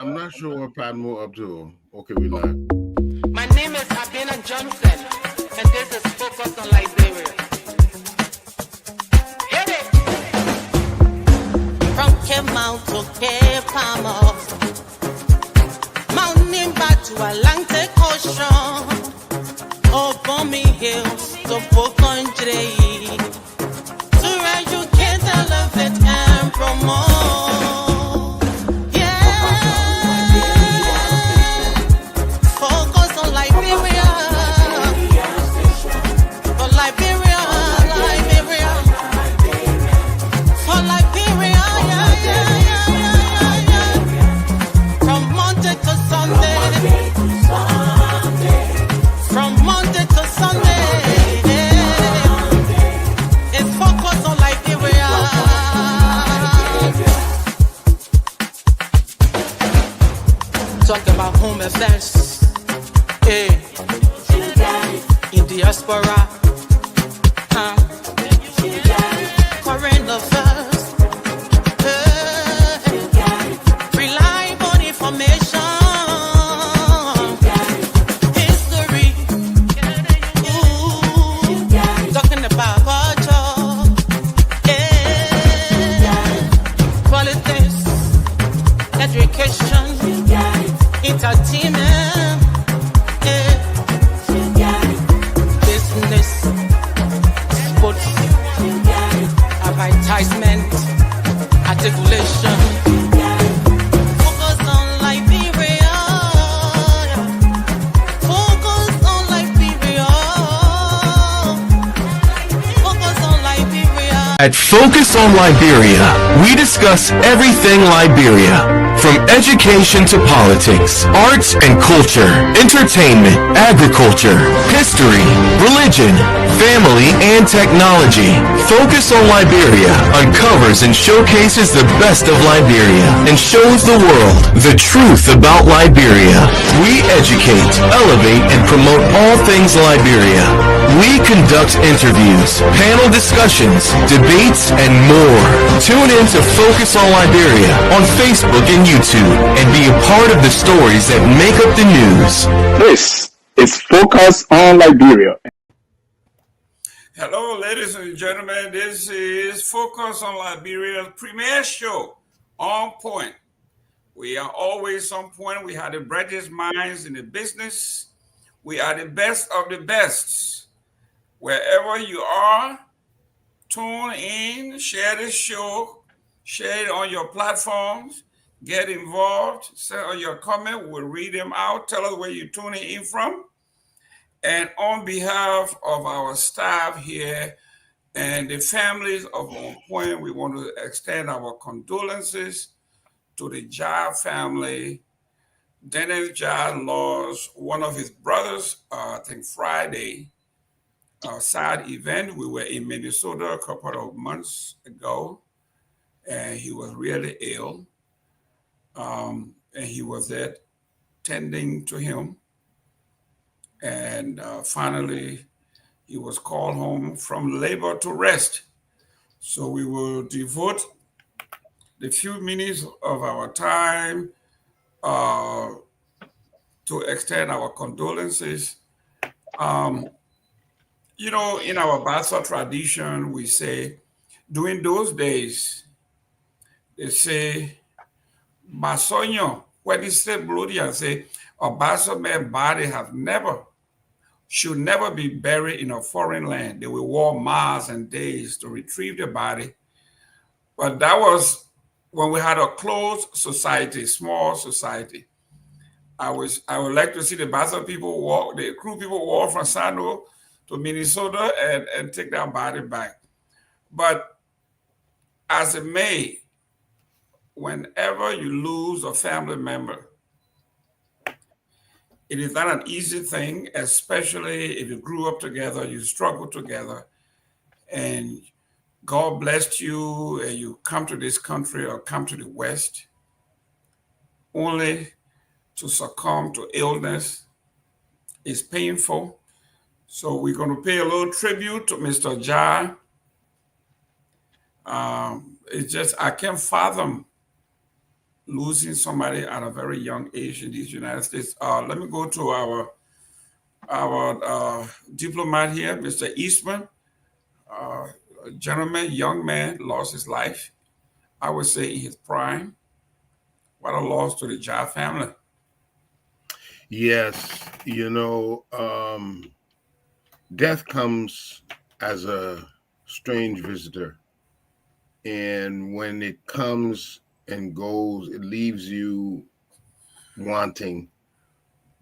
I'm not sure what Padmore up to. Okay, we live. My name is Abina Johnson, and this is Focus on Liberia. Hit it! From Cape Mount to Cape Palmer, mountain back to Atlantic Ocean, Obomi Hills to Bokonjre, to educate, elevate, and promote. Talk about home affairs, in diaspora, current affairs, reliable information, history, talking about culture, politics, education, entertainment, business, sports, advertisement, articulation. Focus on Liberia. Focus on Liberia. Focus on Liberia. At Focus on Liberia, we discuss everything Liberia. From education to politics, arts and culture, entertainment, agriculture, history, religion, family, and technology. Focus on Liberia uncovers and showcases the best of Liberia and shows the world the truth about Liberia. We educate, elevate, and promote all things Liberia. We conduct interviews, panel discussions, debates, and more. Tune in to Focus on Liberia on Facebook and YouTube and be a part of the stories that make up the news. This is Focus on Liberia. Hello, ladies and gentlemen. This is Focus on Liberia's premier show, On Point. We are always on point. We are the brightest minds in the business. We are the best of the best. Wherever you are, tune in, share this show, share it on your platforms, get involved, send us your comment. We'll read them out. Tell us where you're tuning in from. And on behalf of our staff here and the families of On Point, we want to extend our condolences to the Jar family. Dennis Jar lost one of his brothers, I think Friday. A sad event. We were in Minnesota a couple of months ago, and he was really ill. And he was there tending to him. And finally, he was called home from labor to rest. So we will devote the few minutes of our time to extend our condolences. You know, in our Basa tradition, we say, during those days, they say, Basonyo, when they say bloody and say, a Basa man body should never be buried in a foreign land. They will walk miles and days to retrieve the body. But that was when we had a closed society, small society. I would like to see the Basa people walk, the crew people walk from Sando to Minnesota and take their body back. But as it may, whenever you lose a family member, it is not an easy thing, especially if you grew up together, you struggled together, and God blessed you, and you come to this country or come to the West only to succumb to illness. It's painful. So we're going to pay a little tribute to Mr. Jar. It's just, I can't fathom losing somebody at a very young age in these United States. Let me go to our diplomat here, Mr. Eastman. A gentleman, young man, lost his life. I would say in his prime. What a loss to the Jha family. Yes, death comes as a strange visitor. And when it comes and goes, it leaves you wanting.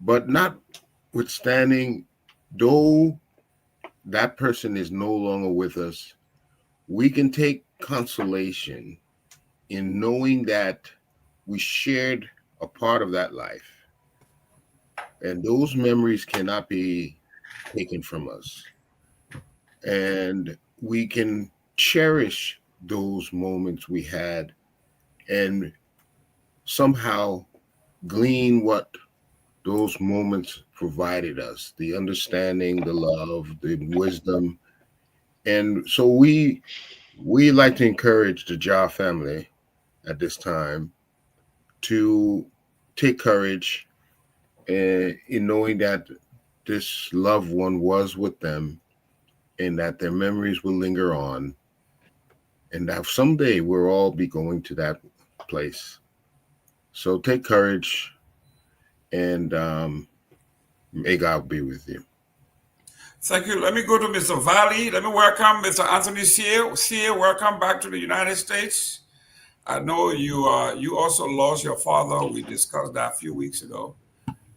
But notwithstanding, though that person is no longer with us, we can take consolation in knowing that we shared a part of that life. And those memories cannot be taken from us. And we can cherish those moments we had and somehow glean what those moments provided us, the understanding, the love, the wisdom. And so we like to encourage the Jha family at this time to take courage in knowing that this loved one was with them and that their memories will linger on, and that someday we'll all be going to that place. So take courage, and may God be with you. Thank you. Let me go to Mr. Valley. Let me welcome Mr. Anthony Sear. Sear, welcome back to the United States. I know you also lost your father. We discussed that a few weeks ago.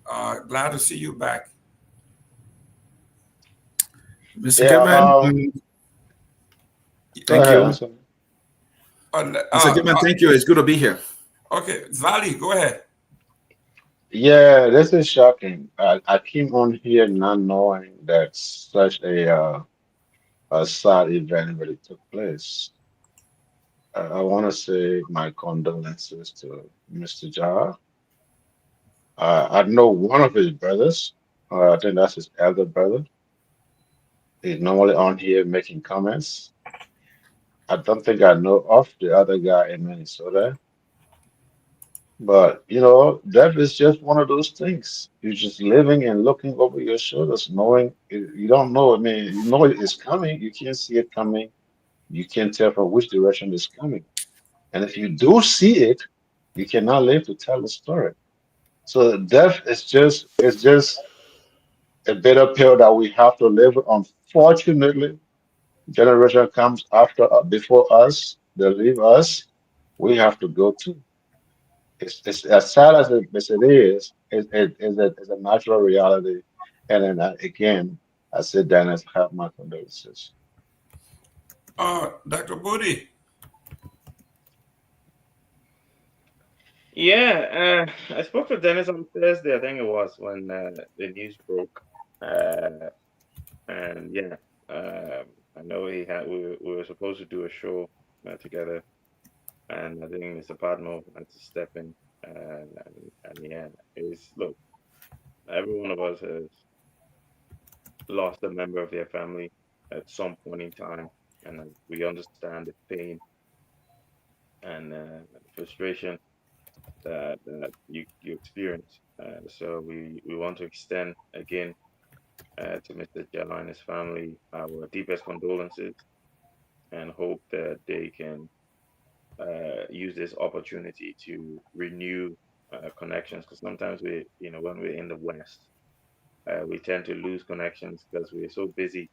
Glad to see you back. Mr. Goodman, thank you. Mr. Goodman, thank you. It's good to be here. Okay, Valley, go ahead. Yeah, this is shocking. I came on here not knowing that such a sad event really took place. I want to say my condolences to Mr. Jha. I know one of his brothers. I think that's his elder brother. He's normally on here making comments. I don't think I know of the other guy in Minnesota. But death is just one of those things. You're just living and looking over your shoulders, knowing you don't know. I mean, you know it's coming. You can't see it coming. You can't tell from which direction it's coming. And if you do see it, you cannot live to tell the story. So death is just a bitter pill that we have to live with. Unfortunately, generation comes after before us, they leave us. We have to go too. It's as sad as it is, it's a natural reality. And then again, I said, Dennis, have my condolences. Dr. Booty. Yeah, I spoke to Dennis on Thursday, I think it was, when the news broke. And yeah, I know we were supposed to do a show together, and I think Mr. Padmo had to step in. And yeah, look, every one of us has lost a member of their family at some point in time, and we understand the pain and the frustration that you experience. So we want to extend again to Mr. Jha and his family our deepest condolences, and hope that they can use this opportunity to renew connections. Because sometimes when we're in the West, we tend to lose connections because we're so busy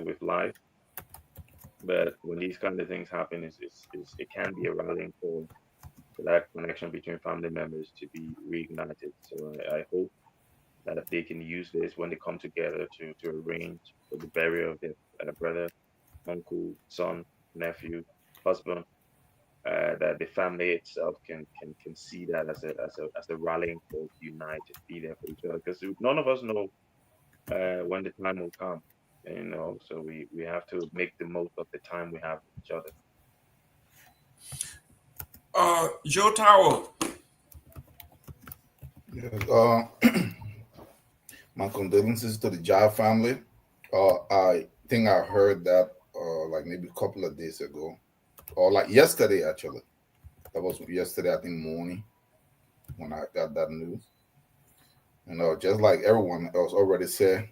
with life. But when these kind of things happen, it can be a rallying call for that connection between family members to be reignited. So I hope that they can use this when they come together to arrange for the burial of their brother, uncle, son, nephew, husband. That the family itself can see that as a rallying call to unite, to be there for each other. Because none of us know when the time will come, So we have to make the most of the time we have with each other. Joe Towel. Yes, my condolences to the Jha family. I think I heard that like maybe a couple of days ago, or like yesterday actually. That was yesterday, I think, morning when I got that news. Just like everyone else already said,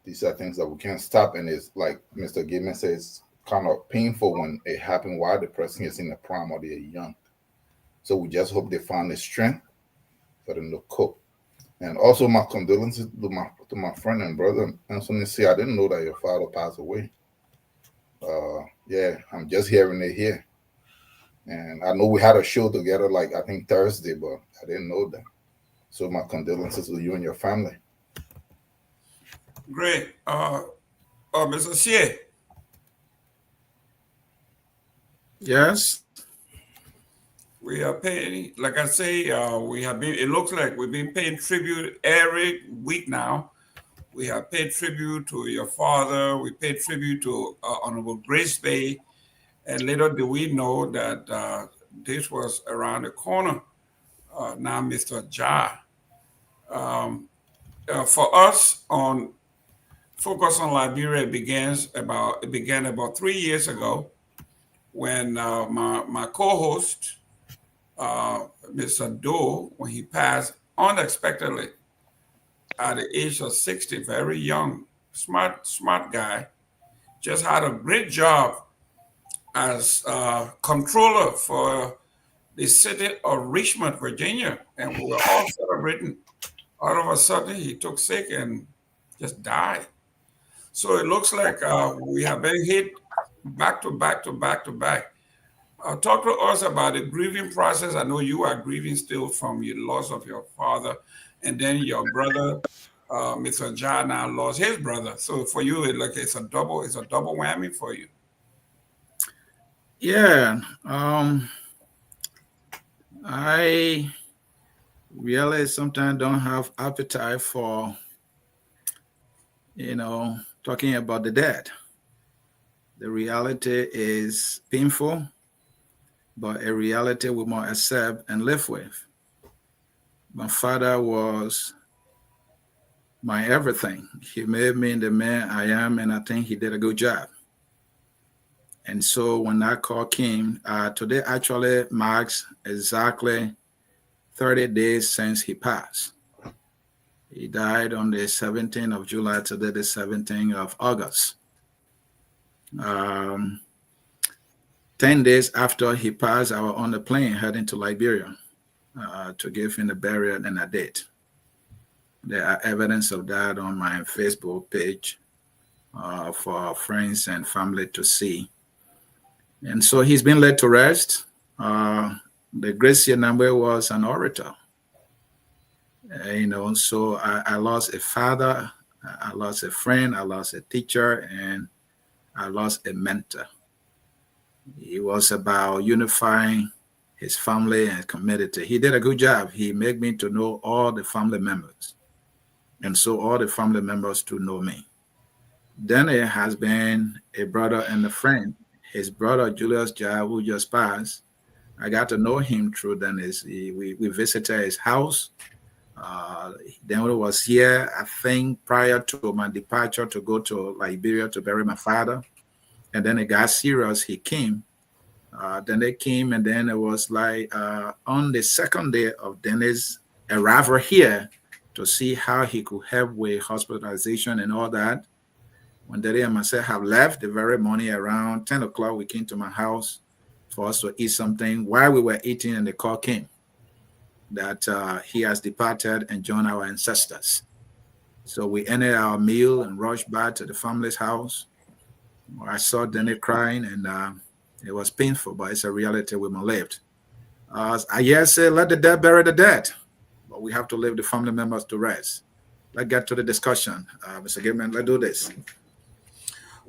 these are things that we can't stop, and it's like Mr. Gibbons says, kind of painful when it happened while the person is in the prime or they're young. So we just hope they find the strength for them to cope. And also my condolences to my friend and brother Anthony C. I didn't know that your father passed away. Yeah, I'm just hearing it here. And I know we had a show together, like I think Thursday, but I didn't know that. So my condolences to you and your family. Great. Mr. Shea. Yes. We are paying, like I say, we have been, it looks like we've been paying tribute every week now. We have paid tribute to your father. We paid tribute to Honorable Grace Bay. And little do we know that this was around the corner. Now, Mr. Ja. For us on Focus on Liberia, it began about 3 years ago when my co-host, Mr. Doe, when he passed unexpectedly at the age of 60, very young, smart guy, just had a great job as controller for the city of Richmond, Virginia, and we were all celebrating. All of a sudden, he took sick and just died. So it looks like we have been hit back to back to back to back. Talk to us about the grieving process. I know you are grieving still from the loss of your father, and then your brother, Mr. Ja, now lost his brother. So for you, it's a double whammy for you. Yeah. I really sometimes don't have appetite for, talking about the dead. The reality is painful, but a reality we must accept and live with. My father was my everything. He made me the man I am, and I think he did a good job. And so when that call came, today actually marks exactly 30 days since he passed. He died on the 17th of July, today the 17th of August. 10 days after he passed, I was on the plane heading to Liberia to give him the burial, and I did. There are evidence of that on my Facebook page for friends and family to see. And so he's been laid to rest. The Gracie Nambe was an orator. So I lost a father, I lost a friend, I lost a teacher, and I lost a mentor. He was about unifying his family and community. He did a good job. He made me to know all the family members, and so all the family members to know me. Then it has been a brother and a friend. His brother, Julius Ja, who just passed, I got to know him through Dennis. We visited his house. Then he was here, I think, prior to my departure to go to Liberia to bury my father. And then it got serious. He came. Then they came, and then it was like on the second day of Dennis' arrival here to see how he could help with hospitalization and all that. When Daddy and myself have left, the very morning around 10 o'clock, we came to my house for us to eat something. While we were eating, and the call came that he has departed and joined our ancestors. So we ended our meal and rushed back to the family's house. I saw Danny crying, and it was painful, but it's a reality we must live. I say, let the dead bury the dead, but we have to leave the family members to rest. Let's get to the discussion. Mr. Gibman, let's do this.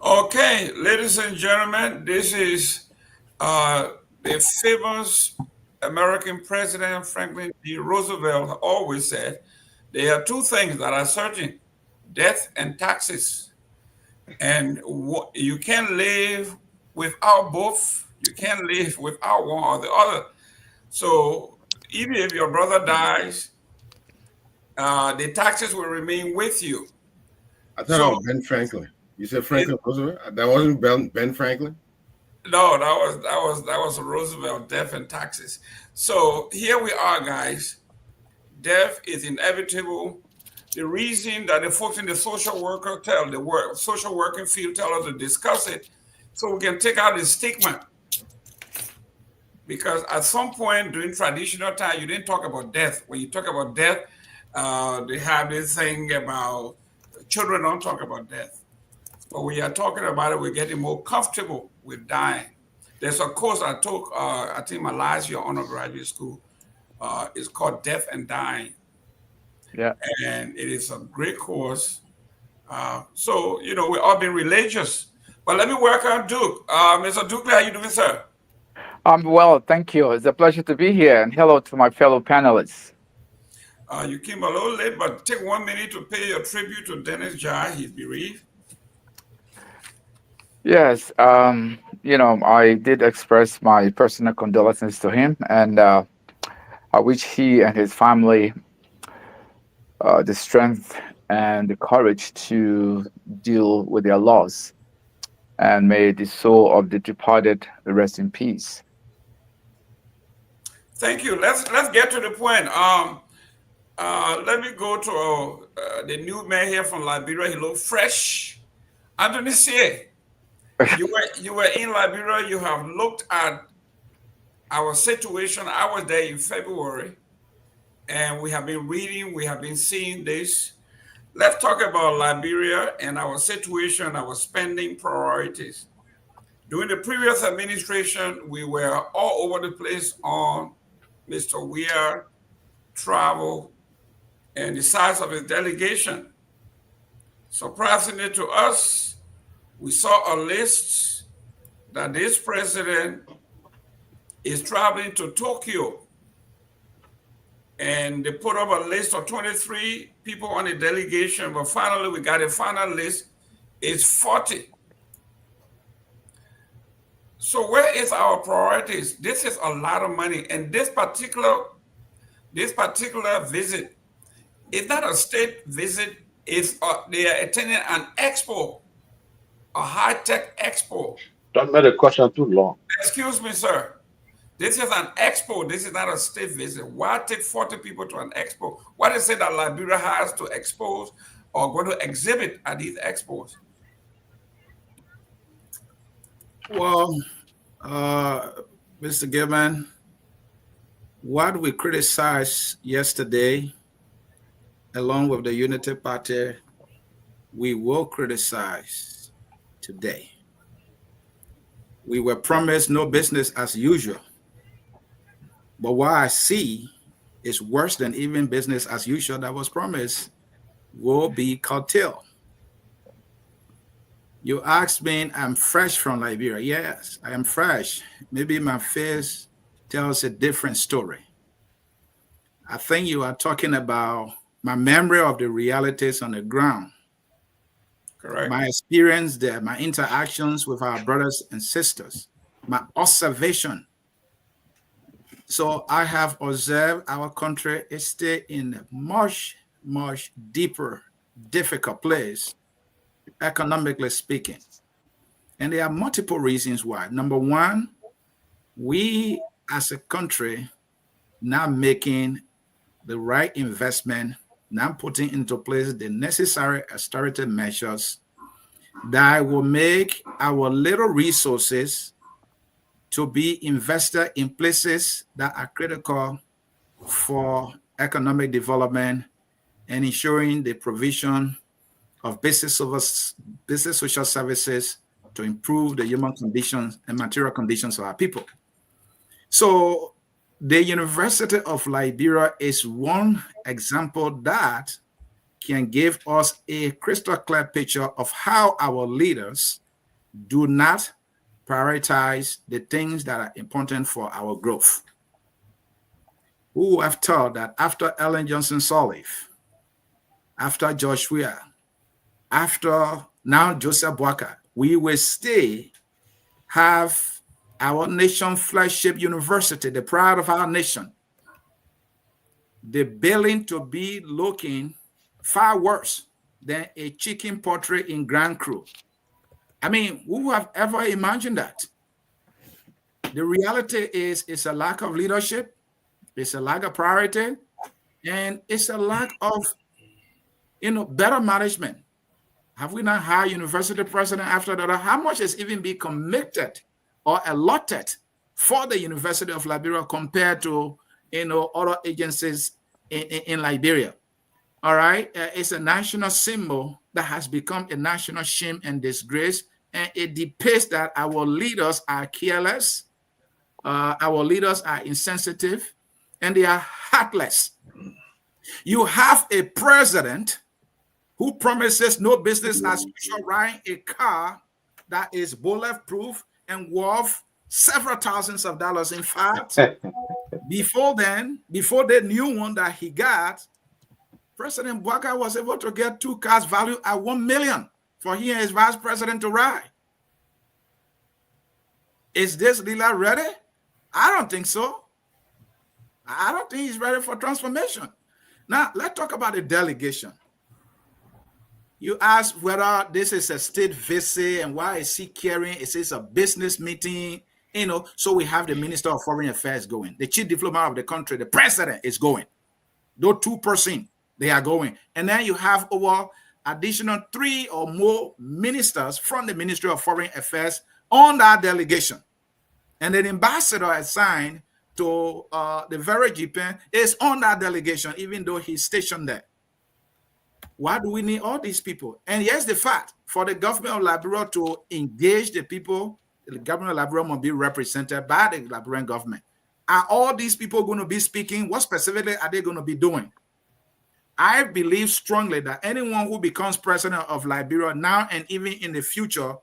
Okay, ladies and gentlemen, this is the famous American President Franklin D. Roosevelt always said, there are two things that are certain, death and taxes. And you can't live without both. You can't live without one or the other. So even if your brother dies, the taxes will remain with you. I thought it was Ben Franklin. You said Franklin Roosevelt? That wasn't Ben Franklin? No, that was Roosevelt, death and taxes. So here we are, guys. Death is inevitable. The reason that the folks in the social working field tell us to discuss it, so we can take out the stigma. Because at some point during traditional time, you didn't talk about death. When you talk about death, they have this thing about children don't talk about death. But when you're talking about it, we're getting more comfortable with dying. There's a course I took, I think my last year undergraduate school. It's called Death and Dying. Yeah. And it is a great course. So, we've all been religious. But let me welcome Duke. Mr. Duke, how you doing, sir? I'm well, thank you. It's a pleasure to be here, and hello to my fellow panelists. You came a little late, but take 1 minute to pay your tribute to Dennis Jai. He's bereaved. Yes, I did express my personal condolences to him, and I wish he and his family the strength and the courage to deal with their loss. And may the soul of the departed rest in peace. Thank you. Let's get to the point. Let me go to the new man here from Liberia. He looks fresh. Anthony C. You were in Liberia. You have looked at our situation. I was there in February, and we have been reading. We have been seeing this. Let's talk about Liberia and our situation, our spending priorities. During the previous administration, we were all over the place on Mr. Weir travel and the size of his delegation. Surprisingly to us, we saw a list that this president is traveling to Tokyo. And they put up a list of 23 people on the delegation, but finally we got a final list. It's 40. So where is our priorities? This is a lot of money. And this particular visit is not a state visit. They are attending an expo, a high-tech expo. Don't make the question too long. Excuse me, sir. This is an expo. This is not a state visit. Why take 40 people to an expo? What is it that Liberia has to expose or go to exhibit at these expos? Well, Mr. Gibbon, what we criticized yesterday, along with the Unity Party, we will criticize today. We were promised no business as usual. But what I see is worse than even business as usual that was promised will be curtailed. You asked me, I'm fresh from Liberia. Yes, I am fresh. Maybe my face tells a different story. I think you are talking about my memory of the realities on the ground. Correct. My experience there, my interactions with our brothers and sisters, my observation. So I have observed our country is still in a much, much deeper, difficult place, economically speaking. And there are multiple reasons why. Number one, we as a country not making the right investment, not putting into place the necessary austerity measures that will make our little resources to be invested in places that are critical for economic development and ensuring the provision of basic social services to improve the human conditions and material conditions of our people. So the University of Liberia is one example that can give us a crystal clear picture of how our leaders do not prioritize the things that are important for our growth. Who have thought that after Ellen Johnson Sirleaf, after George Weah, after now Joseph Boakai, we will still have our nation flagship university, the pride of our nation, the billing to be looking far worse than a chicken portrait in Grand Cru. I mean, who have ever imagined that? The reality is it's a lack of leadership, it's a lack of priority, and it's a lack of better management. Have we not hired university president after that? How much has even been committed or allotted for the University of Liberia compared to other agencies in Liberia? All right, it's a national symbol that has become a national shame and disgrace, and it depicts that our leaders are careless, our leaders are insensitive, and they are heartless. You have a president who promises no business as usual, riding a car that is bulletproof and worth several thousands of dollars. In fact, before the new one that he got, President Bwaka was able to get 2 cars valued at $1 million for he and his vice president to ride. Is this leader ready? I don't think so. I don't think he's ready for transformation. Now, let's talk about the delegation. You ask whether this is a state visit and why is he carrying? Is this a business meeting? So we have the Minister of Foreign Affairs going. The chief diplomat of the country, the president, is going. Those 2%, they are going. And then you have over additional 3 or more ministers from the Ministry of Foreign Affairs on that delegation. And the ambassador assigned to the very Japan is on that delegation, even though he's stationed there. Why do we need all these people? And here's the fact: for the government of Liberia to engage the people, the government of Liberia must be represented by the Liberian government. Are all these people going to be speaking? What specifically are they going to be doing? I believe strongly that anyone who becomes president of Liberia now and even in the future,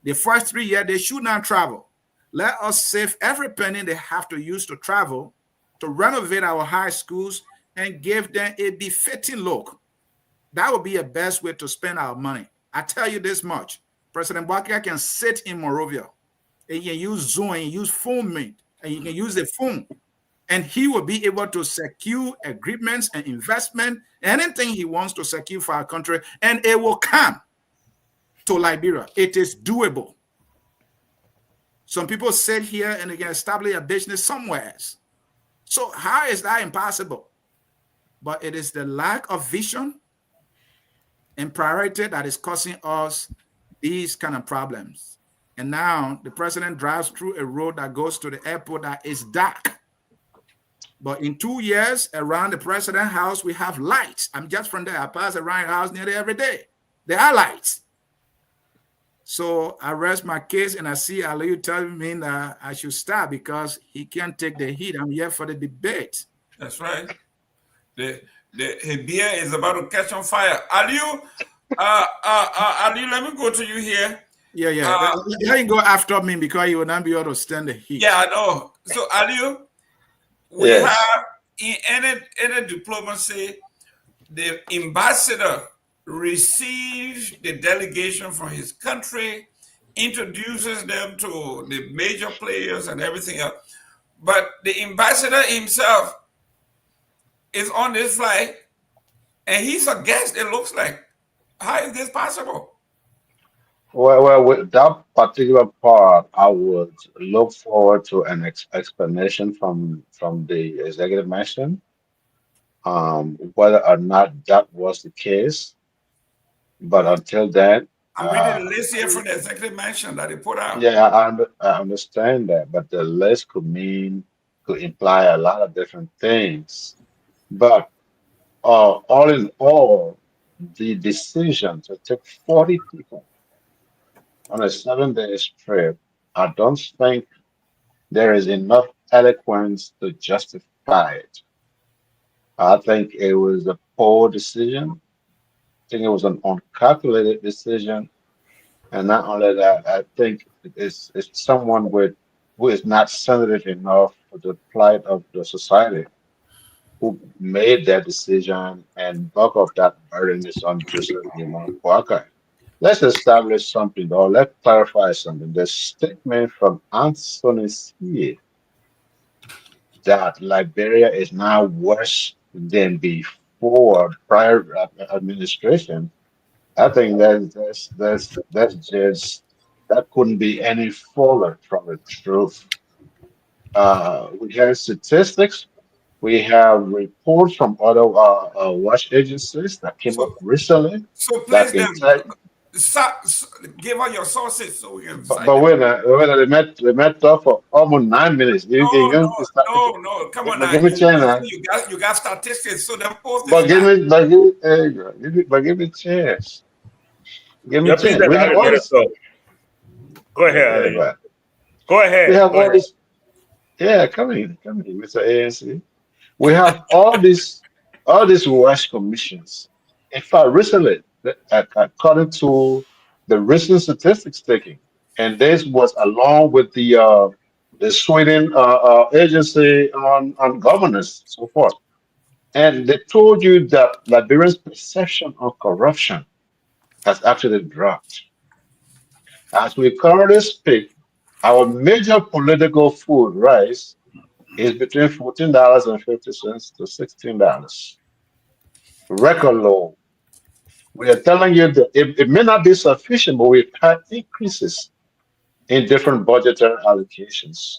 the first 3 years, they should not travel. Let us save every penny they have to use to travel, to renovate our high schools, and give them a befitting look. That would be the best way to spend our money. I tell you this much: President Bwaka can sit in Monrovia, and he can use Zoom, and use phone meet, and he can use the phone, and he will be able to secure agreements and investment, anything he wants to secure for our country, and it will come to Liberia. It is doable. Some people sit here and they can establish a business somewhere else. So how is that impossible? But it is the lack of vision and priority that is causing us these kind of problems. And now the president drives through a road that goes to the airport that is dark. But in 2 years, around the president's house, we have lights. I'm just from there. I pass around the house nearly every day. There are lights. So I rest my case and I see Aliyu telling me that I should stop because he can't take the heat. I'm here for the debate. That's right. His beer is about to catch on fire. Aliyu, let me go to you here. Yeah. Let him go after me because he will not be able to stand the heat. Yeah, I know. So Aliyu, we have in any diplomacy, the ambassador receives the delegation from his country, introduces them to the major players and everything else. But the ambassador himself is on this flight and he's a guest, it looks like. How is this possible? Well, with that particular part, I would look forward to an explanation from the executive mansion, whether or not that was the case. But until then, I'm reading the list here from the executive mansion that he put out. yeah, I understand that, but the list could imply a lot of different things. But all in all, the decision to take 40 people on a 7-day trip, I don't think there is enough eloquence to justify it. I think it was a poor decision. I think it was an uncalculated decision. And not only that, I think it's someone who is not sensitive enough for the plight of the society who made that decision, and bulk of that burden is on Joseph Walker. Let's establish something, or let's clarify something. The statement from Anthony C that Liberia is now worse than before prior administration. I think that's just that couldn't be any further from the truth. We have statistics. We have reports from other watch agencies that came up So, recently so that place can them. tell. Give us your sources so we can cite But them. wait, they met talk for almost 9 minutes. No, no, You start, no. Come on but now. give me chance now. You got statistics, so them post is But give fact. me, but give, hey, girl, give me chance. Give me Yeah, please chance. let We have Alex all get it. this. So go ahead, Yeah, Alex. but Go we ahead. have Go all ahead. this. Yeah, come in, Mr. ANC. We have all these WASH commissions. In fact, recently, according to the recent statistics taking, and this was along with the Sweden agency on governance, so forth, and they told you that Liberia's perception of corruption has actually dropped. As we currently speak, our major political food, rice, is between $14.50 to $16. Record low. We are telling you that it may not be sufficient, but we've had increases in different budgetary allocations.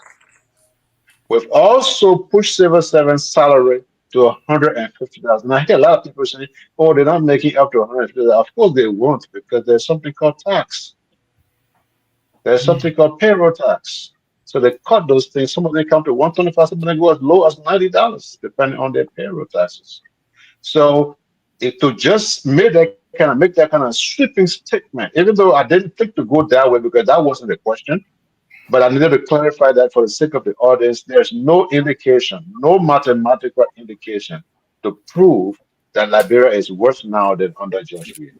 We've also pushed civil servants' salary to $150,000. Now, I hear a lot of people saying, "Oh, they're not making up to $150,000." Of course, they won't, because there's something called tax. There's something called payroll tax. So they cut those things. Some of them come to 125, some of them go as low as $90, depending on their payroll taxes. So to just make that kind of sweeping statement, even though I didn't think to go that way because that wasn't the question, but I needed to clarify that for the sake of the audience. There's no indication, no mathematical indication to prove that Liberia is worse now than under George Weah.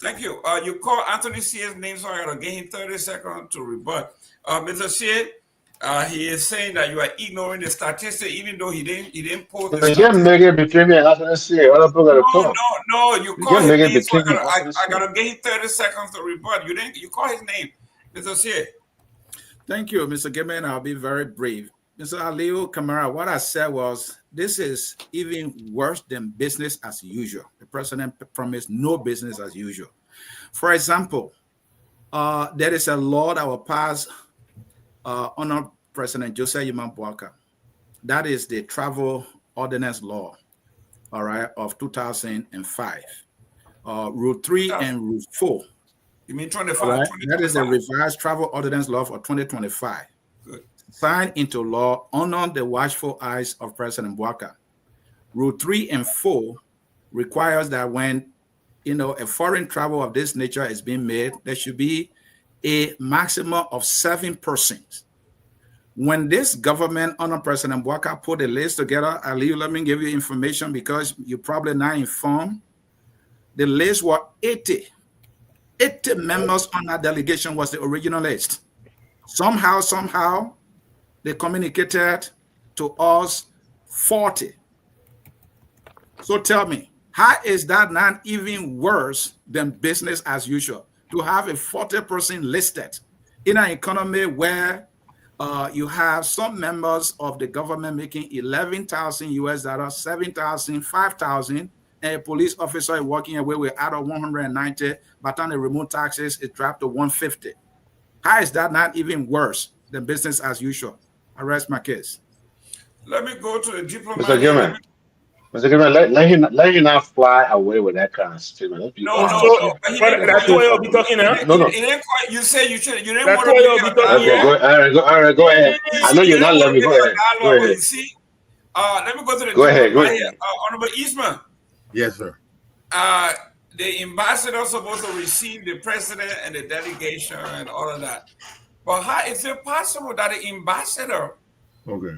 Thank you. You call Anthony Sear's name, so I gotta give him 30 seconds to rebut. Mr. Sear, he is saying that you are ignoring the statistic, even though he didn't post the You can't statistic. make it between me and Anthony C. Other people got to talk. No. You You call can't his make it name, so between me and Anthony I C. gotta give him 30 seconds to rebut. You didn't. You call his name, Mr. Sear. Thank you, Mr. Gibbon. I'll be very brief. Mr. Aliu Kamara, what I said was this is even worse than business as usual. The president promised no business as usual. For example, there is a law that will pass under President Joseph Yuma Boaka. That is the Travel Ordinance Law, all right, of 2005. Rule 3 and Rule 4. You mean All 25, right, that is the 2025. revised Travel Ordinance Law for 2025. Good. Signed into law under the watchful eyes of President Boaka. Rule 3 and 4 requires that when a foreign travel of this nature is being made, there should be a maximum of 7 persons. When this government under President Boaka put a list together, Ali, let me give you information because you're probably not informed. The list was 80. 80 members on that delegation was the original list. Somehow, they communicated to us 40. So tell me, how is that not even worse than business as usual? To have a 40-person listed in an economy where you have some members of the government making 11,000 US dollars, 7,000, 5,000, and a police officer is walking away with out of 190, but on the remote taxes, it dropped to 150. How is that not even worse than business as usual? I rest my case. Let me go to the Mr. diplomat here. Gilman, let him not fly away with that kind of statement. Let's be No. honest here. But he But didn't that's call why you. you'll be talking now. No, no. He didn't call you. Said you should. You didn't That's want to why make you'll it be a talking Okay, here. dialogue. all right, go ahead. I know You you're didn't not want letting to me. make Go it a ahead. Go dialogue, but you ahead. see. Let me go to the Go ahead. Go diplomat ahead. here. Honorable Eastman. Yes, sir. The ambassador supposed to receive the president and the delegation and all of that. But how is it possible that the ambassador Okay.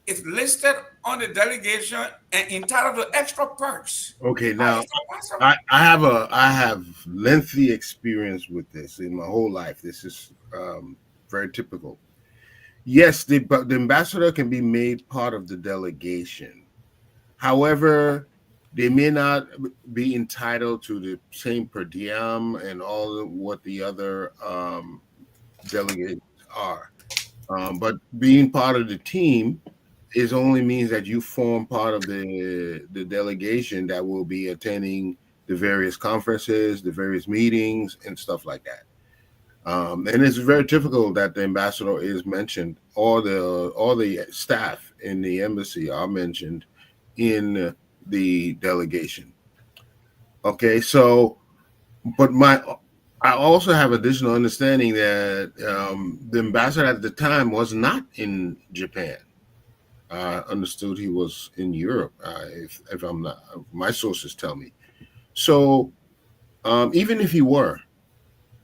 is listed on the delegation and entitled to extra perks? Okay. How Now, is that possible? I have lengthy experience with this in my whole life. This is very typical. Yes, the ambassador can be made part of the delegation. However, they may not be entitled to the same per diem and all of what the other delegates are. But being part of the team is only means that you form part of the delegation that will be attending the various conferences, the various meetings, and stuff like that. And it's very typical that the ambassador is mentioned, or the staff in the embassy are mentioned in the delegation. Okay, so but I also have additional understanding that the ambassador at the time was not in Japan. I understood he was in Europe. If I'm not, my sources tell me. So even if he were,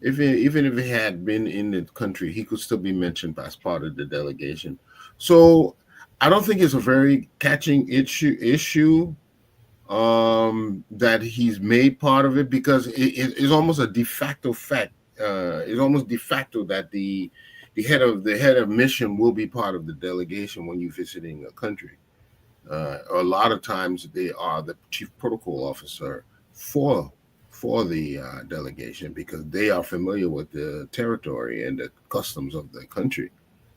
even if he had been in the country, he could still be mentioned as part of the delegation. So I don't think it's a very catching issue that he's made part of it, because it's almost a de facto fact. It's almost de facto that the head of mission will be part of the delegation when you're visiting a country. A lot of times they are the chief protocol officer for the delegation, because they are familiar with the territory and the customs of the country.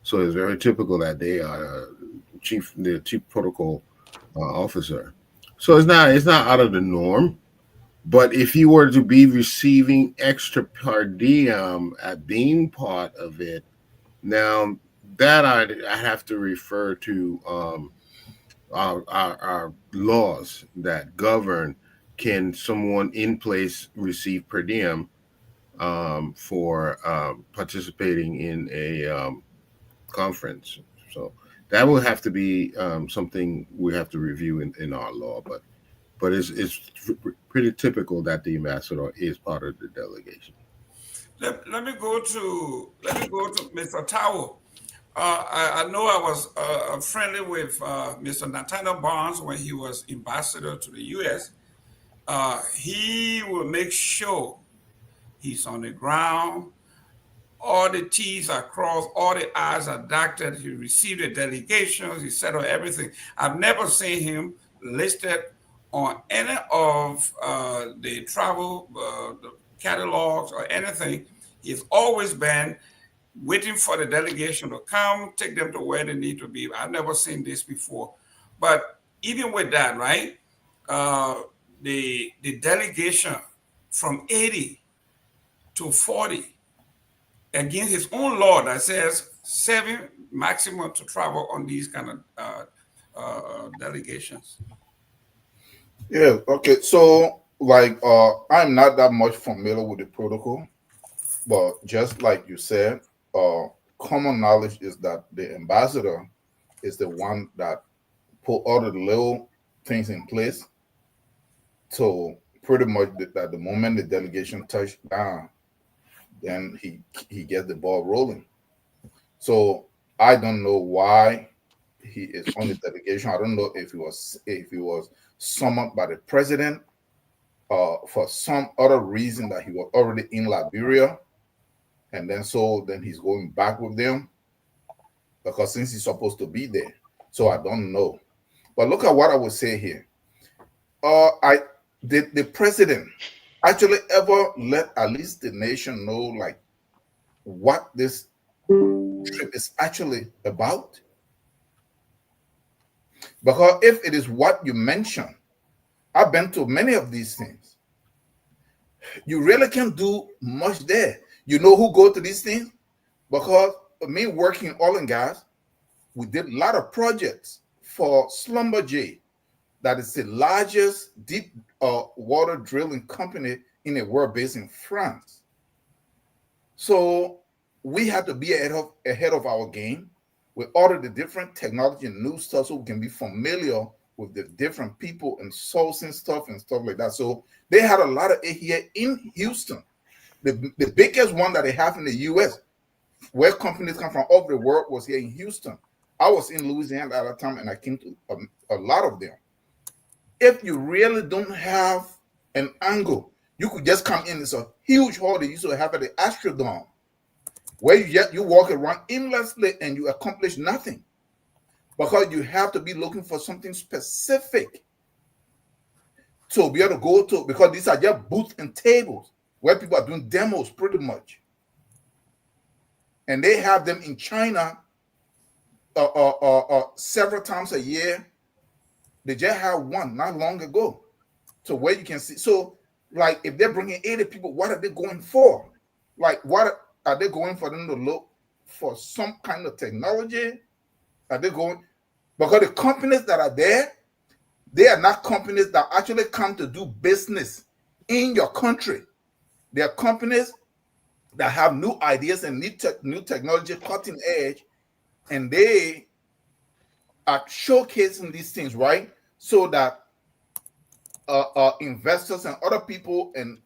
So it's very typical that they are the chief protocol officer. So it's not out of the norm. But if you were to be receiving extra per diem at being part of it, now that I have to refer to our laws that govern, can someone in place receive per diem for participating in a conference. So that will have to be something we have to review in our law. But it's pretty typical that the ambassador is part of the delegation. Let me go to Mr. Tao. I know I was friendly with Mr. Nathaniel Barnes when he was ambassador to the U.S. He will make sure he's on the ground. All the T's are crossed, all the I's are dotted. He received the delegations, he settled everything. I've never seen him listed on any of the travel the catalogs or anything. He's always been waiting for the delegation to come, take them to where they need to be. I've never seen this before. But even with that, right, the delegation from 80 to 40, against his own law that says 7 maximum to travel on these kind of delegations. Yeah. Okay. So, like, I'm not that much familiar with the protocol, but just like you said, common knowledge is that the ambassador is the one that put all the little things in place. So pretty much that the moment the delegation touched down, then he gets the ball rolling. So I don't know why he is on the delegation. I don't know if he was summoned by the president for some other reason, that he was already in Liberia, and then he's going back with them, because since he's supposed to be there. So I don't know. But look at what I would say here. I did the president actually ever let at least the nation know, like, what this trip is actually about? Because if it is what you mentioned, I've been to many of these things. You really can't do much there. You know who go to these things? Because me working in oil and gas, we did a lot of projects for Schlumberger, that is the largest deep water drilling company in the world, based in France. So we have to be ahead of our game with all of the different technology and new stuff, so we can be familiar with the different people and sourcing stuff and stuff like that. So they had a lot of it here in Houston. The biggest one that they have in the US, where companies come from all over the world, was here in Houston. I was in Louisiana at that time, and I came to a lot of them. If you really don't have an angle, you could just come in. It's a huge hall they used to have at the Astrodome, where you walk around aimlessly and you accomplish nothing, because you have to be looking for something specific to be able to go to, because these are just booths and tables where people are doing demos pretty much. And they have them in China several times a year. They just had one not long ago, to where you can see. So, like, if they're bringing 80 people, what are they going for? Like, what Are they going for them to look for some kind of technology? Are they going? Because the companies that are there, they are not companies that actually come to do business in your country. They are companies that have new ideas and new technology, cutting edge, and they are showcasing these things, right? So that investors and other people and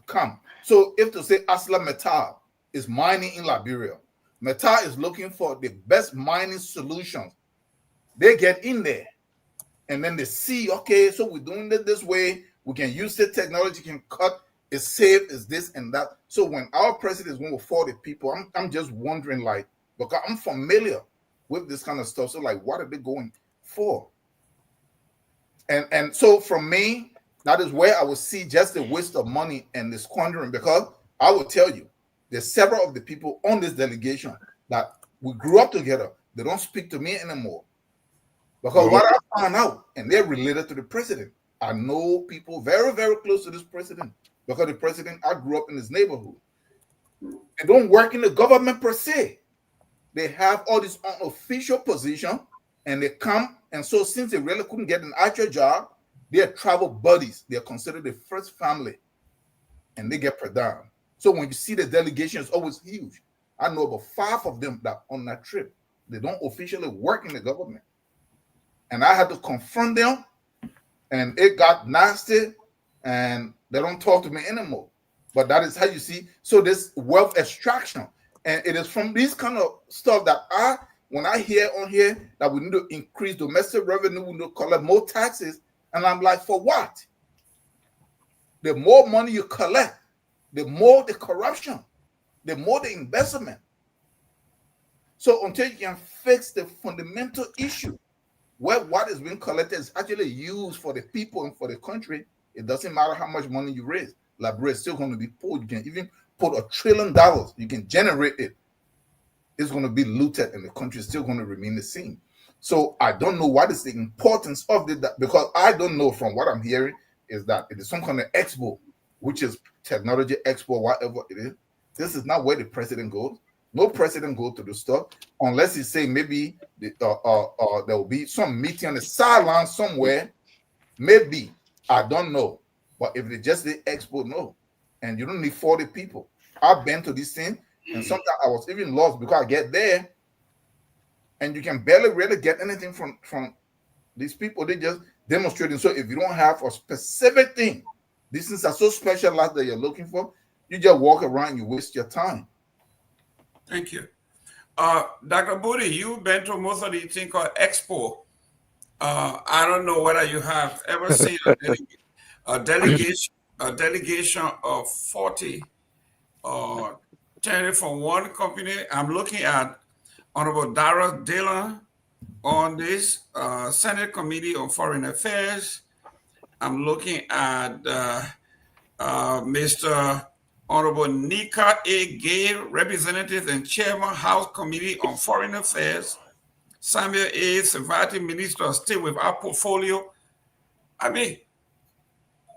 come. So if to say Asla Metal is mining in Liberia, Metal is looking for the best mining solutions. They get in there and then they see, okay, so we're doing it this way. We can use the technology, can cut, it's safe, is this and that. So when our president is going to 40 people, I'm just wondering, like, because I'm familiar with this kind of stuff. So like, what are they going for? And so from me, that is where I would see just the waste of money and the squandering, because I will tell you, there's several of the people on this delegation that we grew up together. They don't speak to me anymore. Because what I found out, and they're related to the president. I know people very, very close to this president, because the president, I grew up in his neighborhood. They don't work in the government per se. They have all this unofficial position, and they come. And so since they really couldn't get an actual job, they are travel buddies. They are considered the first family, and they get per diem. So when you see the delegation, it's always huge. I know about 5 of them that on that trip, they don't officially work in the government. And I had to confront them, and it got nasty, and they don't talk to me anymore. But that is how you see. So this wealth extraction, and it is from these kind of stuff that when I hear on here that we need to increase domestic revenue, we need to collect more taxes, and I'm like, for what? The more money you collect, the more the corruption, the more the investment. So until you can fix the fundamental issue, where what is being collected is actually used for the people and for the country, it doesn't matter how much money you raise. Liberia is still going to be poor. You can even put $1 trillion, you can generate it. It's going to be looted, and the country is still going to remain the same. So I don't know what is the importance of it, because I don't know, from what I'm hearing, is that it is some kind of expo, which is technology expo, whatever it is. This is not where the president goes. No president goes to the stuff unless he say maybe there will be some meeting on the sideline somewhere. Maybe, I don't know. But if they just the expo, no. And you don't need 40 people. I've been to this thing, and sometimes I was even lost because I get there and you can barely really get anything from these people. They just demonstrating. So if you don't have a specific thing, these things are so specialized that you're looking for, you just walk around, you waste your time. Thank you. Dr. Booty, you've been to most of the thing called Expo. I don't know whether you have ever seen a delegation of 40 10 from one company. I'm looking at Honorable Dara Dillon on this Senate Committee on Foreign Affairs. I'm looking at Mr. Honorable Nika A. Gay, Representative and Chairman, House Committee on Foreign Affairs. Samuel A. Savati, Minister of State with our portfolio. I mean,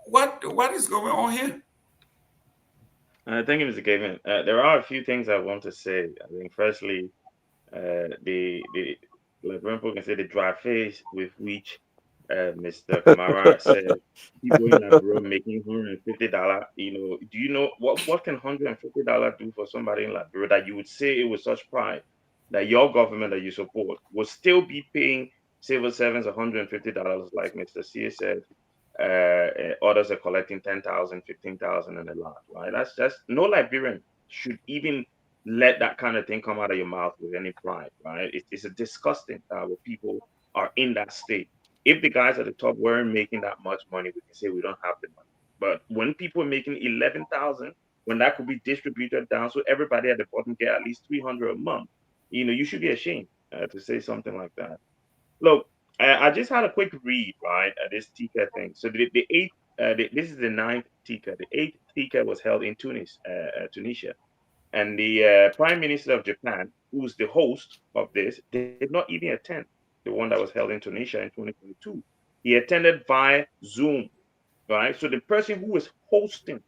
what is going on here? Thank you, Mr. Gavin. There are a few things I want to say. I think, firstly, the like when people can say the dry face with which Mr. Kamara said people in Liberia making $150. Do you know what can $150 do for somebody in Liberia that you would say it with such pride that your government that you support will still be paying civil servants $150, like Mr. C said. Others are collecting 10,000, 15,000, and a lot, right? That's just no Liberian should even let that kind of thing come out of your mouth with any pride, right? It's a disgusting where people are in that state. If the guys at the top weren't making that much money, we can say we don't have the money. But when people are making 11,000, when that could be distributed down so everybody at the bottom get at least 300 a month, you should be ashamed to say something like that. Look, I just had a quick read, right, at this TICA thing. So the eighth, this is the ninth TICA. The eighth TICA was held in Tunisia. And the Prime Minister of Japan, who's the host of this, did not even attend the one that was held in Tunisia in 2022. He attended via Zoom, right? So the person who was hosting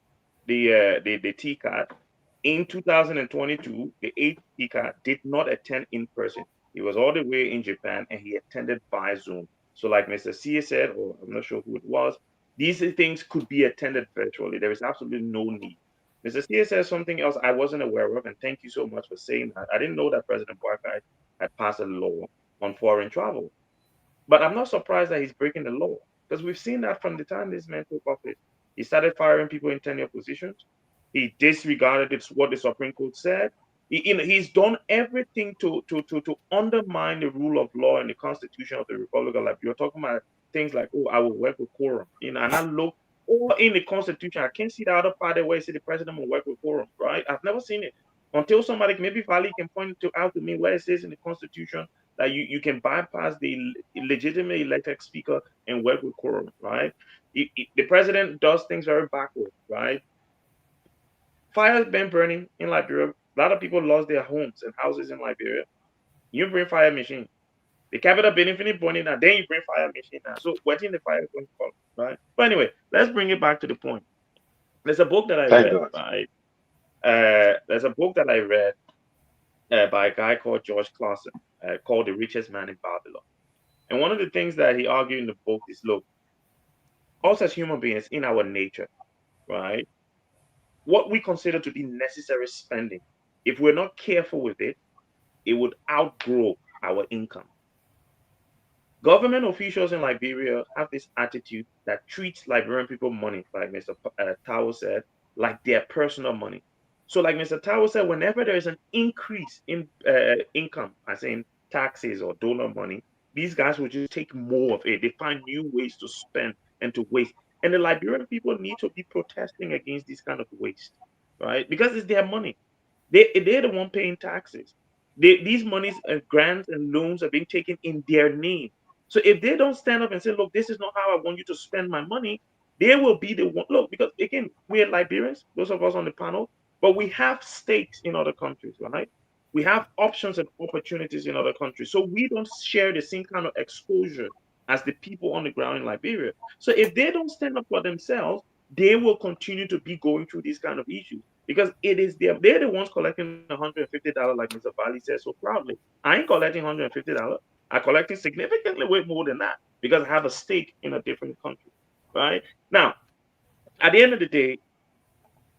the TICA In 2022, the eighth speaker did not attend in person. He was all the way in Japan and he attended via Zoom. So, like Mr. C said, or I'm not sure who it was, these things could be attended virtually. There is absolutely no need. Mr. C said something else I wasn't aware of, and thank you so much for saying that. I didn't know that President Boakai had passed a law on foreign travel. But I'm not surprised that he's breaking the law because we've seen that from the time this man took office. He started firing people in tenure positions. He disregarded what the Supreme Court said. He's done everything to undermine the rule of law and the Constitution of the Republic of Liberia. You're talking about things like, oh, I will work with quorum, and I look all in the Constitution. I can't see the other part where it says the president will work with quorum, right? I've never seen it until somebody, maybe Vali, can point out to me where it says in the Constitution that you can bypass the legitimate elected speaker and work with quorum, right? The president does things very backward, right? Fire has been burning in Liberia. A lot of people lost their homes and houses in Liberia. You bring fire machine. The capital been infinite burning now. Then you bring fire machine now. So wetting the fire is going to fall, right? But anyway, let's bring it back to the point. There's a book that I Thank read, God. right? There's a book that I read by a guy called George Clausen called The Richest Man in Babylon. And one of the things that he argued in the book is, look, us as human beings in our nature, right? What we consider to be necessary spending, if we're not careful with it, it would outgrow our income. Government officials in Liberia have this attitude that treats Liberian people money, like Mr. Tao said, like their personal money. So, like Mr. Tao said, whenever there is an increase in income, as in taxes or donor money, these guys will just take more of it. They find new ways to spend and to waste. And the Liberian people need to be protesting against this kind of waste, right? Because it's their money. They're the one paying taxes. These monies and grants and loans are being taken in their name. So if they don't stand up and say, look, this is not how I want you to spend my money, they will be the one. Look, because again, we're Liberians, those of us on the panel, but we have stakes in other countries, right? We have options and opportunities in other countries. So we don't share the same kind of exposure as the people on the ground in Liberia. So if they don't stand up for themselves, they will continue to be going through these kind of issues because they're the ones collecting $150, like Mr. Bali says so proudly. I ain't collecting $150. I'm collecting significantly way more than that because I have a stake in a different country, right? Now, at the end of the day,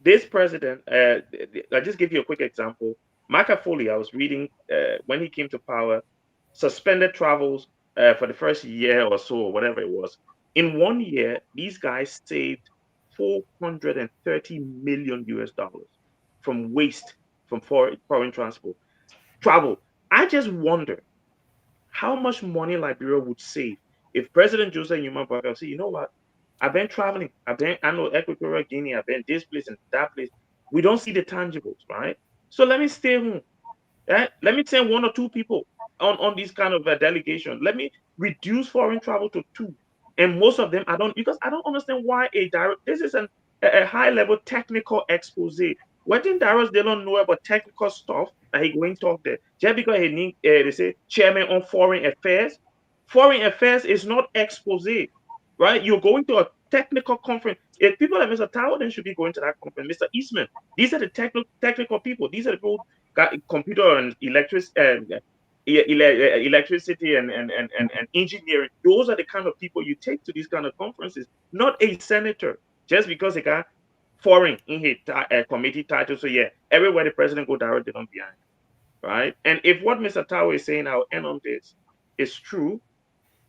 this president, I'll just give you a quick example. Machiavelli, I was reading when he came to power, suspended travels for the first year or so, or whatever it was. In 1 year, these guys saved 430 million US dollars from waste from foreign transport travel. I just wonder how much money Liberia would save if President Joseph Numa Bagel said, you know what? I've been traveling. I know Equatorial Guinea. I've been this place and that place. We don't see the tangibles, right? So let me stay home. Right? Let me send one or two people on this kind of a delegation. Let me reduce foreign travel to 2. And most of them, because I don't understand why this is a high level technical expose. When directors, they don't know about technical stuff that he going to talk there. Just because he need, they say chairman on foreign affairs. Foreign affairs is not expose, right? You're going to a technical conference. If people like Mr. Tower, then should be going to that conference. Mr. Eastman, these are the technical people. These are the people got computer and electricity and engineering. Those are the kind of people you take to these kind of conferences, not a senator, just because they got foreign in his committee title. So yeah, everywhere the president go direct, they don't behind, right? And if what Mr. Tao is saying, I'll end on this, is true,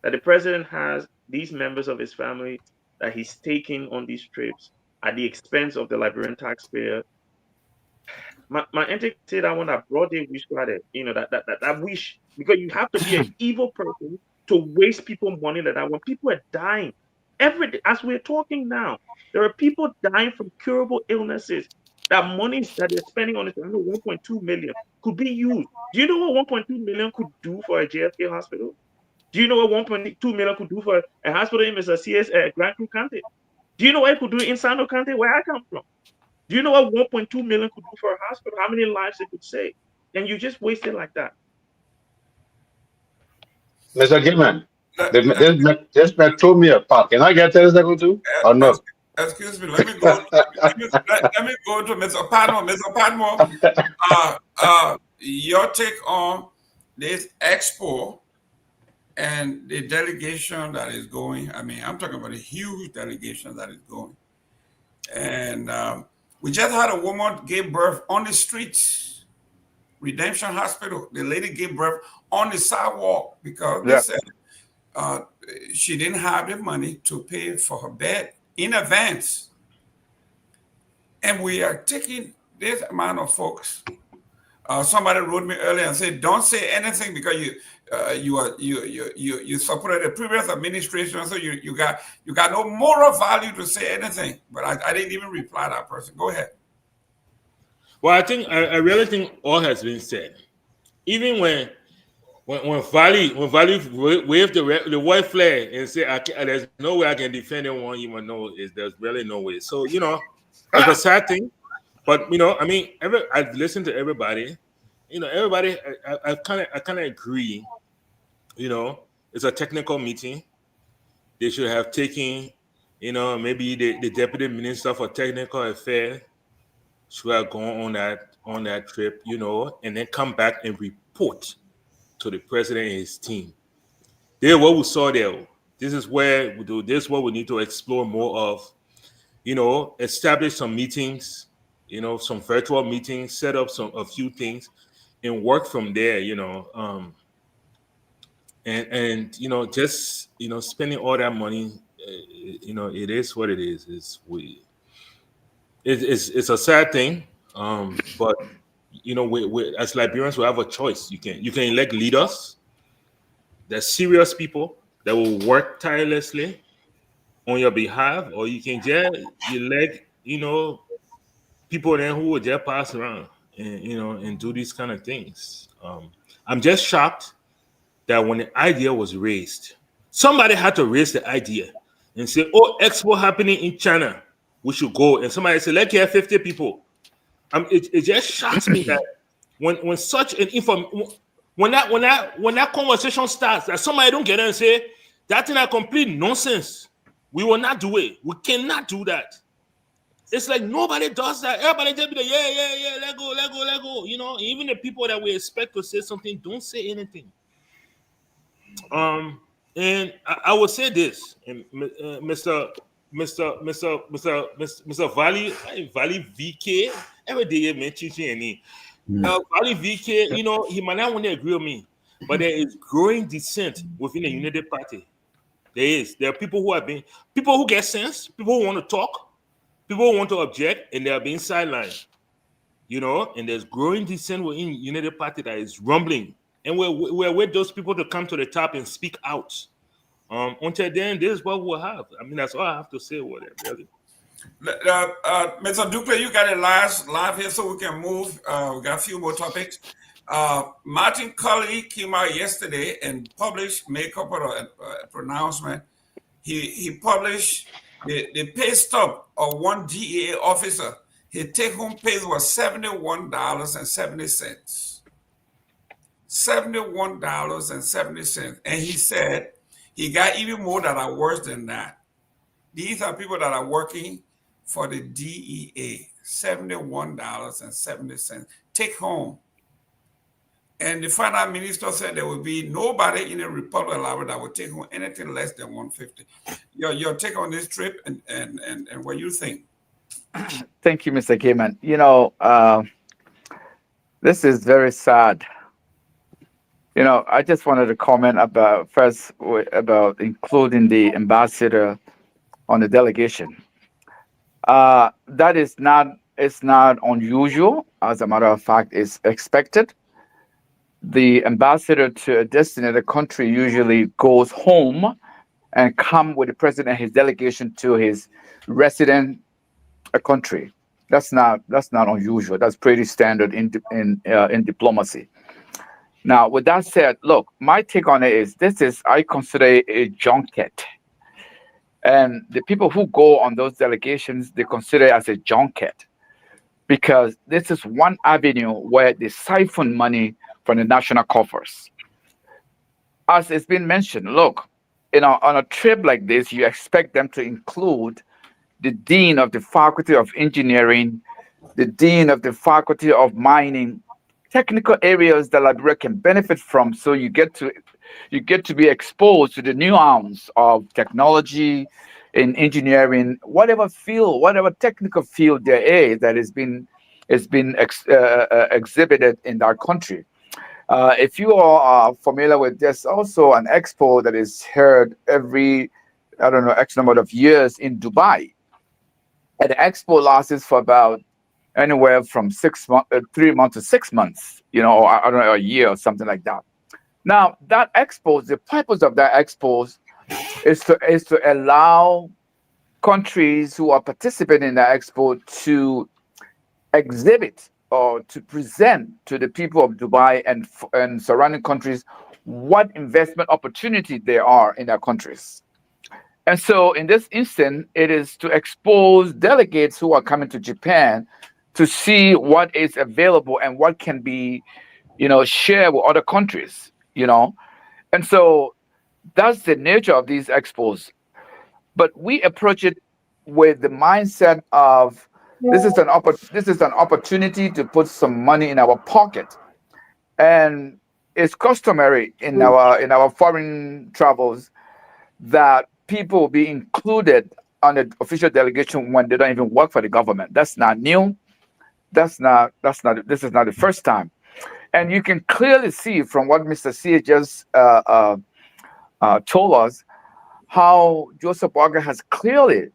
that the president has these members of his family that he's taking on these trips at the expense of the Liberian taxpayer. My auntie said that one, I brought the wish credit, that wish, because you have to be an evil person to waste people money like that when people are dying every day. As we're talking now, there are people dying from curable illnesses. That money that they're spending on it, I know 1.2 million could be used. Do you know what 1.2 million could do for a JFK hospital? Do you know what 1.2 million could do for a hospital in Mr. CS Grand Crew County? Do you know what it could do in Sano County, where I come from? Do you know what 1.2 million could do for a hospital? How many lives it could save? And you just waste it like that. Mr. Gilman, this man told me apart. Can I get 30 seconds too? Or no? excuse me. Let me go. Let me go to Mr. Padmore. Mr. Padmore, your take on this expo and the delegation that is going. I mean, I'm talking about a huge delegation that is going. And we just had a woman give birth on the streets, Redemption Hospital. The lady gave birth on the sidewalk because they Yeah. said she didn't have the money to pay for her bed in advance. And we are taking this amount of folks. Somebody wrote me earlier and said, "Don't say anything because you supported the previous administration, so you got no moral value to say anything." But I didn't even reply to that person. Go ahead. Well, I really think all has been said. Even when Valley waved the white flag and said, "There's no way I can defend anyone," even though there's really no way. So it's a sad thing. But I mean, I've listened to everybody. Everybody. I kind of agree. It's a technical meeting. They should have taken, maybe the deputy minister for technical affairs should have gone on that trip, and then come back and report to the president and his team. This is what we saw there. This is where we do. This is what we need to explore more of. Establish some meetings. Some virtual meetings. Set up a few things, and work from there. And just spending all that money. It is what it is. It's a sad thing. But we as Liberians, we have a choice. You can elect leaders. They're serious people that will work tirelessly on your behalf, or you can just elect, people then who will just pass around and do these kind of things. I'm just shocked that when the idea was raised, somebody had to raise the idea and say, "Oh, expo happening in China, we should go." And somebody said, "Let's have 50 people." It just shocks me that when such an when that conversation starts, that somebody don't get in and say that thing is complete nonsense. We will not do it. We cannot do that. It's like nobody does that. Everybody just be like, yeah, let go. Even the people that we expect to say something don't say anything. And I will say this, and Mr. Valley VK, every day you mention any. Valley VK, he might not want to agree with me, but there is growing dissent within the United Party. There are people who get sense, people who want to talk, people who want to object, and they are being sidelined. And there's growing dissent within United Party that is rumbling. And we're with those people to come to the top and speak out. Until then, this is what we'll have. I mean, that's all I have to say with it, really. Mr. Duque, you got it live here so we can move. We got a few more topics. Martin Cully came out yesterday and made a couple of pronouncement. He published the pay stub of one DEA officer. His take-home pay was $71.70. $71.70. And he said he got even more that are worse than that. These are people that are working for the DEA. $71.70. Take home. And the finance minister said there will be nobody in the Republic of Liberia that will take home anything less than $150. Your take on this trip and what you think? Thank you, Mr. Gaiman. This is very sad. I just wanted to comment about including the ambassador on the delegation. That is not unusual. As a matter of fact, it's expected. The ambassador to a designated country usually goes home and come with the president and his delegation to his resident country. That's not unusual. That's pretty standard in diplomacy. Now, with that said, look, my take on it is I consider a junket. And the people who go on those delegations, they consider it as a junket because this is one avenue where they siphon money from the national coffers. As it's been mentioned, look, on a trip like this, you expect them to include the dean of the Faculty of Engineering, the dean of the Faculty of Mining, technical areas that Liberia can benefit from. So you get to be exposed to the nuance of technology in engineering, whatever field, whatever technical field there is that has been exhibited in our country. If you all are familiar with this, also an expo that is held every, I don't know, X number of years in Dubai. And the expo lasts for about anywhere from 6 months, 3 months to 6 months, or I don't know, a year or something like that. Now, that expo, the purpose of that expo is to allow countries who are participating in the expo to exhibit or to present to the people of Dubai and surrounding countries what investment opportunity there are in their countries. And so in this instance, it is to expose delegates who are coming to Japan to see what is available and what can be, shared with other countries. And so that's the nature of these expos. But we approach it with the mindset of this is an opportunity to put some money in our pocket. And it's customary in our foreign travels that people will be included on the official delegation when they don't even work for the government. That's not new. This is not the first time. And you can clearly see from what Mr. C just told us how Joseph Walker has clearly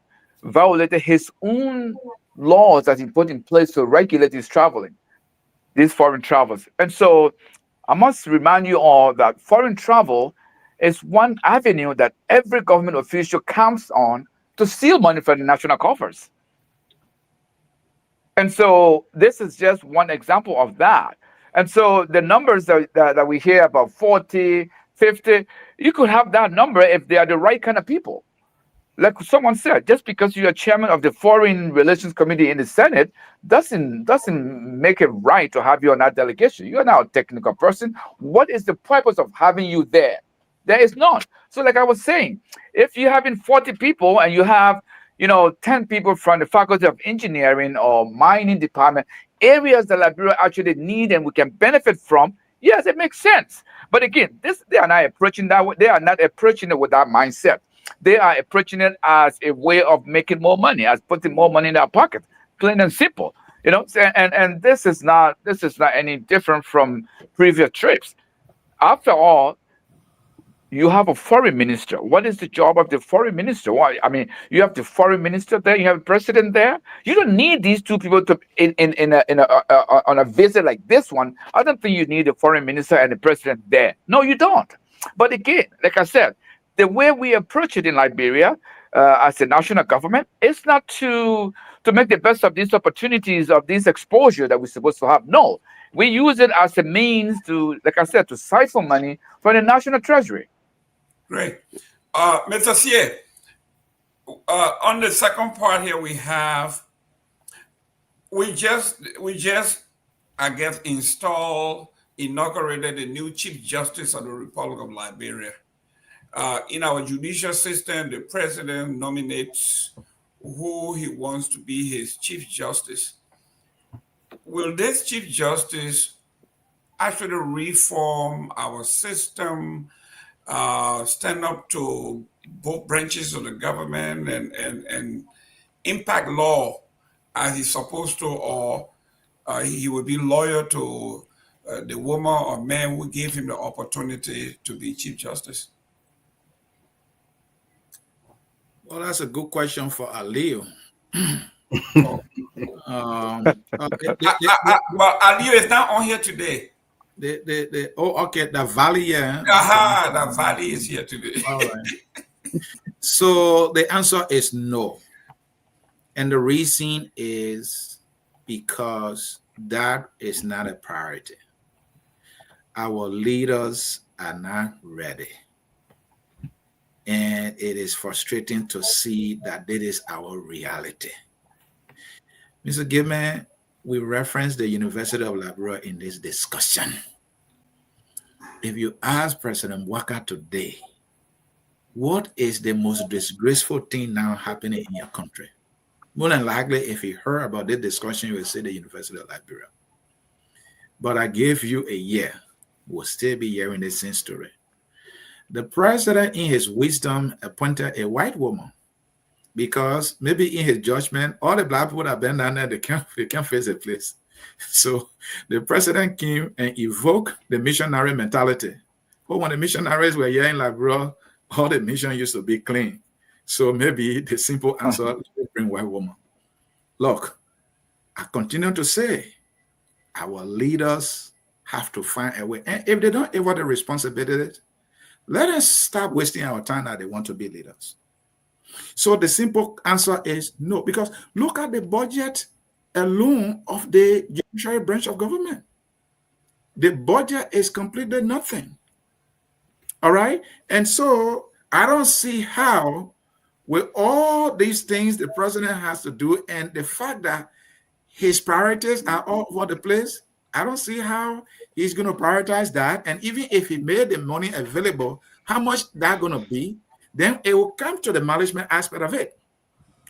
violated his own laws that he put in place to regulate his traveling, these foreign travels. And so I must remind you all that foreign travel is one avenue that every government official counts on to steal money from the national coffers. And so this is just one example of that. And so the numbers that we hear about 40, 50, you could have that number if they are the right kind of people. Like someone said, just because you're chairman of the Foreign Relations Committee in the Senate doesn't make it right to have you on that delegation. You're now a technical person. What is the purpose of having you there? There is none. So like I was saying, if you're having 40 people and you have 10 people from the Faculty of Engineering or Mining Department, areas that Liberia actually need and we can benefit from, yes, it makes sense. But again, they are not approaching that way. They are not approaching it with that mindset. They are approaching it as a way of making more money, as putting more money in their pocket, plain and simple. And this is not any different from previous trips. After all, you have a foreign minister. What is the job of the foreign minister? Why? I mean, you have the foreign minister there, you have the president there. You don't need these two people to on a visit like this one. I don't think you need the foreign minister and the president there. No, you don't. But again, like I said, the way we approach it in Liberia as a national government is not to make the best of these opportunities of this exposure that we're supposed to have. No, we use it as a means to, like I said, to siphon money from the national treasury. Great. Mr. Sie, on the second part here, we just, I guess, inaugurated the new Chief Justice of the Republic of Liberia. In our judicial system, the president nominates who he wants to be his Chief Justice. Will this Chief Justice actually reform our system, stand up to both branches of the government and impact law as he's supposed to, or he will be loyal to the woman or man who gave him the opportunity to be Chief Justice? Well, that's a good question for Aliu. Well, Aliu is not on here today. The Valley, yeah. The Valley is here today. All right. So the answer is no. And the reason is because that is not a priority. Our leaders are not ready. And it is frustrating to see that it is our reality. Mr. Gibman, we referenced the University of Liberia in this discussion. If you ask President Walker today, what is the most disgraceful thing now happening in your country? More than likely, if he heard about this discussion, he would say the University of Liberia. But I gave you a year. We'll still be hearing the same story. The president, in his wisdom, appointed a white woman because maybe in his judgment, all the black people that have been down there, they can't face the place. So the president came and evoked the missionary mentality. But when the missionaries were here in Liberia, all the mission used to be clean. So maybe the simple answer is bring white woman. Look, I continue to say, our leaders have to find a way. And if they don't have the responsibility, let us stop wasting our time that they want to be leaders. So the simple answer is no, because look at the budget alone of the judiciary branch of government. The budget is completely nothing. All right. And so I don't see how, with all these things the president has to do, and the fact that his priorities are all over the place, I don't see how he's going to prioritize that. And even if he made the money available, how much that going to be, then it will come to the management aspect of it.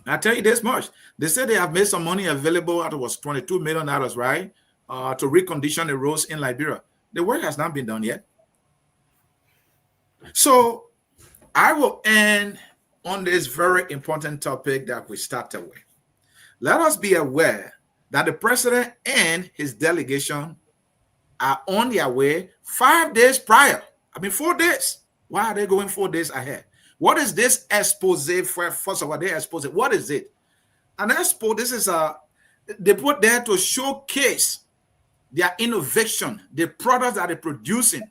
I'll tell you this much. They said they have made some money available. It was $22 million, right? To recondition the roads in Liberia. The work has not been done yet. So I will end on this very important topic that we started with. Let us be aware that the president and his delegation are on their way 5 days prior. 4 days. Why are they going 4 days ahead? What is this expose for? First of all, they expose it. What is it? An expo, this is they put there to showcase their innovation, the products that they're producing.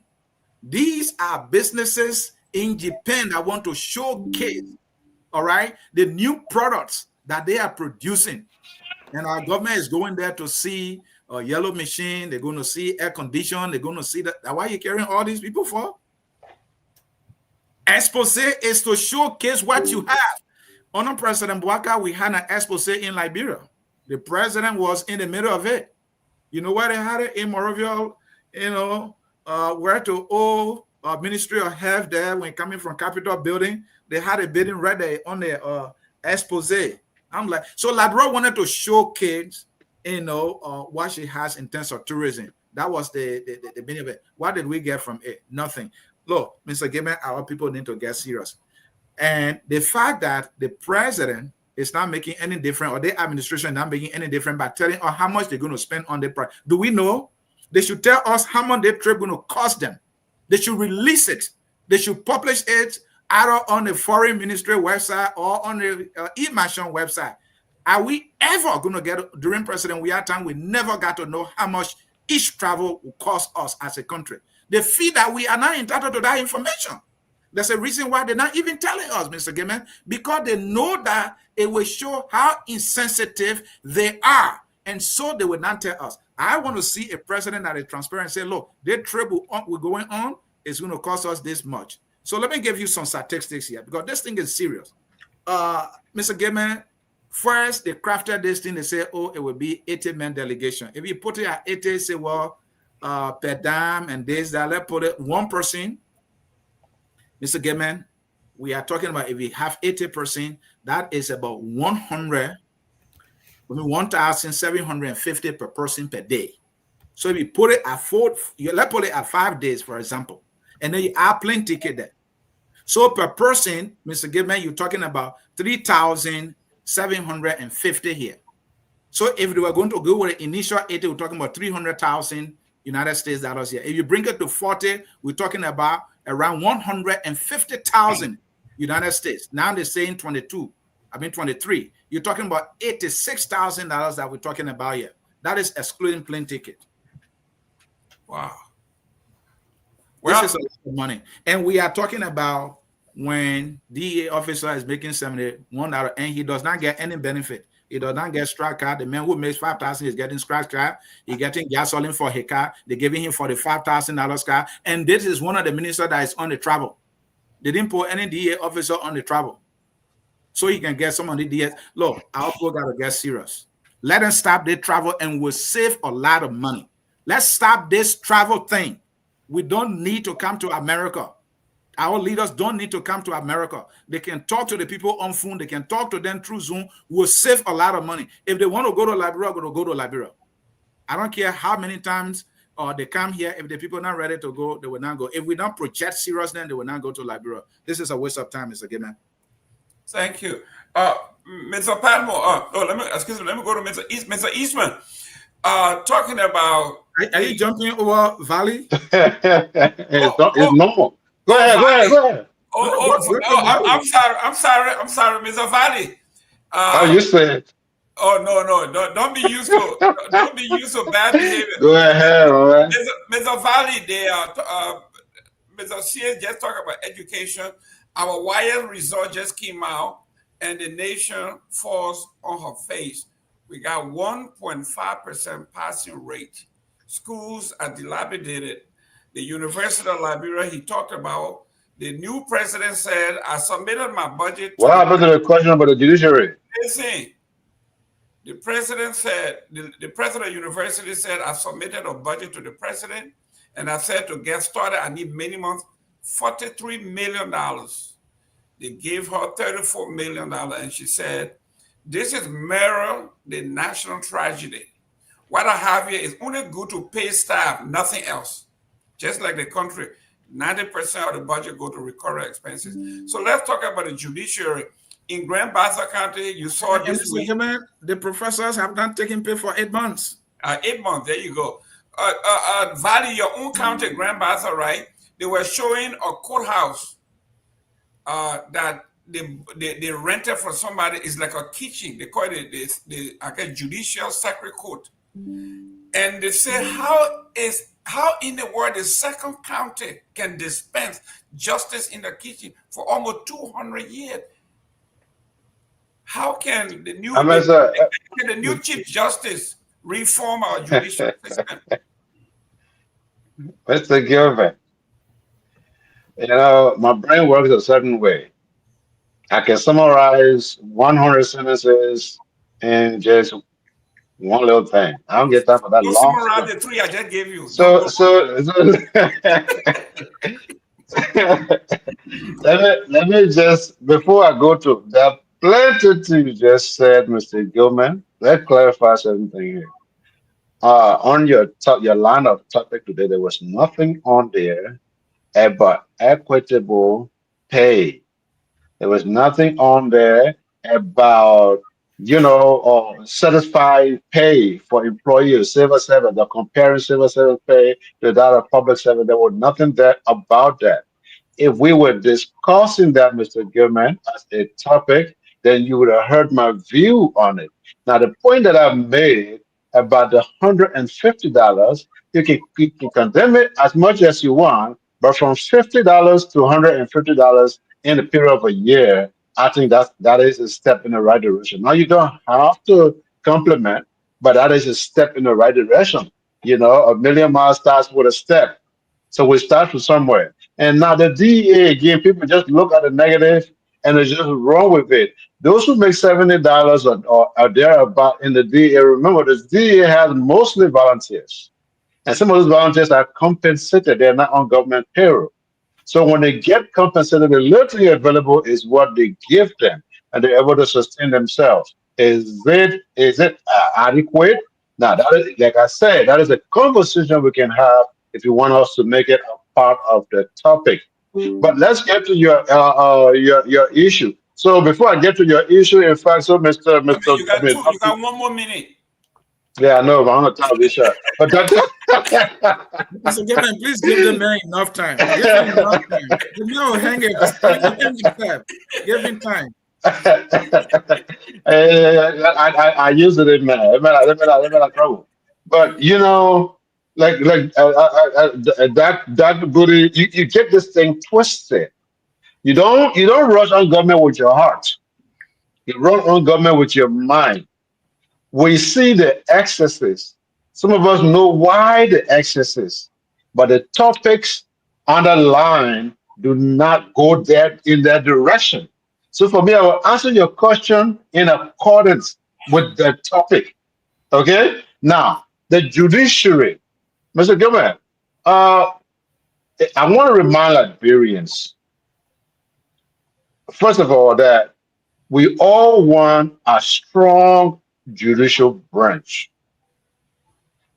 These are businesses in Japan that want to showcase, all right, the new products that they are producing. And our government is going there to see a yellow machine. They're going to see air condition. They're going to see that. Why are you carrying all these people for? Expose is to showcase what you have. Under President Bouaka, we had an expose in Liberia. The president was in the middle of it. You know where they had it? In Morovia, where to owe Ministry of Health there when coming from Capitol building. They had a building right there on the expose. I'm like, so Liberia wanted to showcase, what she has in terms of tourism. That was the benefit. What did we get from it? Nothing. Look, Mr. Gamer, our people need to get serious. And the fact that the president is not making any difference, or the administration not making any difference by telling us how much they're going to spend on the price. Do we know? They should tell us how much their trip going to cost them. They should release it. They should publish it either on the foreign ministry website or on the e-mission website. Are we ever going to get, during President Weah time, we never got to know how much each travel will cost us as a country. They feel that we are not entitled to that information. There's a reason why they're not even telling us, Mr. Gaiman, because they know that it will show how insensitive they are. And so they will not tell us. I want to see a president that is transparent and say, look, the trip we're going on is going to cost us this much. So let me give you some statistics here, because this thing is serious. Mr. Gaiman, first, they crafted this thing. They say, oh, it will be 80-man delegation. If you put it at 80, say, well, per dam and this, that, let's put it 1%. Mr. Gaiman, we are talking about if we have 80%, that is about 1,750 per person per day. So if you put it at let's put it at 5 days, for example, and then you add plane ticket there. So per person, Mr. Gaiman, you're talking about 3,750 here. So if we were going to go with the initial 80, we're talking about 300,000 United States dollars here. If you bring it to 40, we're talking about around 150,000 United States. Now they're saying 23. You're talking about $86,000 that we're talking about here. That is excluding plane ticket. Wow. Well, this is a lot of money. And we are talking about when DEA officer is making $71 and he does not get any benefit. He does not get scratch card. The man who makes $5,000 is getting scratch card. He's getting gasoline for his car. They're giving him $45,000 car. And this is one of the ministers that is on the travel. They didn't put any DA officer on the travel, so he can get some of the DA. Look, our people got to get serious. Let them stop their travel and we'll save a lot of money. Let's stop this travel thing. We don't need to come to America. Our leaders don't need to come to America. They can talk to the people on phone. They can talk to them through Zoom. Will save a lot of money. If they want to go to Liberia, go to Liberia. I don't care how many times they come here. If the people are not ready to go, they will not go. If we don't project seriousness, they will not go to Liberia. This is a waste of time, Mr. Gayman. Thank you. Mr. Padmore, let me go to Mr. Eastman. Talking about... Are you jumping over Valley? It's normal. Go ahead. I'm sorry, Mr. Valley. You said. Oh no! Don't be used to bad behavior. Go ahead, all right. Mr. Valley, Mr. C just talked about education. Our wire result just came out, and the nation falls on her face. We got 1.5% passing rate. Schools are dilapidated. The University of Liberia, he talked about. The new president said, I submitted my budget. What happened to the question about the judiciary? Listen, the president said, the president of the university said, I submitted a budget to the president, and I said to get started, I need minimum $43 million. They gave her $34 million, and she said, this is mirror the national tragedy. What I have here is only good to pay staff, nothing else. Just like the country, 90% of the budget go to recurring expenses. So let's talk about the judiciary. In Grand Bassa County, you saw this week. The professors have not taken pay for 8 months. 8 months, there you go. Valley, your own county, Grand Bassa, right? They were showing a courthouse that they rented for somebody. It's like a kitchen. They call it the Judicial Sacred Court. And they say, how in the world the second county can dispense justice in the kitchen for almost 200 years? How can the new Chief Justice reform our judicial system? Mr. Gilbert, my brain works a certain way. I can summarize 100 sentences in just one little thing. I don't get time for that long. Summarize the 3 I just gave you. Let me just, before I go to that, plenty you just said, Mr. Gilman. Let's clarify something here. On your line of topic today, there was nothing on there about equitable pay. There was nothing on there about satisfied pay for employees, civil servant. They're comparing civil servant pay to that of public servant. There was nothing there about that. If we were discussing that, Mr. Gilman, as a topic, then you would have heard my view on it. Now, the point that I made about the $150, you can condemn it as much as you want, but from $50 to $150 in the period of a year, I think that is a step in the right direction. Now, you don't have to compliment, but that is a step in the right direction. A million miles starts with a step. So we start from somewhere. And now the DEA, again, people just look at the negative and they just run with it. Those who make $70 or are thereabout in the DEA, remember the DEA has mostly volunteers. And some of those volunteers are compensated. They're not on government payroll. So when they get compensated, the little available is what they give them, and they're able to sustain themselves. Is it adequate? Now, that is, like I said, that is a conversation we can have if you want us to make it a part of the topic. But let's get to your issue. So before I get to your issue, in fact, so Mr. You got 1 more minute. Yeah, I know, but I'm gonna tell you shut. But Mr. Gilman, please give the man enough time. Give him enough time. No, hang it. Give him time. I use it in man. Trouble. But that booty, you get this thing twisted. You don't rush on government with your heart. You run on government with your mind. We see the excesses. Some of us know why the excesses, but the topics on the line do not go there in that direction. So for me, I will answer your question in accordance with the topic. Okay? Now, the judiciary. Mr. Gilman, I want to remind Liberians first of all, that we all want a strong judicial branch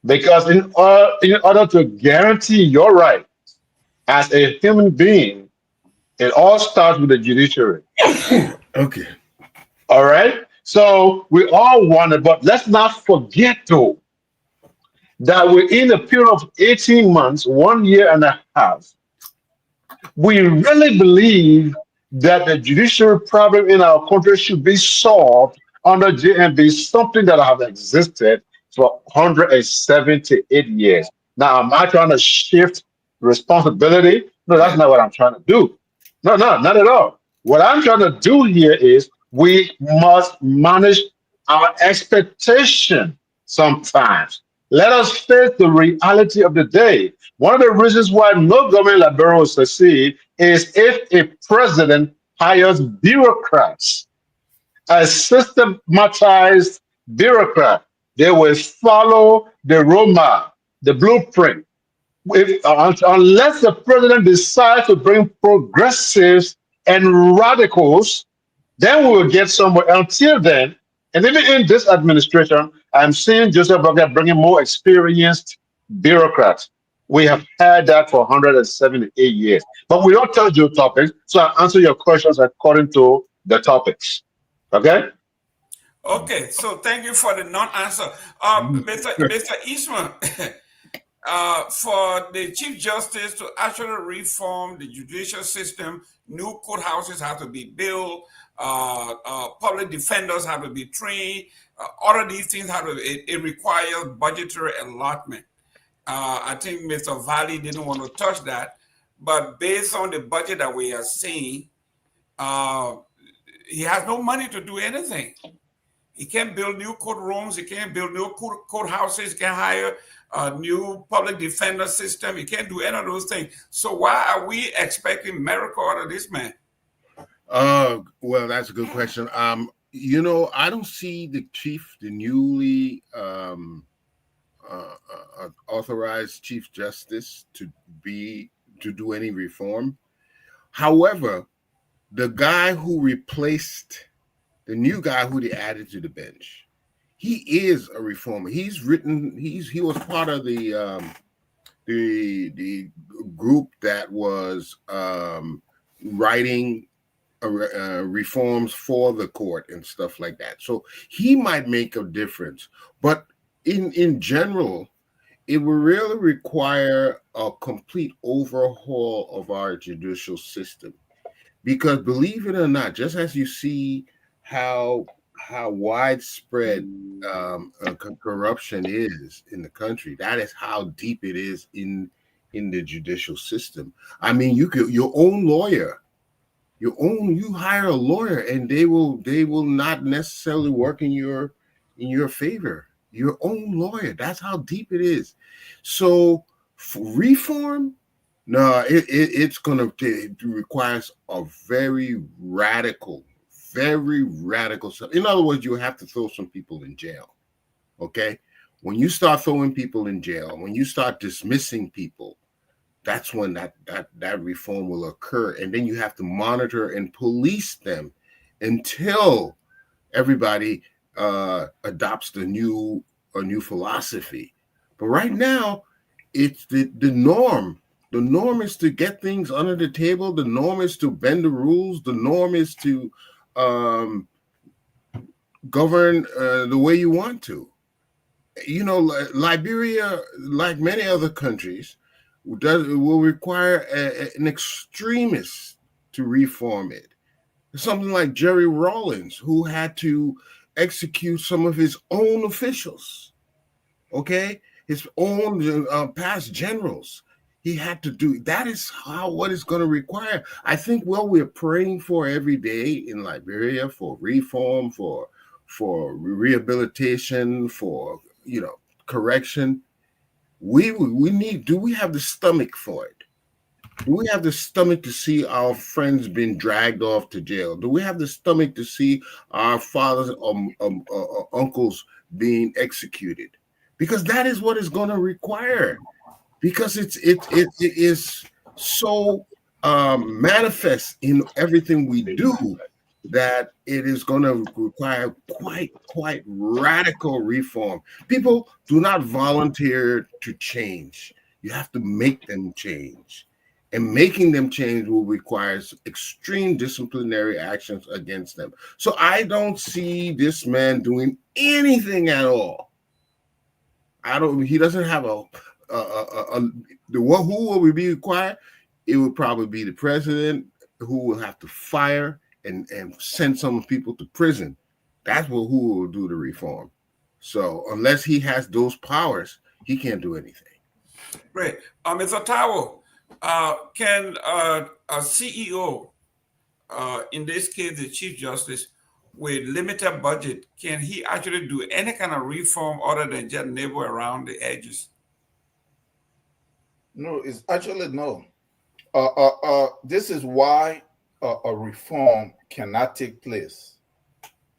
because in order to guarantee your right as a human being, it all starts with the judiciary. Okay. All right. So we all want it, but let's not forget though that we're in a period of 18 months, 1 year and a half. We really believe that the judicial problem in our country should be solved under JMB, something that have existed for 178 years. Now, am I trying to shift responsibility? No, that's Yeah. not what I'm trying to do. No, no, not at all. What I'm trying to do here is we must manage our expectation sometimes. Let us face the reality of the day. One of the reasons why no government librarian will succeed is if a president hires bureaucrats, a systematized bureaucrat. They will follow the roadmap, the blueprint. Unless the president decides to bring progressives and radicals, then we will get somewhere. Until then, and even in this administration, I'm seeing Joseph Boga bringing more experienced bureaucrats. We have had that for 178 years, but we don't touch your topics. So I answer your questions according to the topics. Okay? Okay, so thank you for the non-answer. Mr. Eastman, for the Chief Justice to actually reform the judicial system, new courthouses have to be built, public defenders have to be trained, all of these things have to, it requires budgetary allotment. I think Mr. Valley didn't want to touch that, but based on the budget that we are seeing, he has no money to do anything. He can't build new courtrooms. He can't build new courthouses. He can't hire a new public defender system. He can't do any of those things. So why are we expecting miracle out of this man? Well, that's a good question. I don't see the newly authorized Chief Justice to do any reform. However, the new guy who they added to the bench, he is a reformer. He was part of the group that was writing reforms for the court and stuff like that. So he might make a difference. But in general, it will really require a complete overhaul of our judicial system. Because believe it or not, just as you see how widespread corruption is in the country, that is how deep it is in the judicial system. I mean, your own lawyer, you hire a lawyer, and they will not necessarily work in your favor. Your own lawyer. That's how deep it is. So for reform, no, it's going to require a very radical stuff. In other words, you have to throw some people in jail. Okay? When you start throwing people in jail, when you start dismissing people, that's when that reform will occur. And then you have to monitor and police them until everybody adopts a new philosophy. But right now, it's the norm. The norm is to get things under the table. The norm is to bend the rules. The norm is to govern the way you want to. Liberia, like many other countries, will require an extremist to reform it. Something like Jerry Rawlings, who had to execute some of his own officials, okay? His own past generals. He had to do that. Is what it's going to require. I think we're praying for every day in Liberia for reform, for rehabilitation, for correction. We need. Do we have the stomach for it? Do we have the stomach to see our friends being dragged off to jail? Do we have the stomach to see our fathers or uncles being executed? Because that is what it's going to require. Because it is so manifest in everything we do that it is going to require quite radical reform. People do not volunteer to change. You have to make them change. And making them change will require extreme disciplinary actions against them. So I don't see this man doing anything at all. He doesn't have who will be required? It would probably be the president who will have to fire and send some people to prison. That's who will do the reform. So unless he has those powers, he can't do anything. Great. Mr. Tao, can a CEO, in this case, the Chief Justice, with limited budget, can he actually do any kind of reform other than just nibble around the edges? No, it's actually no. This is why a reform cannot take place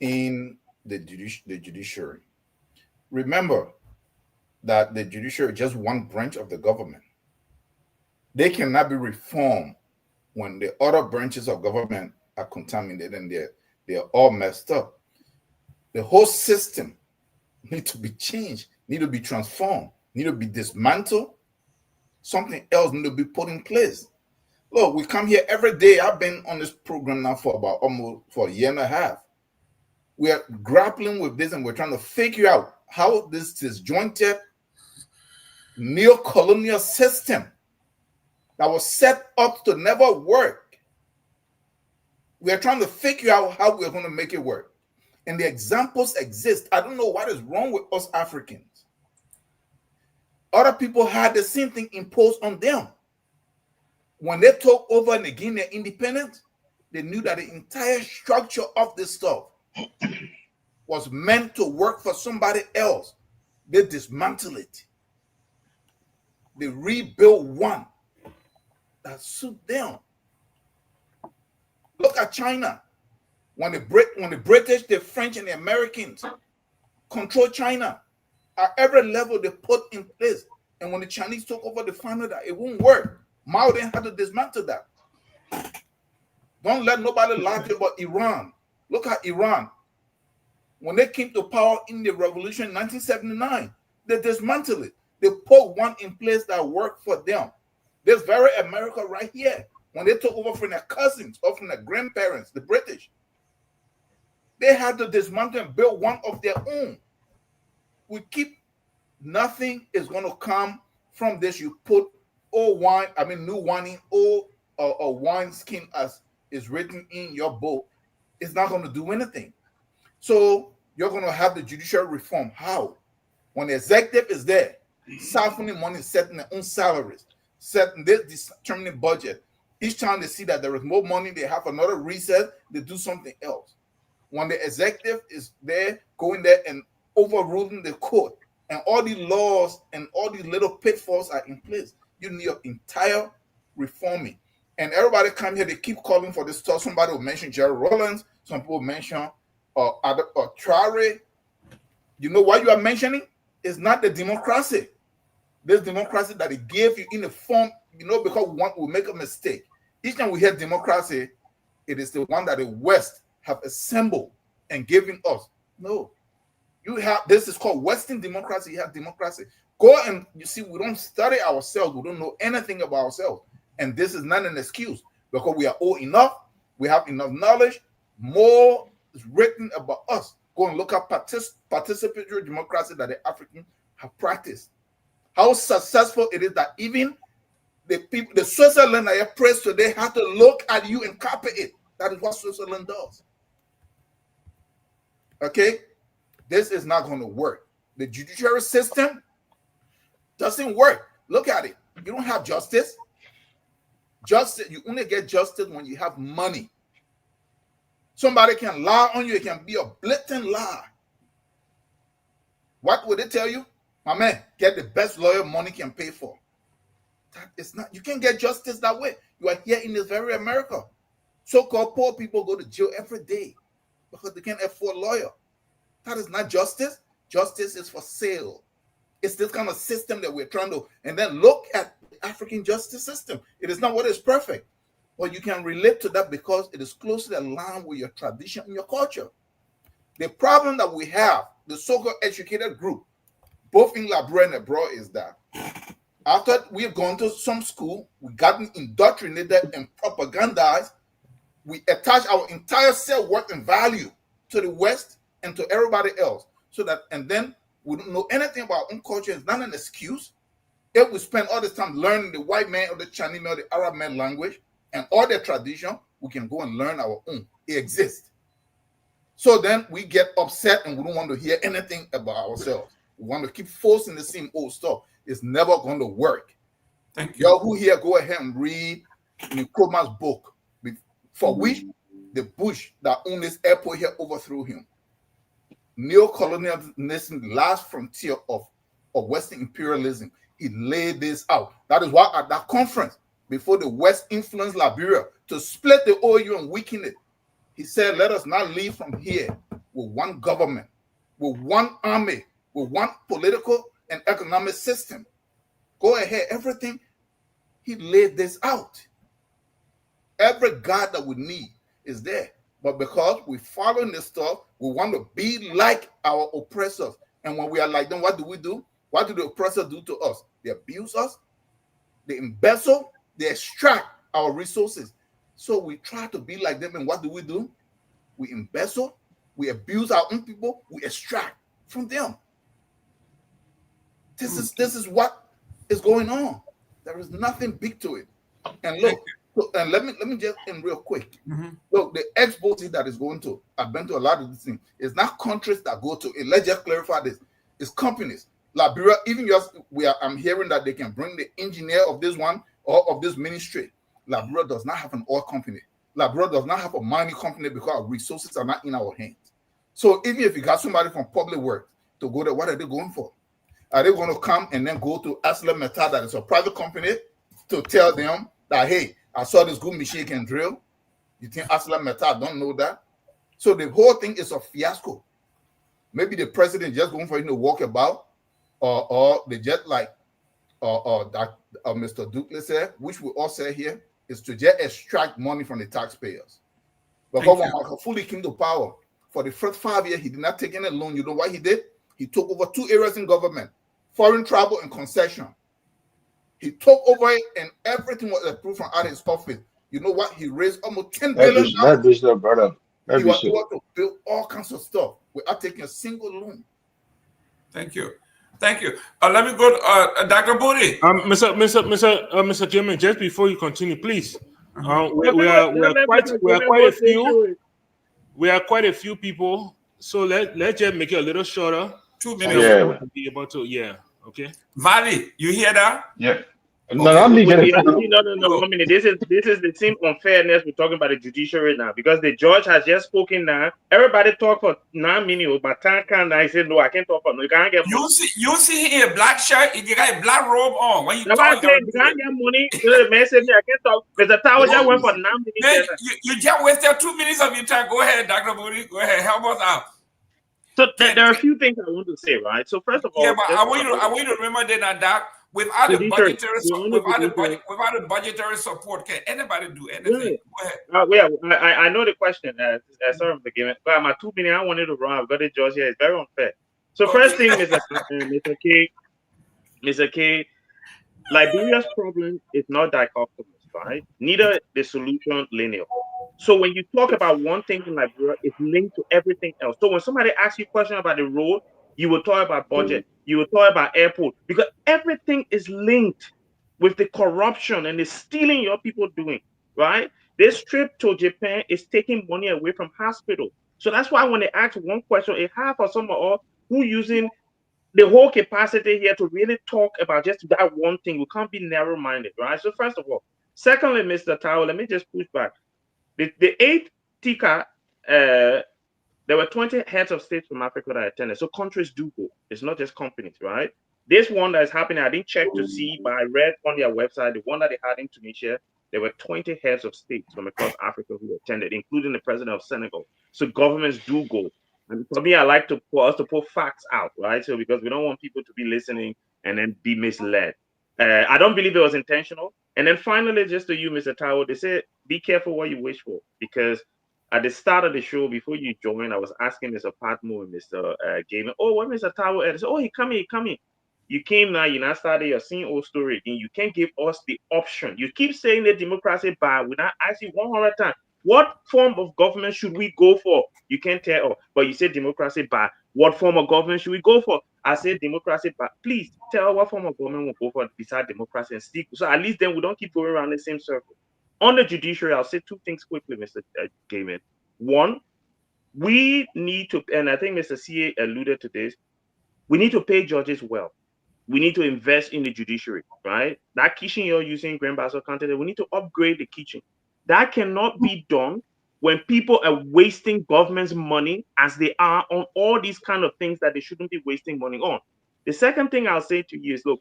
in the judiciary. Remember that the judiciary is just one branch of the government. They cannot be reformed when the other branches of government are contaminated and they're all messed up. The whole system needs to be changed, need to be transformed, need to be dismantled. Something else need to be put in place. Look, we come here every day. I've been on this program now for almost a year and a half. We are grappling with this and we're trying to figure out how this disjointed neo-colonial system that was set up to never work. We are trying to figure out how we're going to make it work. And the examples exist. I don't know what is wrong with us Africans. Other people had the same thing imposed on them. When they took over and they gained their independence, they knew that the entire structure of this stuff was meant to work for somebody else. They dismantled it. They rebuilt one that suit them. Look at China. When the British, the French, and the Americans controlled China, at every level they put in place. And when the Chinese took over, they found out that it won't work. Mao then had to dismantle that. Don't let nobody lie to you about Iran. Look at Iran. When they came to power in the revolution in 1979, they dismantled it. They put one in place that worked for them. This very America right here, when they took over from their cousins or from their grandparents, the British, they had to dismantle and build one of their own. Nothing is going to come from this. You put new wine in old wine skin as is written in your book. It's not going to do anything. So you're going to have the judicial reform. How? When the executive is there, siphoning money, setting their own salaries, setting this determining budget. Each time they see that there is more money, they have another reset, they do something else. When the executive is there, going there and overruling the court, and all the laws and all these little pitfalls are in place, you need your entire reforming. And everybody come here, they keep calling for this stuff. Somebody will mention Jerry Rollins, some people mention Traore. You know what you are mentioning? It's not the democracy. This democracy that they gave you in the form, because one will make a mistake. Each time we hear democracy, it is the one that the West have assembled and given us. No. This is called Western democracy. You have democracy. Go and you see, we don't study ourselves. We don't know anything about ourselves. And this is not an excuse because we are old enough. We have enough knowledge. More is written about us. Go and look at participatory democracy that the Africans have practiced. How successful it is that even the Switzerland that you praise today have to look at you and copy it. That is what Switzerland does. Okay? This is not going to work. The judiciary system doesn't work. Look at it. You don't have justice. You only get justice when you have money. Somebody can lie on you. It can be a blatant lie. What would they tell you? My man, get the best lawyer money can pay for. That is not, you can't get justice that way. You are here in this very America. So-called poor people go to jail every day because they can't afford a lawyer. That is not justice. Justice is for sale. It's this kind of system that we're trying to, and then look at the African justice system. It is not what is perfect. but you can relate to that because it is closely aligned with your tradition and your culture. The problem that we have, the so-called educated group, both in Liberia and abroad, is that after we've gone to some school, we've gotten indoctrinated and propagandized, we attach our entire self-worth and value to the West and to everybody else. So that, and then we don't know anything about our own culture. It's not an excuse. If we spend all this time learning the white man or the Chinese man or the Arab man language and all their tradition, we can go and learn our own. It exists. So then we get upset and we don't want to hear anything about ourselves. We want to keep forcing the same old stuff. It's never going to work. Thank you. Y'all who here, go ahead and read Nkrumah's book, for which the Bush that owned this airport here overthrew him. Neo-colonialism, last frontier of Western imperialism. He laid this out. That is why at that conference, before the West influenced Liberia to split the OU and weaken it, he said, let us not leave from here with one government, with one army, with one political and economic system. Go ahead, everything. He laid this out. Every God that we need is there. But because we following this stuff, we want to be like our oppressors. And when we are like them, what do we do? What do the oppressors do to us? They abuse us, they embezzle, they extract our resources. So we try to be like them, and what do? We embezzle, we abuse our own people, we extract from them. This is what is going on. There is nothing big to it. And look, and let me just end real quick. Look, the exports that is going to, I've been to a lot of these things. It's not countries that go to it. Let's just clarify this. It's companies. Liberia, even just I'm hearing that they can bring the engineer of this one or of this ministry. Liberia does not have an oil company. Liberia does not have a mining company because our resources are not in our hands. So even if you got somebody from public works to go there, what are they going for? Are they going to come and then go to ArcelorMittal, that is a private company, to tell them that, hey, I saw this good machine can drill? You think ArcelorMittal don't know that? So the whole thing is a fiasco. Maybe the president just going for him to walk about, or they just like that Mr. Duke said, which we all say here, is to just extract money from the taxpayers. Because when Michael Fully came to power, for the first 5 years, he did not take any loan. You know what he did? He took over 2 areas in government, foreign travel and concession. He took over it and everything was approved from out of his office. You know what? He raised almost $10 billion. That Bishop, brother. He was able to build all kinds of stuff without taking a single loan. Thank you. Thank you. Let me go to Dr. Booty. Mr. Chairman, just before you continue, please. We are quite a few people, so let's just make it a little shorter. 2 minutes. Be able to, okay. Valley, you hear that? Yeah. No, 1 minute. This is the same unfairness we're talking about the judiciary now, because the judge has just spoken now. Everybody talk for 9 minutes, but time can I said no, I can't talk for no. You can't get money. You see here a black shirt, you got a black robe on. When you talk, you can't get money. The man said I can't talk. Mr. Tower just went for 9 minutes. You just wasted 2 minutes of your time. Go ahead, Dr. Booty. Go ahead, help us out. So there are a few things I want to say, right? So first of all, but I want you to remember that, Doc, without the budgetary support, can anybody do anything? Go ahead. I know the question. Sorry, Mr. Given, but my 2 minutes, I wanted to run. I've got the judge here. It's very unfair. So first thing, Mr. K, Liberia's problem is not dichotomous, right? Neither the solution linear. So when you talk about one thing in Liberia, it's linked to everything else. So when somebody asks you a question about the road, you will talk about budget, you will talk about airport, because everything is linked with the corruption and the stealing your people doing, right? This trip to Japan is taking money away from hospital. So that's why when they ask one question, it has for some of us who using the whole capacity here to really talk about just that one thing. We can't be narrow-minded, right? So first of all. Secondly, Mr. Tao, let me just push back. The 8th TICA, there were 20 heads of state from Africa that attended. So countries do go. It's not just companies, right? This one that is happening, I didn't check to see, but I read on their website, the one that they had in Tunisia, there were 20 heads of states from across Africa who attended, including the president of Senegal. So governments do go. And for me, I like for us to put facts out, right? So because we don't want people to be listening and then be misled. I don't believe it was intentional. And then finally, just to you, Mr. Tao, they say be careful what you wish for, because at the start of the show, before you joined, I was asking Mr. Patmo and Mr. Gaiman, oh, what Mr. Tower Edison? Oh, he come in, come in. You came now, you now started your same old story again. You can't give us the option. You keep saying that democracy bad. We now ask you 100 times, what form of government should we go for? You can't tell, but you say democracy bad. What form of government should we go for? I said democracy bad. Please tell what form of government we'll go for besides democracy and stick. So at least then we don't keep going around the same circle. On the judiciary, I'll say two things quickly, Mr. Gaiman. One, we need to, and I think Mr. CA alluded to this, we need to pay judges well. We need to invest in the judiciary, right? That kitchen you're using, Grand Bassa County, we need to upgrade the kitchen. That cannot be done when people are wasting government's money as they are on all these kind of things that they shouldn't be wasting money on. The second thing I'll say to you is, look,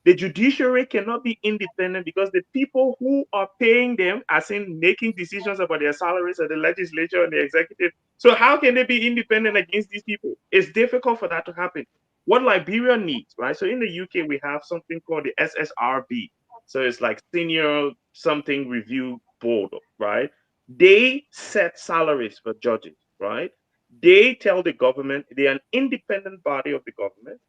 the judiciary cannot be independent because the people who are paying them are saying making decisions about their salaries are the legislature and the executive. So how can they be independent against these people? It's difficult for that to happen. What Liberia needs, right? So in the UK, we have something called the SSRB. So it's like Senior Something Review Board, right? They set salaries for judges, right? They tell the government, they're an independent body of the government,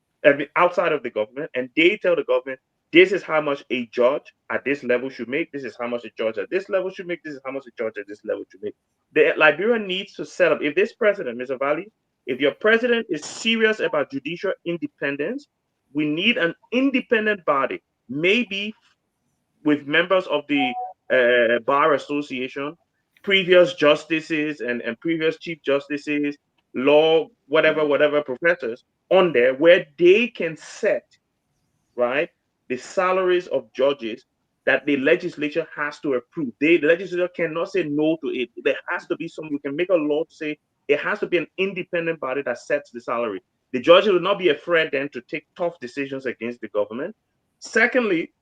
outside of the government, and they tell the government, this is how much a judge at this level should make, this is how much a judge at this level should make, this is how much a judge at this level should make. The Liberia needs to set up, if this president, Mr. Valley, if your president is serious about judicial independence, we need an independent body, maybe with members of the Bar Association, previous justices and previous chief justices, law, whatever professors on there, where they can set, right, the salaries of judges that the legislature has to approve. The legislature cannot say no to it. There has to be some, we can make a law to say it has to be an independent body that sets the salary. The judges will not be afraid then to take tough decisions against the government. Secondly,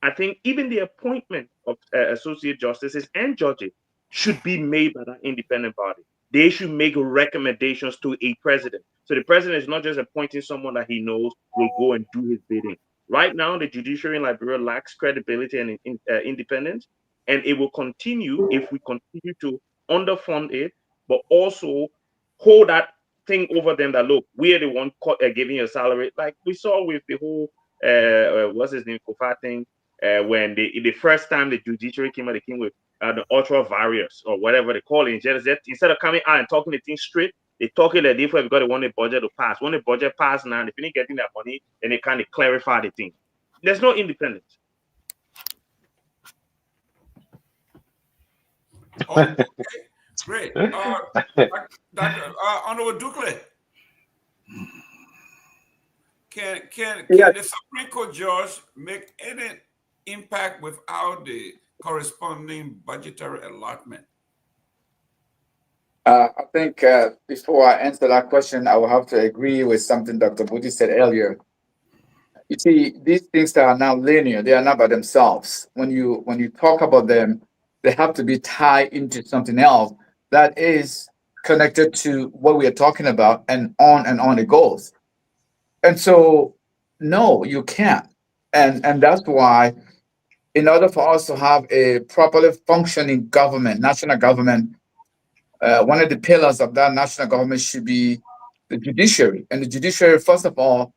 I think even the appointment of associate justices and judges should be made by that independent body. They should make recommendations to a president. So the president is not just appointing someone that he knows will go and do his bidding. Right now, the judiciary in Liberia lacks credibility and independence, and it will continue if we continue to underfund it, but also hold that thing over them that, look, we are the one giving you a salary. Like we saw with the whole, what's his name, Kofa thing, when the first time the judiciary came out, they came with the ultra various or whatever they call it. Instead of coming out and talking the thing straight, they talking like different because they want the budget to pass. When the budget pass now, they finish getting that money, then they kind of clarify the thing. There's no independence. Oh, okay, great. Honorable Ducle, can the Supreme Court judge make any impact without the corresponding budgetary allotment? I think before I answer that question, I will have to agree with something Dr. Budi said earlier. You see, these things that are now linear, they are not by themselves. When you talk about them, they have to be tied into something else that is connected to what we are talking about, and on it goes. And so, no, you can't. And that's why, in order for us to have a properly functioning government, national government, one of the pillars of that national government should be the judiciary. And the judiciary, first of all,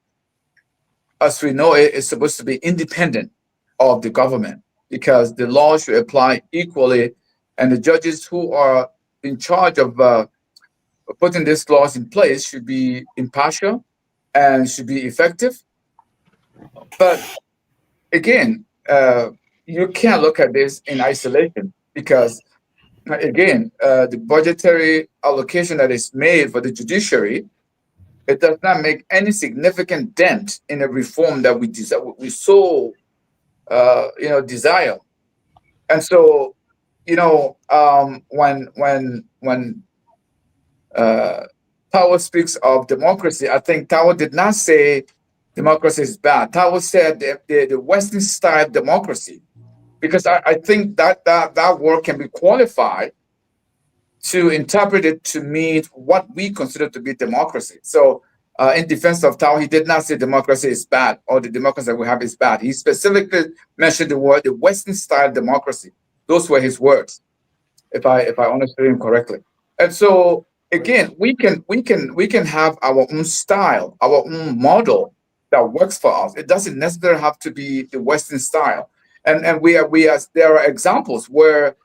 as we know, it is supposed to be independent of the government, because the law should apply equally, and the judges who are in charge of putting these laws in place should be impartial and should be effective. But again, you can't look at this in isolation, because again, the budgetary allocation that is made for the judiciary, it does not make any significant dent in a reform that we desire, desire. And so, when Tower speaks of democracy, I think Tower did not say democracy is bad. Tower said the Western style democracy, because I think that word can be qualified to interpret it to mean what we consider to be democracy. So in defense of Tower, he did not say democracy is bad or the democracy that we have is bad. He specifically mentioned the word the Western style democracy. Those were his words. if I understood him correctly. And so again, we can have our own style, our own model that works for us. It doesn't necessarily have to be the Western style. And we are there are examples where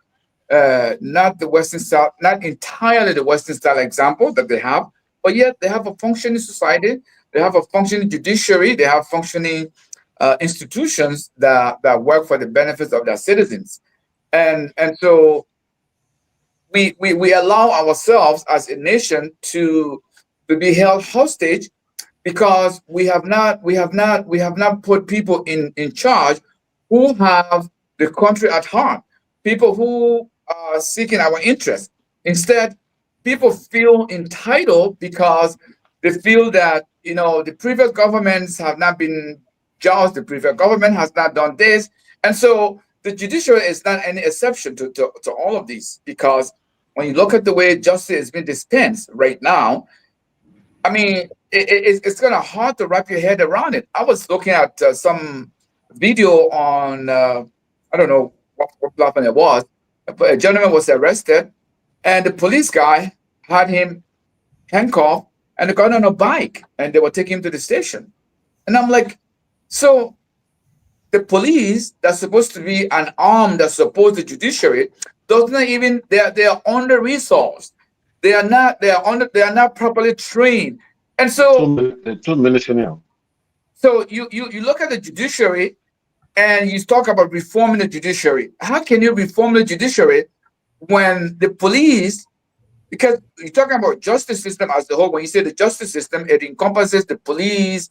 not the Western style, not entirely the Western style example that they have, but yet they have a functioning society, they have a functioning judiciary, they have functioning institutions that work for the benefits of their citizens. And so we allow ourselves as a nation to be held hostage because we have not put people in charge who have the country at heart, people who are seeking our interest. Instead, people feel entitled because they feel that the previous governments have not been just, the previous government has not done this. And so the judiciary is not any exception to all of these, because when you look at the way justice is being dispensed right now, I mean, it's kind of hard to wrap your head around it. I was looking at some video on, I don't know what platform it was, but a gentleman was arrested, and the police guy had him handcuffed, and they got on a bike, and they were taking him to the station. And I'm like, so the police that's supposed to be an arm that supports the judiciary does not even, they are under resourced. They are not properly trained. And Two military. so you look at the judiciary and you talk about reforming the judiciary. How can you reform the judiciary when the police, because you're talking about justice system as a whole. When you say the justice system, it encompasses the police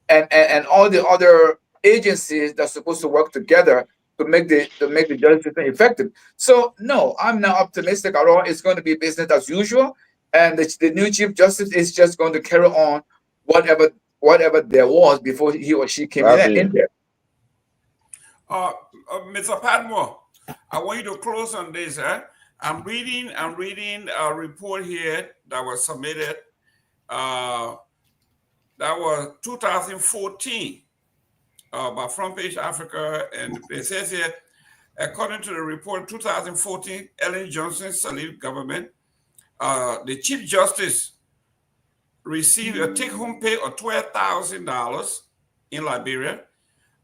and all the other agencies that's supposed to work together to make the justice system effective. So no, I'm not optimistic at all. It's going to be business as usual, and the new chief justice is just going to carry on whatever there was before he or she came in there. Mr. Padmore, I want you to close on this. I'm reading a report here that was submitted. That was 2014 by Front Page Africa, and it says here, according to the report, 2014, Ellen Johnson Sirleaf government, the Chief Justice received a take-home pay of $12,000 in Liberia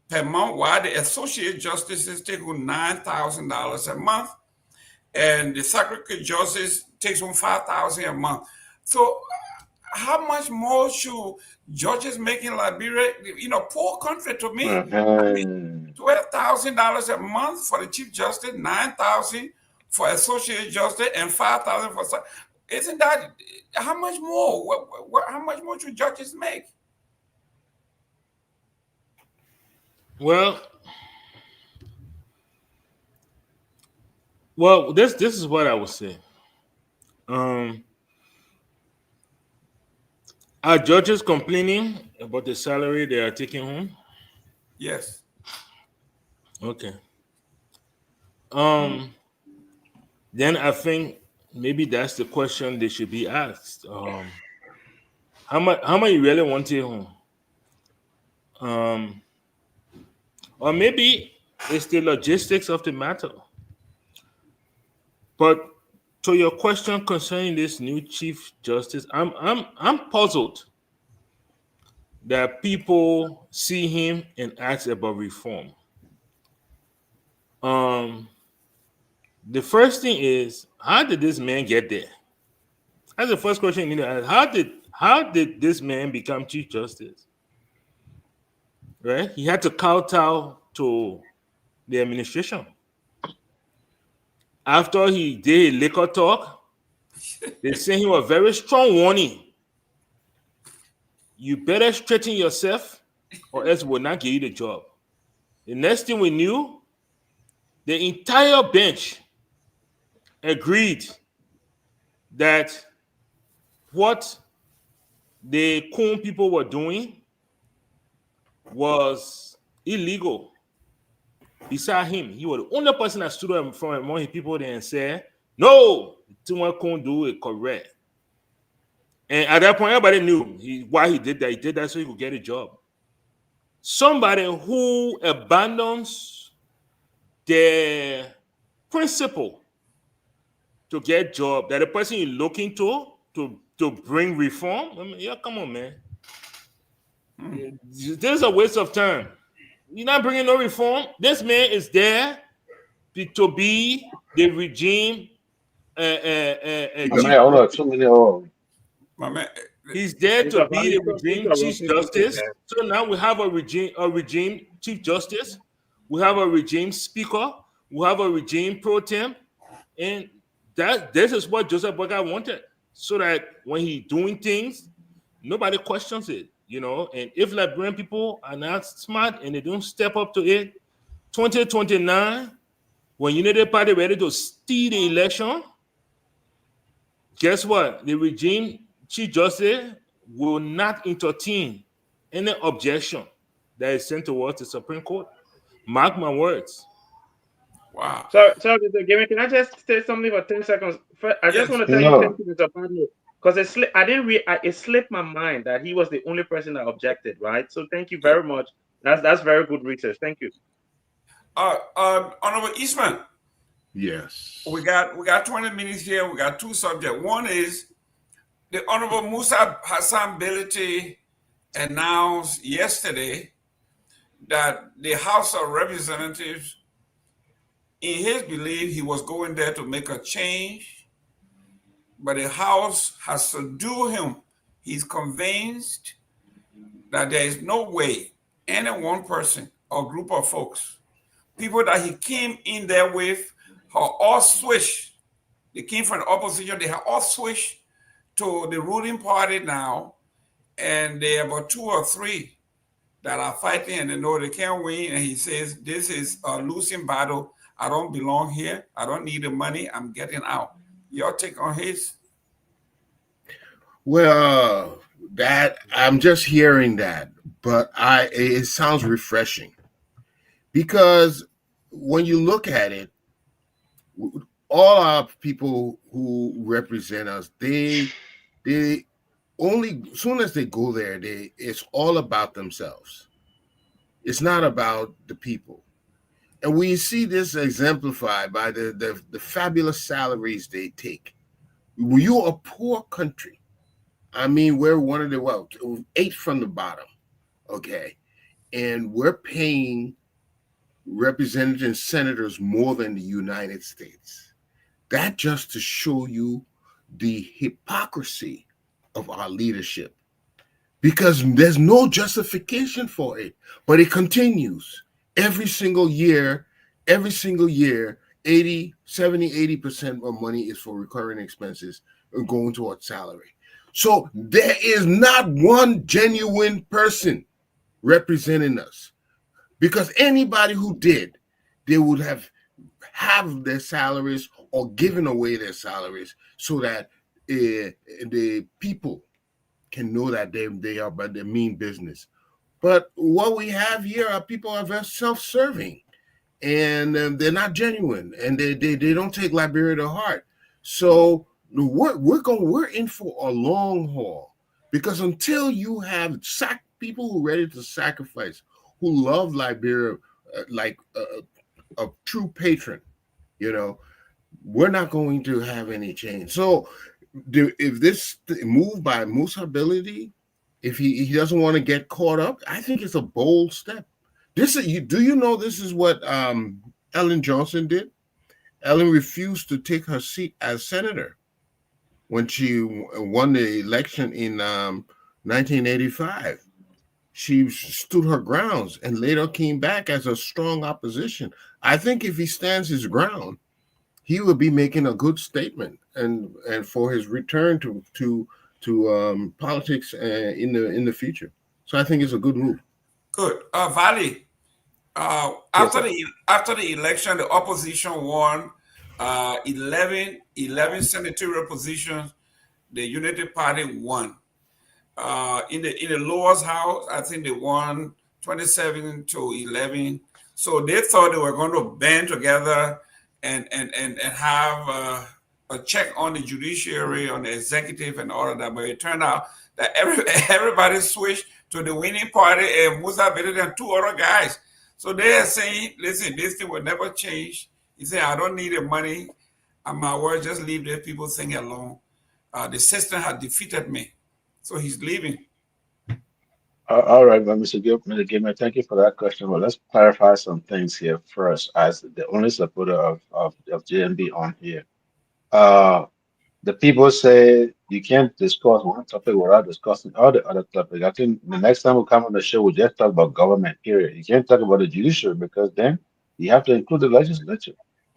per month, while the Associate Justices take home $9,000 a month, and the Circuit Justice takes home $5,000 a month. So how much more should judges make in Liberia? Poor country to me. I mean, $12,000 a month for the Chief Justice, $9,000 for Associate Justice, and $5,000 for. Isn't that how much more? How much more should judges make? Well, this is what I would say. Are judges complaining about the salary they are taking home? Yes. Okay. Then I think maybe that's the question they should be asked. How much you really want to take home? Or maybe it's the logistics of the matter. But to your question concerning this new Chief Justice, I'm puzzled that people see him and ask about reform. The first thing is, how did this man get there? That's the first question you need to ask. How did this man become Chief Justice? Right? He had to kowtow to the administration. After he did liquor talk, they sent him a very strong warning. You better straighten yourself, or else we'll not give you the job. The next thing we knew, the entire bench agreed that what the Kun people were doing was illegal. Beside him, he was the only person that stood up from among his people there and said, no, what Kun do is correct. And at that point, everybody knew why he did that. He did that so he could get a job. Somebody who abandons their principle to get job, that the person you're looking to bring reform, I mean, yeah, come on, man. This is a waste of time. You're not bringing no reform. This man is there to be the regime My chief. man, hold on, 2 minutes. Hold My man, He's there He's to a be the he's regime chief corrupting people, justice. man. So now we have a regime chief justice. We have a regime speaker. We have a regime pro tem, and this is what Joseph Boyka wanted, so that when he's doing things, nobody questions it, you know. And if Liberian people are not smart and they don't step up to it, 2029, when United Party ready to steal the election, guess what? The regime chief justice will not entertain any objection that is sent towards the Supreme Court. Mark my words. wow. So, Mr. Gavin, can I just say something for 10 seconds? First, I just Yes. want to tell No. you thank you, Mr. Pablo, because it slipped my mind that he was the only person that objected, right? So thank you very much. That's very good research. Thank you. Honorable Eastman, Yes. we got 20 minutes here. We got two subjects. One is the Honorable Musa Hassan Belete announced yesterday that the House of Representatives, in his belief, he was going there to make a change, but the House has subdued him. He's convinced that there is no way any one person or group of folks, people that he came in there with, are all switched. They came from the opposition. They have all switched to the ruling party now, and there are about 2 or 3 that are fighting, and they know they can't win. And he says, this is a losing battle. I don't belong here. I don't need the money. I'm getting out. Your take on his? Well, that I'm just hearing that, but it sounds refreshing, because when you look at it, all our people who represent us, they only, as soon as they go there, it's all about themselves. It's not about the people. And we see this exemplified by the fabulous salaries they take. You're a poor country. I mean, we're one of the 8th from the bottom, okay? And we're paying representatives and senators more than the United States. That just to show you the hypocrisy of our leadership, because there's no justification for it, but it continues every single year. 80, 70, 80% of money is for recurring expenses and going towards salary. So there is not one genuine person representing us, because anybody who did, they would have their salaries or given away their salaries so that the people can know that they are, but they mean business. But what we have here are people are very self-serving, and they're not genuine, and they don't take Liberia to heart. So we're in for a long haul, because until you have people who are ready to sacrifice, who love Liberia like a true patron, you know, we're not going to have any change. So if this move by Musa Belete, if he doesn't want to get caught up, I think it's a bold step. Do you know this is what Ellen Johnson did? Ellen refused to take her seat as senator when she won the election in 1985. She stood her grounds and later came back as a strong opposition. I think if he stands his ground, he will be making a good statement and for his return to politics in the future. So I think it's a good move. Good. Vali, after the election, the opposition won 11 senatorial positions. The United Party won. In the lower house, I think they won 27 to 11. So they thought they were going to band together and have a check on the judiciary, on the executive, and all of that. But it turned out that everybody switched to the winning party, and Musa Belete and 2 other guys. So they are saying, listen, this thing will never change. He said, I don't need the money. My word, just leave the people thing alone. The system had defeated me, so he's leaving. All right, but Mr. Gilman, thank you for that question. Well, let's clarify some things here first. As the only supporter of JMB on here, uh, the people say you can't discuss one topic without discussing all the other topics. I think the next time we come on the show, we just talk about government, period. You can't talk about the judiciary because then you have to include the legislature.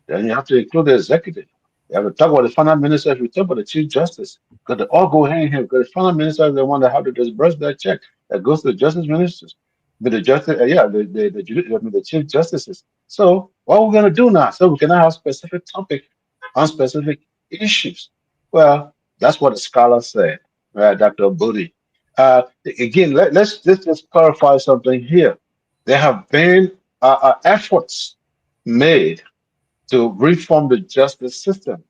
Then you have to include the executive. You have to talk about the finance minister if you talk about the chief justice. Because they all go hand in hand. Because the finance minister is the one that have to disburse that check that goes to the justice ministers. But the justice, I mean, the chief justices. So what we're gonna do now? So we cannot have specific topic on specific issues. Well, that's what the scholars say, right, Dr. Booty. Again, let's just clarify something here. There have been efforts made to reform the justice system.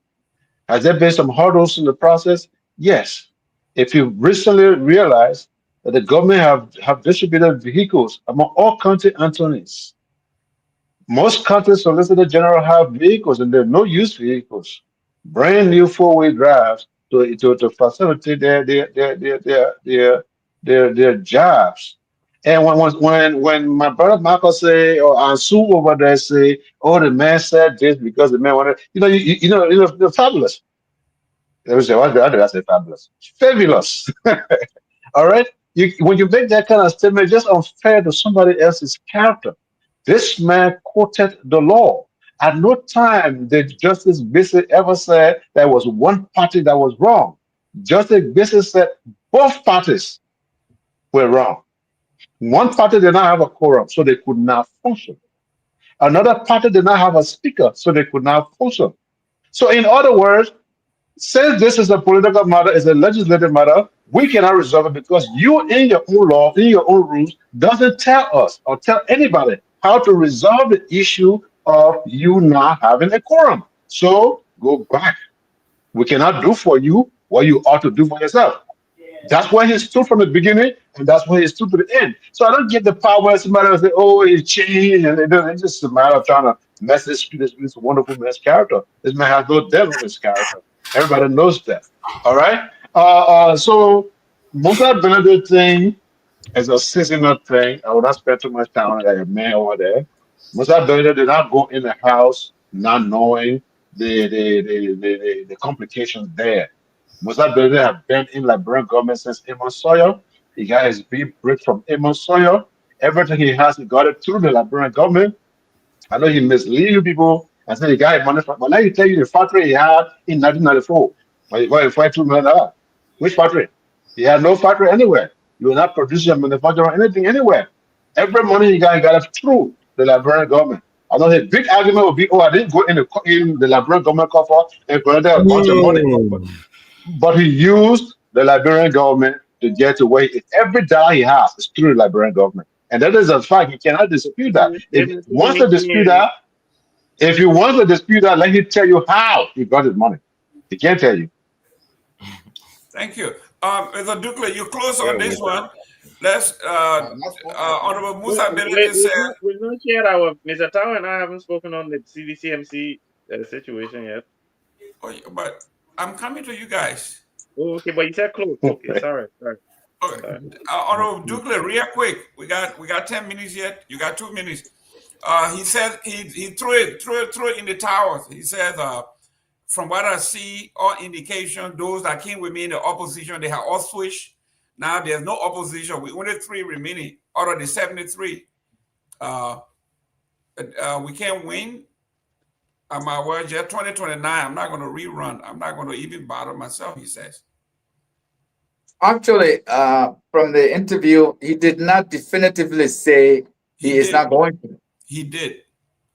Has there been some hurdles in the process? Yes. If you recently realized that the government have distributed vehicles among all county attorneys, most county solicitor general have vehicles and they're no use vehicles, brand new four-wheel drives to facilitate their jobs. And when my brother Michael say or Ansu over there say, oh, the man said this because the man wanted, they're fabulous. They would say, what did I say fabulous? Fabulous. All right. When you make that kind of statement, it's just unfair to somebody else's character. This man quoted the law. At no time did Justice Bissett ever say there was one party that was wrong. Justice Bissett said both parties were wrong. One party did not have a quorum, so they could not function. Another party did not have a speaker, so they could not function. So, in other words, since this is a political matter, it's a legislative matter, we cannot resolve it because you, in your own law, in your own rules, doesn't tell us or tell anybody how to resolve the issue of you not having a quorum. So go back. We cannot do for you what you ought to do for yourself. That's why he stood from the beginning, and that's why he stood to the end. So I don't get the power where somebody will say, "Oh, it changed," and it's just a matter of trying to mess this wonderful man's character. This man has no depth on his character. Everybody knows that. All right. So Musa Benedict thing is a seasonal thing. I would not spend too much time on like a man over there. Musa Benedict did not go in the house not knowing the complications there. Musa Benedict have been in Liberian government since Amos Sawyer. He got his big break from Amos Sawyer. Everything he has, he got it through the Liberian government. I know he mislead you people and say the guy had money, but let me tell you the factory he had in 1994. Why you fight $2 million? Which factory? He had no factory anywhere. You will not produce or manufacture anything anywhere. Every money he got it through the Liberian government. I know his big argument would be, oh, I didn't go in the Liberian government coffer and collected a bunch of money. But he used the Liberian government to get to where every dollar he has is through the Liberian government. And that is a fact. He cannot dispute that. If he wants to dispute that, let him tell you how he got his money. He can't tell you. Thank you. Mr. Dukley, you close on this one. Let's, Honorable Musa Benedict said. We've not shared our, Mr. Tao and I haven't spoken on the CDCMC situation yet. Oh, but I'm coming to you guys. Oh, okay, but you said close. Okay, sorry. Okay. Honorable Dukley, real quick. We got 10 minutes yet. You got 2 minutes. He said he threw it in the towers. He said, from what I see, all indication, those that came with me in the opposition, they have all switched. Now there's no opposition. We only 3 remaining out of the 73. We can't win. My word, yeah, 2029. I'm not going to rerun. I'm not going to even bother myself, he says. Actually, from the interview, he did not definitively say he is not going to. He did.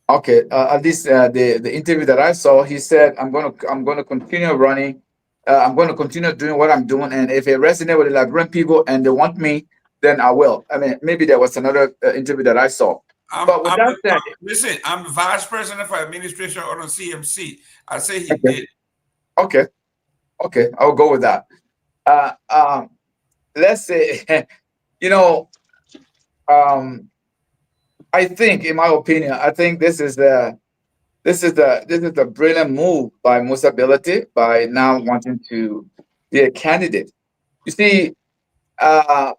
Okay, at least the interview that I saw, he said, "I'm gonna continue running. I'm gonna continue doing what I'm doing, and if it resonates with the Liberian people and they want me, then I will." I mean, maybe there was another interview that I saw. But with that said, listen, I'm vice president for administration on CMC. I say he did. Okay, I'll go with that. Let's say, I think, in my opinion, I think this is this is a brilliant move by Musa Bility by now wanting to be a candidate. You see, uh,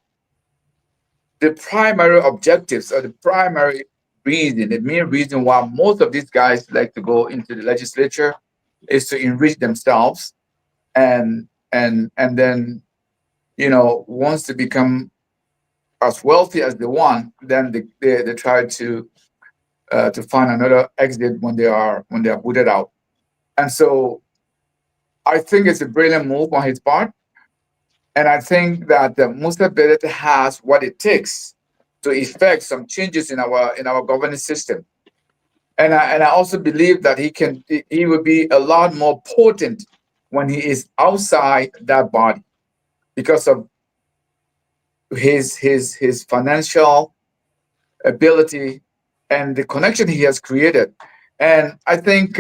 the primary objectives or the primary reason, the main reason why most of these guys like to go into the legislature is to enrich themselves and then once they become as wealthy as they want, then they try to find another exit when they are booted out. And so I think it's a brilliant move on his part, and I think that Musa Belet has what it takes to effect some changes in our governance system. And I also believe that he will be a lot more potent when he is outside that body because of his financial ability and the connection he has created. And I think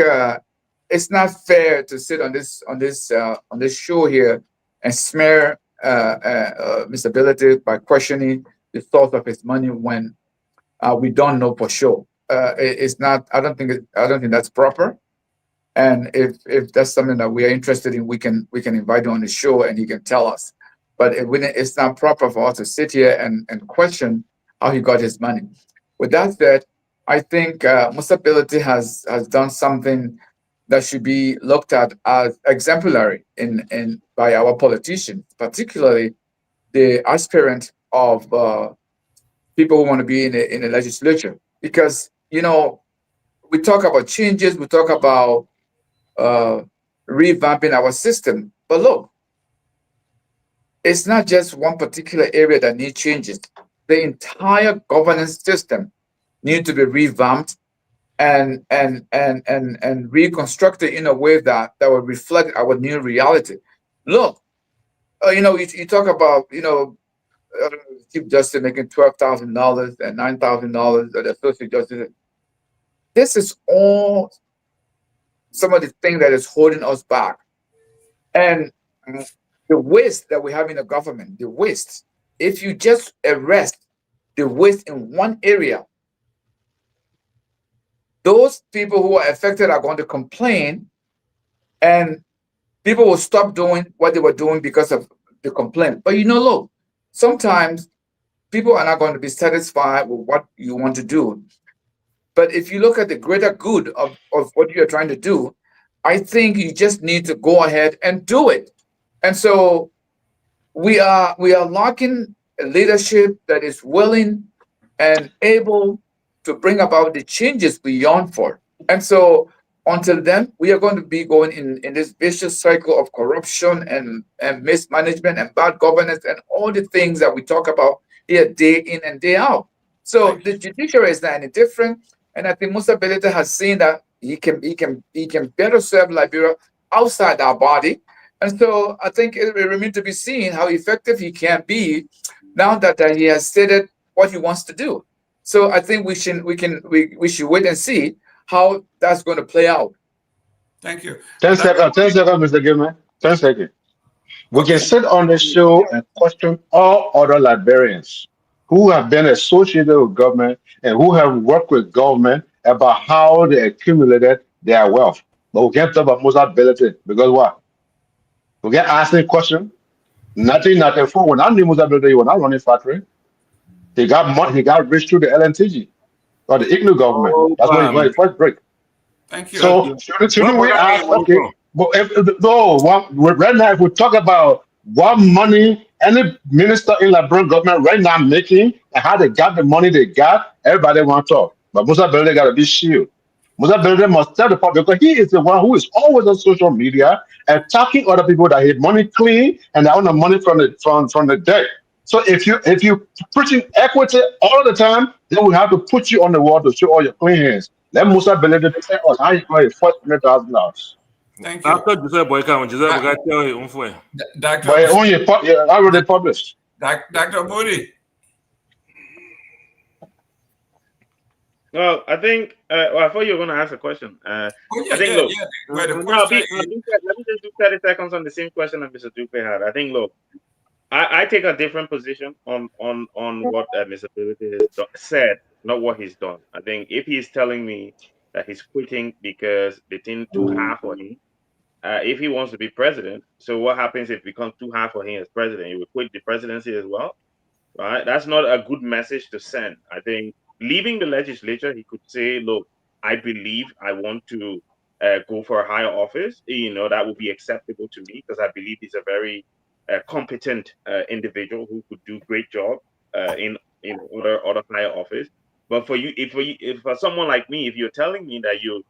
it's not fair to sit on this show here and smear Mr. Ability by questioning the source of his money when we don't know for sure. It's not. I don't think that's proper. And if that's something that we are interested in, we can invite him on the show and he can tell us. But it's not proper for us to sit here and question how he got his money. With that said, I think Musability has done something that should be looked at as exemplary in by our politicians, particularly the aspirant of people who want to be in a legislature. Because we talk about changes, we talk about uh, revamping our system. But look, it's not just one particular area that needs changes. The entire governance system needs to be revamped and reconstructed in a way that will reflect our new reality. Look, you talk about Chief Justice making $12,000 and $9,000, or the Associate Justice. This is all some of the things that is holding us back. And the waste that we have in the government, the waste, if you just arrest the waste in one area, those people who are affected are going to complain, and people will stop doing what they were doing because of the complaint. But look, sometimes people are not going to be satisfied with what you want to do. But if you look at the greater good of what you're trying to do, I think you just need to go ahead and do it. And so we are lacking a leadership that is willing and able to bring about the changes we yearn for. And so until then, we are going to be going in this vicious cycle of corruption and mismanagement and bad governance and all the things that we talk about here day in and day out. So the judiciary is not any different. And I think Musa Belete has seen that he can better serve Liberia outside our body. And so I think it will remain to be seen how effective he can be now that he has stated what he wants to do. So I think we should wait and see how that's going to play out. Thank you. 10 seconds, 10 seconds, Mr. Gilman. 10 seconds. We can Okay. sit on the show and question all other Liberians who have been associated with government and who have worked with government about how they accumulated their wealth. But we can't talk about most ability because what? We get asking question. Nothing for when I knew most ability, when I running factory, he got money, he got rich through the LNTG or the IGNU government. Oh, That's when he got his first break. Thank you. Thank So you. shouldn't we Where ask? that money Okay, from? but right now, if we talk about what money any minister in Liberia government right now making and how they got the money they got, everybody want to talk. But Musa Belede got to be shield. Musa Belede must tell the public because he is the one who is always on social media attacking other people that hit money clean and they own the money from the debt. So if you preaching equity all the time, then we have to put you on the wall to show all your clean hands. Let Musa Belede tell us how you got his first $100,000. Thank you. After Joseph Boyka, Joseph Uh, Boyka tell you, unfair. Dr. But I already published. Dr. Moody. Well, I think. Well, I thought you were going to ask a question. Oh, I think. Look, Well, the no, question let me just do 30 seconds on the same question that Mr. Dupe had. I think. Look, I take a different position on what Mr. Ability has said, not what he's done. I think if he's telling me that he's quitting because the thing too hard for him. If he wants to be president, so what happens if it becomes too hard for him as president? He will quit the presidency as well, right? That's not a good message to send. I think leaving the legislature, he could say, look, I believe I want to go for a higher office. That would be acceptable to me because I believe he's a very competent individual who could do great job in other higher office. But for you, if for someone like me, if you're telling me that you're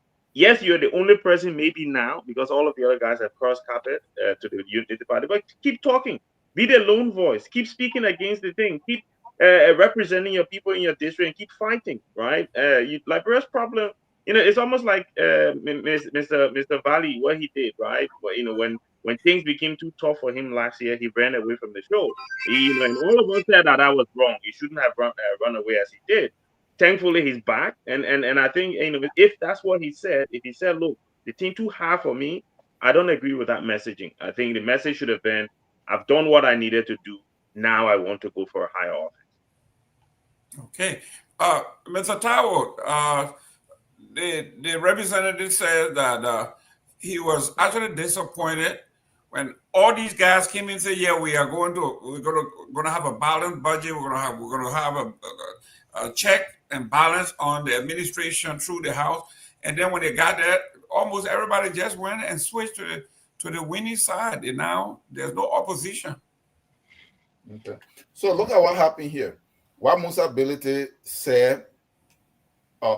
the only person maybe now because all of the other guys have crossed carpet to the unity party, but keep talking, be the lone voice, keep speaking against the thing, keep representing your people in your district, and keep fighting, right? Liberia's problem, it's almost like Mr. Valley, what he did, right? But, when things became too tough for him last year, he ran away from the show. And all of us said that was wrong. He shouldn't have run away as he did. Thankfully, he's back, and I think if that's what he said, if he said, "Look, the thing too hard for me," I don't agree with that messaging. I think the message should have been, "I've done what I needed to do. Now I want to go for a higher office." Okay, Mr. Taiwo, the representative said that he was actually disappointed when all these guys came in and said, "Yeah, we're going to have a balanced budget. We're going to have a check and balance on the administration through the House." And then when they got that, almost everybody just went and switched to the winning side. And now there's no opposition. Okay. So look at what happened here. What Musa Ability said,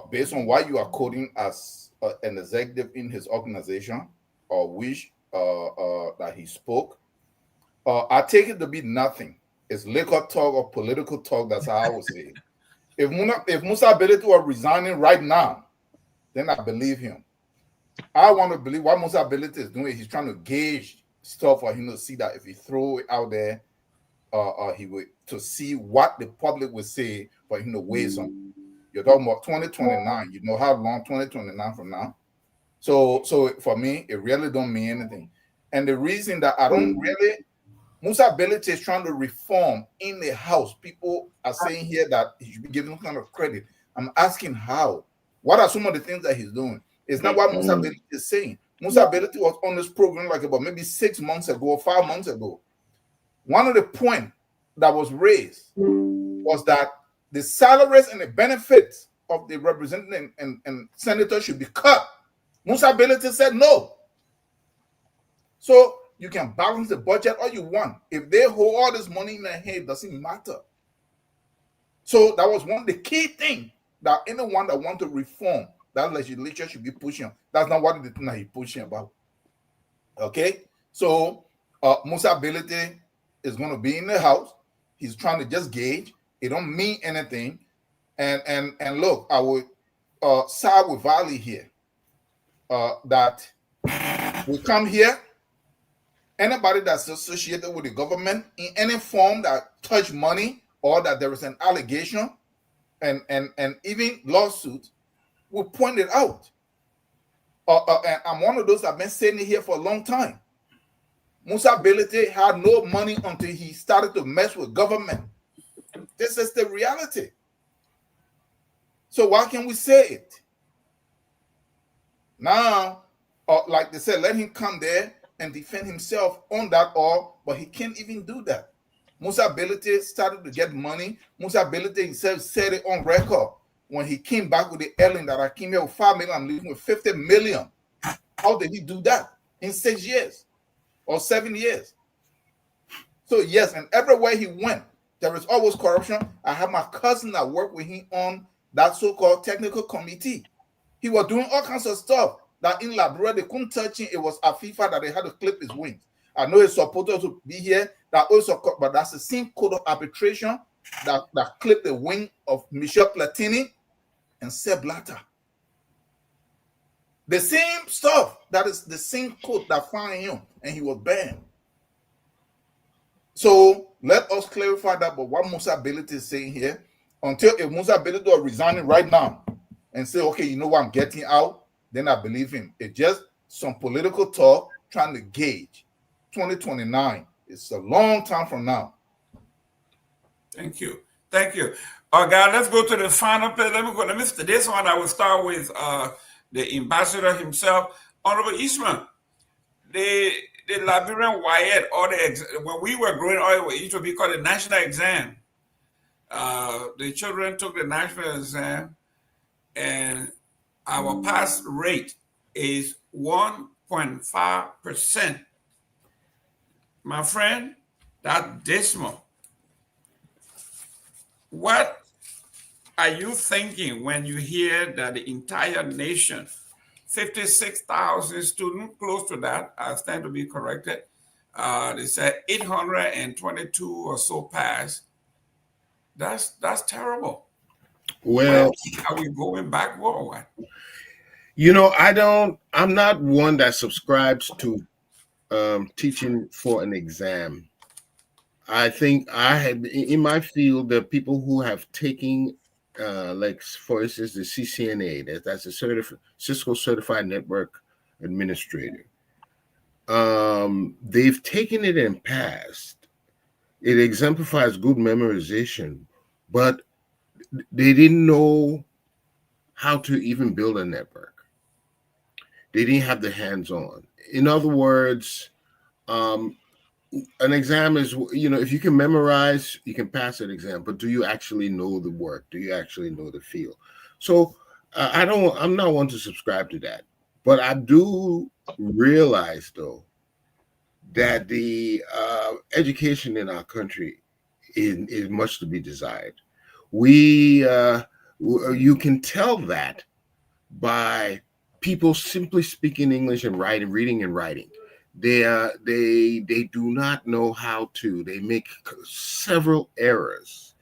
based on what you are quoting as an executive in his organization, or which that he spoke, I take it to be nothing. It's liquor talk or political talk. That's how I would say it. If Musa Ability were resigning right now, then I believe him. I want to believe what Musa Ability is doing. He's trying to gauge stuff for him to see that if he throw it out there, he would to see what the public would say for him to weigh something. You're talking about 2029. You know how long 2029 from now? So for me, it really don't mean anything. And the reason that I don't really, Musa Ability is trying to reform in the House. People are saying here that he should be given some kind of credit. I'm asking how. What are some of the things that he's doing? It's not what Musa Ability is saying. Musa Ability was on this program like about maybe 6 months ago or 5 months ago. One of the points that was raised was that the salaries and the benefits of the representative and senator should be cut. Musa Ability said no. So you can balance the budget all you want. If they hold all this money in their head, it doesn't matter. So that was one of the key things that anyone that wants to reform that legislature should be pushing. That's not one of the things that he's pushing about. Okay? So Musa Ability is going to be in the House. He's trying to just gauge. It don't mean anything. And look, I would side with Valley here. That we come here, anybody that's associated with the government in any form that touch money or that there is an allegation and even lawsuit, we point it out. And I'm one of those that have been saying it here for a long time. Musa Ability had no money until he started to mess with government. This is the reality. So why can't we say it? Now, like they said, let him come there and defend himself on that but he can't even do that. Musa Ability started to get money. Musa Ability himself said it on record when he came back with the ailing that I came here with 5 million, I'm leaving with 50 million. How did he do that in 6 years or 7 years? So yes, and everywhere he went, there is always corruption. I have my cousin that worked with him on that so-called technical committee. He was doing all kinds of stuff that in Liberia they couldn't touch him. It was FIFA that they had to clip his wings. I know he's supposed to be here, but that's the same code of arbitration that clipped the wing of Michel Platini and Seb Blatter. The same stuff, that is the same code that found him, and he was banned. So let us clarify that, but what Musa Ability is saying here, if Musa Ability are resigning right now and say, okay, you know what, I'm getting out, then I believe him. It's just some political talk trying to gauge. 2029, it's a long time from now. Thank you. Thank you. God, let's go to the final page. Let me this one. I will start with the ambassador himself, Honorable Eastman. The Liberian Wyatt, or when we were growing up, it used to be called the national exam. The children took the national exam, and our pass rate is 1.5%. My friend, that's dismal. What are you thinking when you hear that the entire nation, 56,000 students, close to that, I stand to be corrected, they said 822 or so passed. That's terrible. Well, are we going backward or what? I'm not one that subscribes to teaching for an exam. I think I had in my field the people who have taken, like for instance, the CCNA, that's a Cisco Certified Network Administrator. They've taken it and passed. It exemplifies good memorization, but they didn't know how to even build a network. They didn't have the hands-on. In other words, an exam is, if you can memorize, you can pass an exam, but do you actually know the work? Do you actually know the field? So I'm not one to subscribe to that, but I do realize though that the education in our country is much to be desired. You can tell that by people simply speaking English and reading and writing. They do not know how to. They make several errors,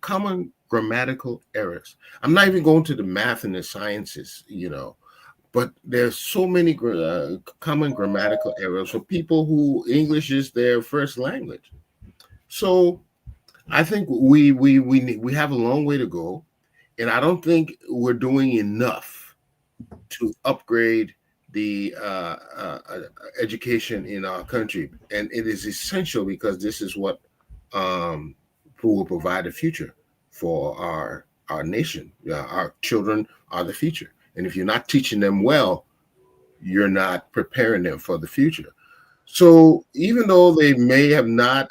common grammatical errors. I'm not even going to the math and the sciences, but there's so many common grammatical errors for people who English is their first language. So I think we have a long way to go, and I don't think we're doing enough to upgrade the education in our country, and it is essential because this is what will provide a future for our nation. Our children are the future, and if you're not teaching them well, you're not preparing them for the future. So even though they may have not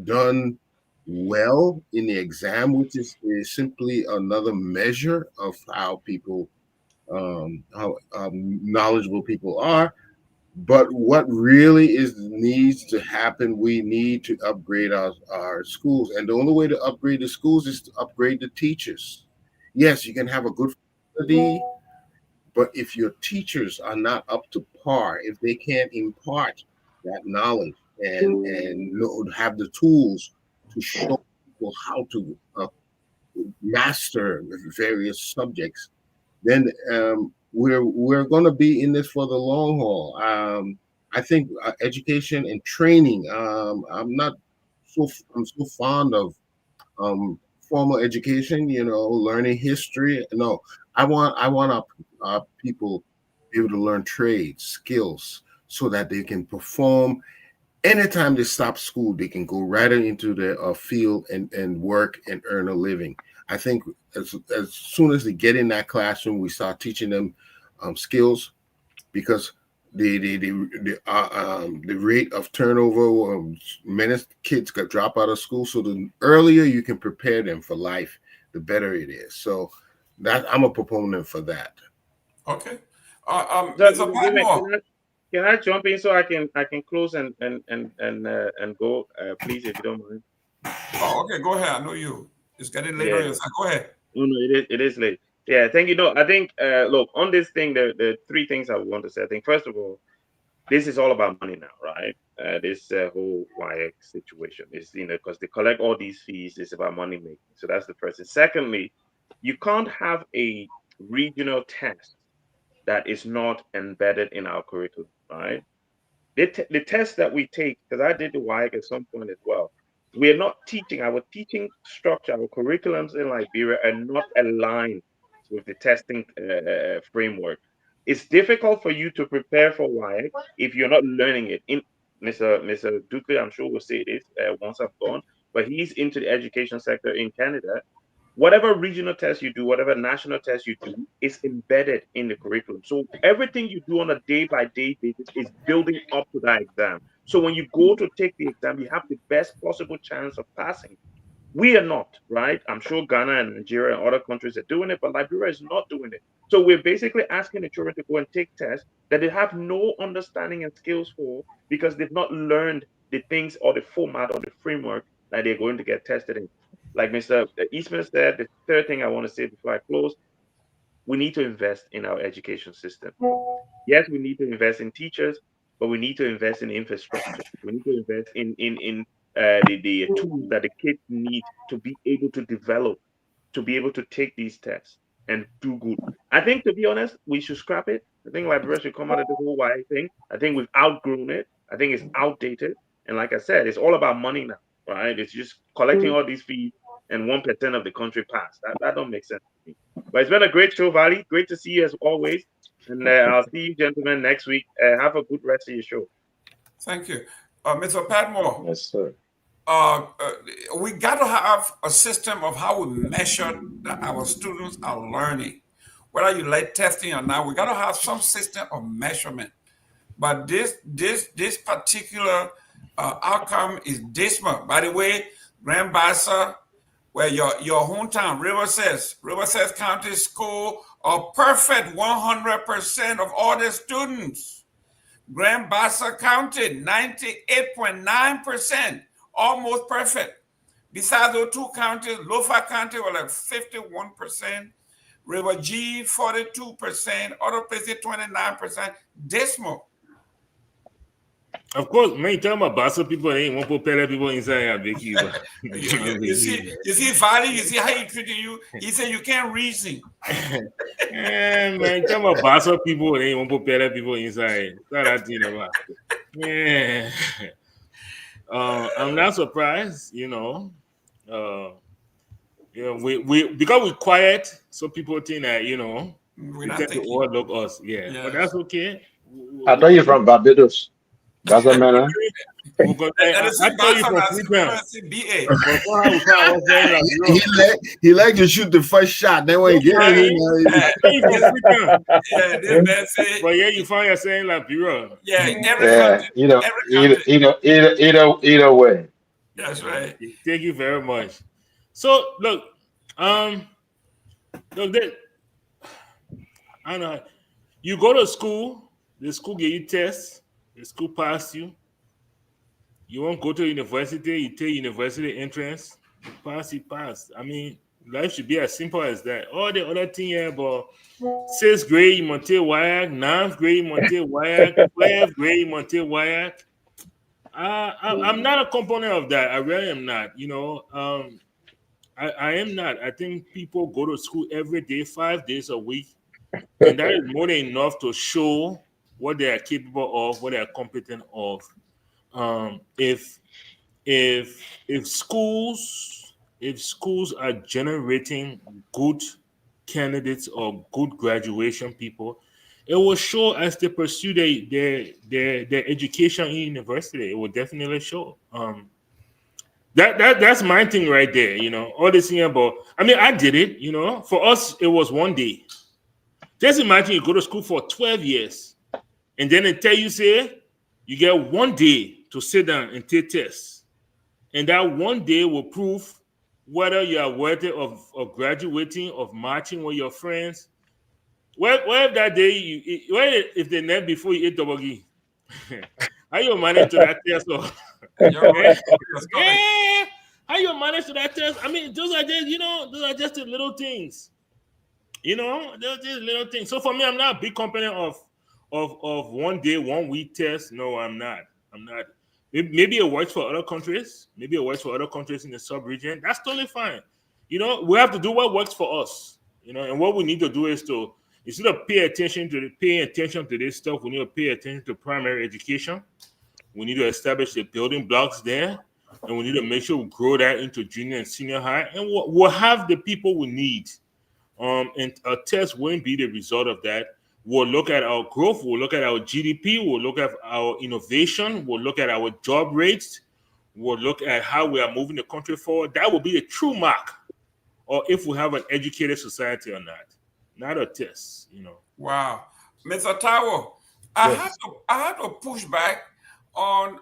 done well in the exam, which is simply another measure of how people how knowledgeable people are. But what really needs to happen, we need to upgrade our schools. And the only way to upgrade the schools is to upgrade the teachers. Yes, you can have a good facility, but if your teachers are not up to par, if they can't impart that knowledge and have the tools to show people how to master various subjects, then we're going to be in this for the long haul. I think education and training. I'm so fond of formal education. Learning history. No, I want our people be able to learn trades, skills, so that they can perform. Anytime they stop school, they can go right into the field and work and earn a living. I think as soon as they get in that classroom, we start teaching them skills, because the rate of turnover, many kids drop out of school. So the earlier you can prepare them for life, the better it is. So that I'm a proponent for that. Okay. So, can I jump in so I can close and go, please, if you don't mind? Oh, okay. Go ahead. I know you. It's getting late on your side. Go ahead. No, it is late. Yeah, thank you. No, I think look, on this thing, there are three things I want to say. I think first of all, this is all about money now, right? This whole YX situation is, because they collect all these fees, it's about money making. So that's the first thing. Secondly, you can't have a regional test that is not embedded in our curriculum, right? The test that we take, because I did the YX at some point as well, we're not teaching, our teaching structure, our curriculums in Liberia are not aligned with the testing framework. It's difficult for you to prepare for YX if you're not learning it. Mr. Duque, I'm sure will say this once I'm gone, but he's into the education sector in Canada. whatever regional test you do, whatever national test you do, is embedded in the curriculum. So everything you do on a day-by-day basis is building up to that exam. So when you go to take the exam, you have the best possible chance of passing. We are not, right? I'm sure Ghana and Nigeria and other countries are doing it, but Liberia is not doing it. So we're basically asking the children to go and take tests that they have no understanding and skills for because they've not learned the things or the format or the framework that they're going to get tested in. Like Mr. Eastman said, the third thing I want to say before I close, we need to invest in our education system. Yes, we need to invest in teachers, but we need to invest in infrastructure. We need to invest in the tools that the kids need to be able to develop, to be able to take these tests and do good. I think, to be honest, we should scrap it. I think Liberia should come out of the whole YA thing. I think we've outgrown it. I think it's outdated. And like I said, it's all about money now, right? It's just collecting all these fees and 1% of the country pass. That don't make sense to me. But it's been a great show, Valley. Great to see you as always. And I'll see you gentlemen next week. Have a good rest of your show. Thank you. Mr. Padmore. Yes, sir. We got to have a system of how we measure that our students are learning. Whether you like testing or not, we got to have some system of measurement. But this particular outcome is dismal. By the way, Grand Bassa, where your hometown, Riverside County School, are perfect 100% of all the students. Grand Bassa County, 98.9%, almost perfect. Besides those two counties, Lofa County was like 51%, River G 42%, other places 29%, dismal. Of course, when you talk about Bassa people, they ain't want to put people inside and bake you. You see, Valley, you see how he treating you? He said you can't reason. Yeah, man, talk about Bassa people, they ain't want to put people inside. That thing about. Yeah. I'm not surprised, you know. We because we're quiet, so people think that, you know, we tend to overlook us. Yeah, yes. But that's okay. I thought you're from Barbados. Doesn't matter. I thought you from Freetown. He liked to shoot the first shot. Then when he get it, but yeah, you find yourself in Liberia. Yeah, either way. That's right. Thank you very much. So look, I don't know. You go to school, the school give you tests, the school pass you. You won't go to university, you take university entrance, you pass. I mean, life should be as simple as that. All the other thing here, but 6th grade, you must take WIAC, 9th grade, you must take WIAC, 12th grade, you must take WIAC. I'm not a component of that. I really am not. You know, I am not. I think people go to school every day, 5 days a week, and that is more than enough to show what they are capable of, what they are competent of. If schools are generating good candidates or good graduation people, it will show as they pursue their education in university. It will definitely show. That's my thing right there. You know, all this thing about. I mean, I did it. You know, for us it was one day. Just imagine you go to school for 12 years, and then they tell you, say, you get 1 day to sit down and take tests. And that 1 day will prove whether you are worthy of graduating, of marching with your friends. What if that day, if the night before you eat double G? How you manage to that test? Yeah, how you manage to that test? I mean, those are just, you know, those are just the little things. You know, those just little things. So for me, I'm not a big component of 1 day, 1 week test. No, I'm not. Maybe it works for other countries. Maybe it works for other countries in the sub-region. That's totally fine. You know, we have to do what works for us. You know, and what we need to do is to, instead of paying attention to this stuff, we need to pay attention to primary education. We need to establish the building blocks there, and we need to make sure we grow that into junior and senior high, and we'll have the people we need. And a test won't be the result of that. We'll look at our growth, we'll look at our GDP, we'll look at our innovation, we'll look at our job rates, we'll look at how we are moving the country forward. That will be a true mark or if we have an educated society or not a test, you know. Wow. Mr. Taiwo, I have to push back on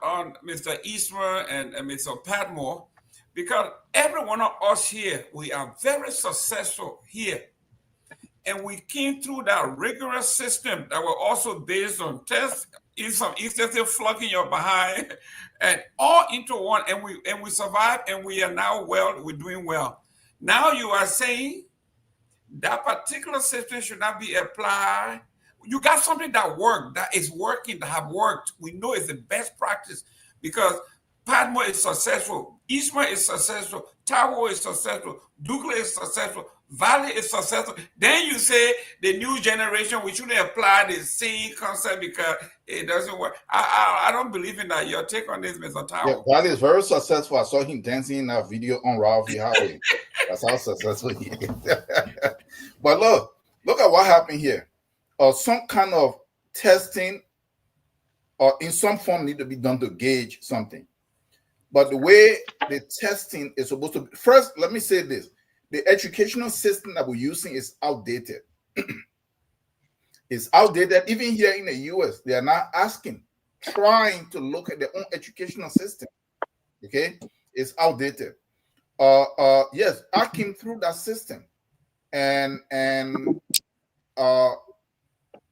Mr. Eastman and Mr. Padmore, because every one of us here, we are very successful here. And we came through that rigorous system that were also based on tests, in some instances flunking your behind, and all into one. And we survived, and we are now we're doing well. Now you are saying that particular system should not be applied. You got something that worked, that is working, that have worked. We know it's the best practice, because Padmore is successful, Eastman is successful, Taiwo is successful, Douglas is successful, Valley is successful. Then you say the new generation, we shouldn't apply the same concept because it doesn't work. I don't believe in that. Your take on this, Mr. Taiwo? Yeah, Valley is very successful. I saw him dancing in that video on Ralphie Highway. That's how successful he is. But look at what happened here. Some kind of testing or in some form need to be done to gauge something. But the way the testing is supposed to be, first, let me say this. The educational system that we're using is outdated. It's outdated. Even here in the US, they are not trying to look at their own educational system. Okay? It's outdated. Yes, I came through that system. And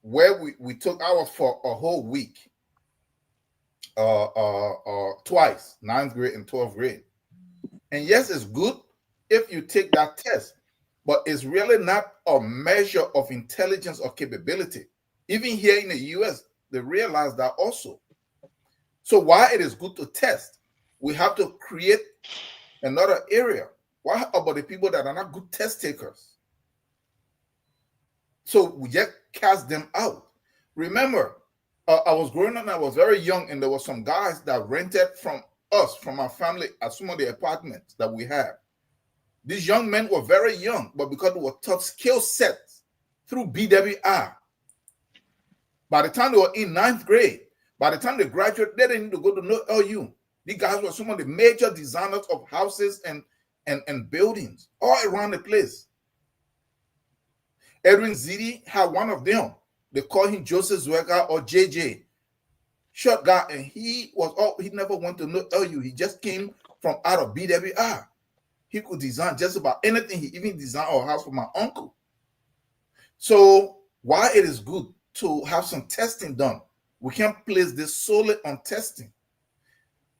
where we took ours for a whole week, twice, 9th grade and 12th grade. And yes, it's good if you take that test, but it's really not a measure of intelligence or capability. Even here in the US, they realize that also. So while it is good to test, we have to create another area. What about the people that are not good test takers? So we just cast them out. Remember, I was growing up and I was very young, and there were some guys that rented from us, from our family, at some of the apartments that we had. These young men were very young, but because they were taught skill sets through BWR, by the time they were in 9th grade, by the time they graduated, they didn't need to go to no LU. These guys were some of the major designers of houses and buildings all around the place. Edwin Ziti had one of them. They call him Joseph Zweger or JJ. Short guy, and he never went to no LU. He just came from out of BWR. He could design just about anything. He even designed our house for my uncle. So while it is good to have some testing done, we can't place this solely on testing.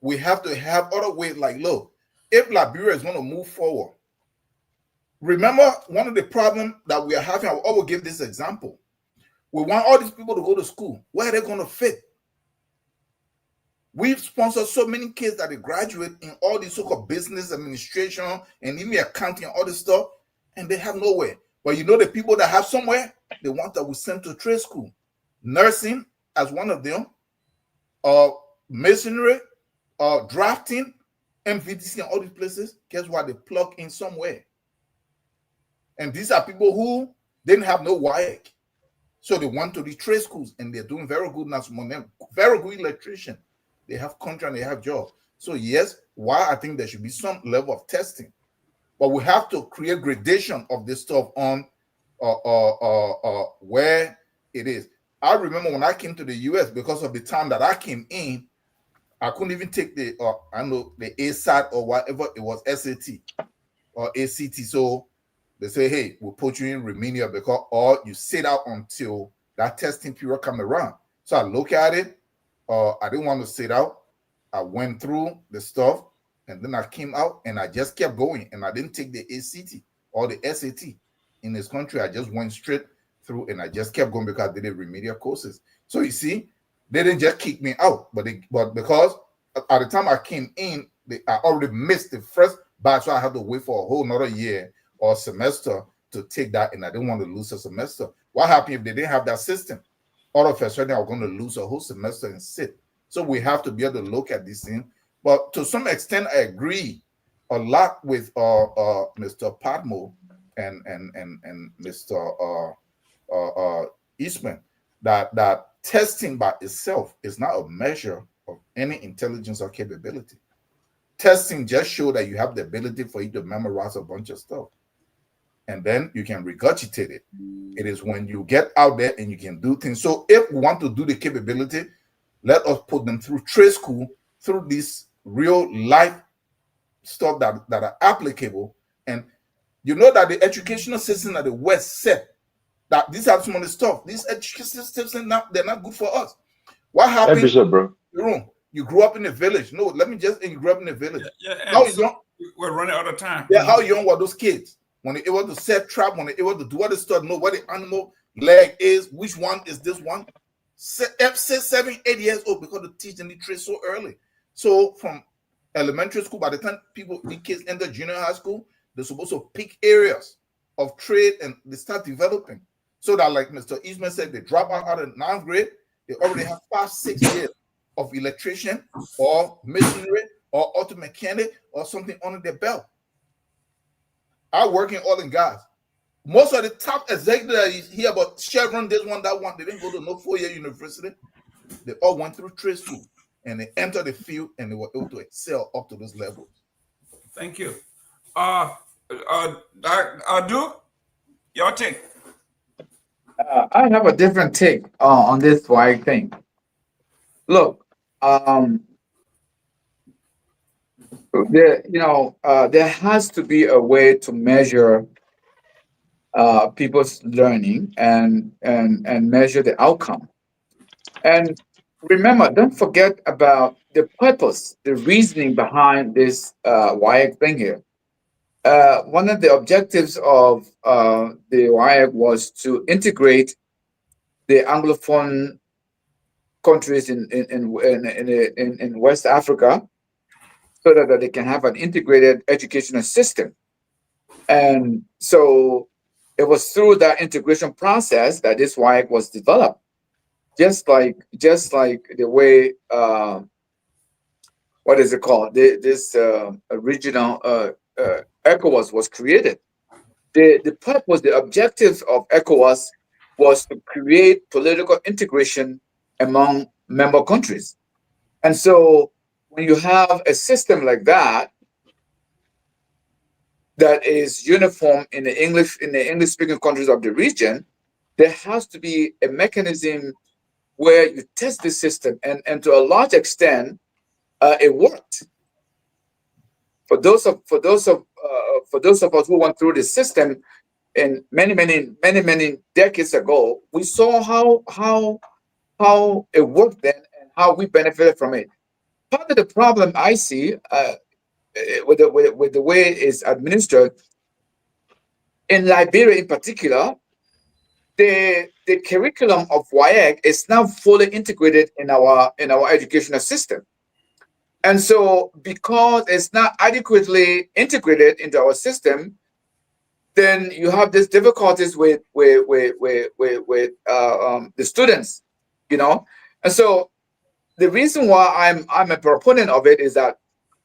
We have to have other ways, like, look, if Liberia is going to move forward, remember one of the problems that we are having, I will always give this example. We want all these people to go to school. Where are they going to fit? We've sponsored so many kids that they graduate in all these so-called business administration and even accounting and all this stuff, and they have nowhere. But you know the people that have somewhere, the ones that we send to trade school. Nursing as one of them, masonry, drafting, MVDC and all these places. Guess what? They plug in somewhere. And these are people who didn't have no WIAC. So they went to the trade schools, and they're doing very good now. Some of them, very good electrician. They have contract, they have jobs. So yes, why I think there should be some level of testing, but we have to create gradation of this stuff on where it is. I remember when I came to the US, because of the time that I came in, I couldn't even take the the ASAT or whatever it was, SAT or ACT. So they say, hey, we'll put you in remedial because or you sit out until that testing period come around. So I look at it. I didn't want to sit out. I went through the stuff, and then I came out, and I just kept going, and I didn't take the ACT or the SAT in this country. I just went straight through, and I just kept going because I did remedial courses. So you see, they didn't just kick me out, but because at the time I came in, I already missed the first batch, so I had to wait for a whole another year or semester to take that, and I didn't want to lose a semester. What happened if they didn't have that system? All of a sudden, I'm going to lose a whole semester and sit. So we have to be able to look at this thing. But to some extent, I agree a lot with Mr. Padmore and Mr. Eastman that testing by itself is not a measure of any intelligence or capability. Testing just shows that you have the ability for you to memorize a bunch of stuff. and then you can regurgitate it. It is when you get out there and you can do things. So if we want to do the capability, let us put them through trade school, through this real life stuff that are applicable. And you know that the educational system at the West said that these are some of the stuff. These education systems they're not good for us. What happened? Bishop, bro. You grew up in a village. No, let me just you grew up in a village. How young? We're running out of time. Yeah, how young were those kids when they able to set trap? When they able to do all this stuff? Know what the animal leg is? Which one is this one? 6, 7, 8 years old because they teach them the trade so early. So from elementary school, by the time the kids enter junior high school, they're supposed to pick areas of trade and they start developing. So that, like Mr. Eastman said, they drop out of 9th grade, they already have 5, 6 years of electrician or masonry or auto mechanic or something under their belt. I work in oil and gas. Most of the top executives that you hear about Chevron, this one, that one, they didn't go to no 4-year university. They all went through trade school and they entered the field and they were able to excel up to those levels. Thank you. Duke, your take. I have a different take on this why thing. Look, there has to be a way to measure people's learning and measure the outcome. And remember, don't forget about the purpose, the reasoning behind this WIAC thing here. One of the objectives of the WIAC was to integrate the Anglophone countries in West Africa so that they can have an integrated educational system. And so it was through that integration process that this WIAC was developed. Just like the way what is it called? This original ECOWAS was created. The purpose, the objectives of ECOWAS was to create political integration among member countries. And so when you have a system like that is uniform in the English speaking countries of the region, there has to be a mechanism where you test the system, and to a large extent, it worked. For those of us who went through the system in many decades ago, we saw how it worked then and how we benefited from it. Part of the problem I see with the way it's administered in Liberia, in particular, the curriculum of WIAC is now fully integrated in our educational system. And so because it's not adequately integrated into our system, then you have these difficulties with the students, And so the reason why I'm a proponent of it is that,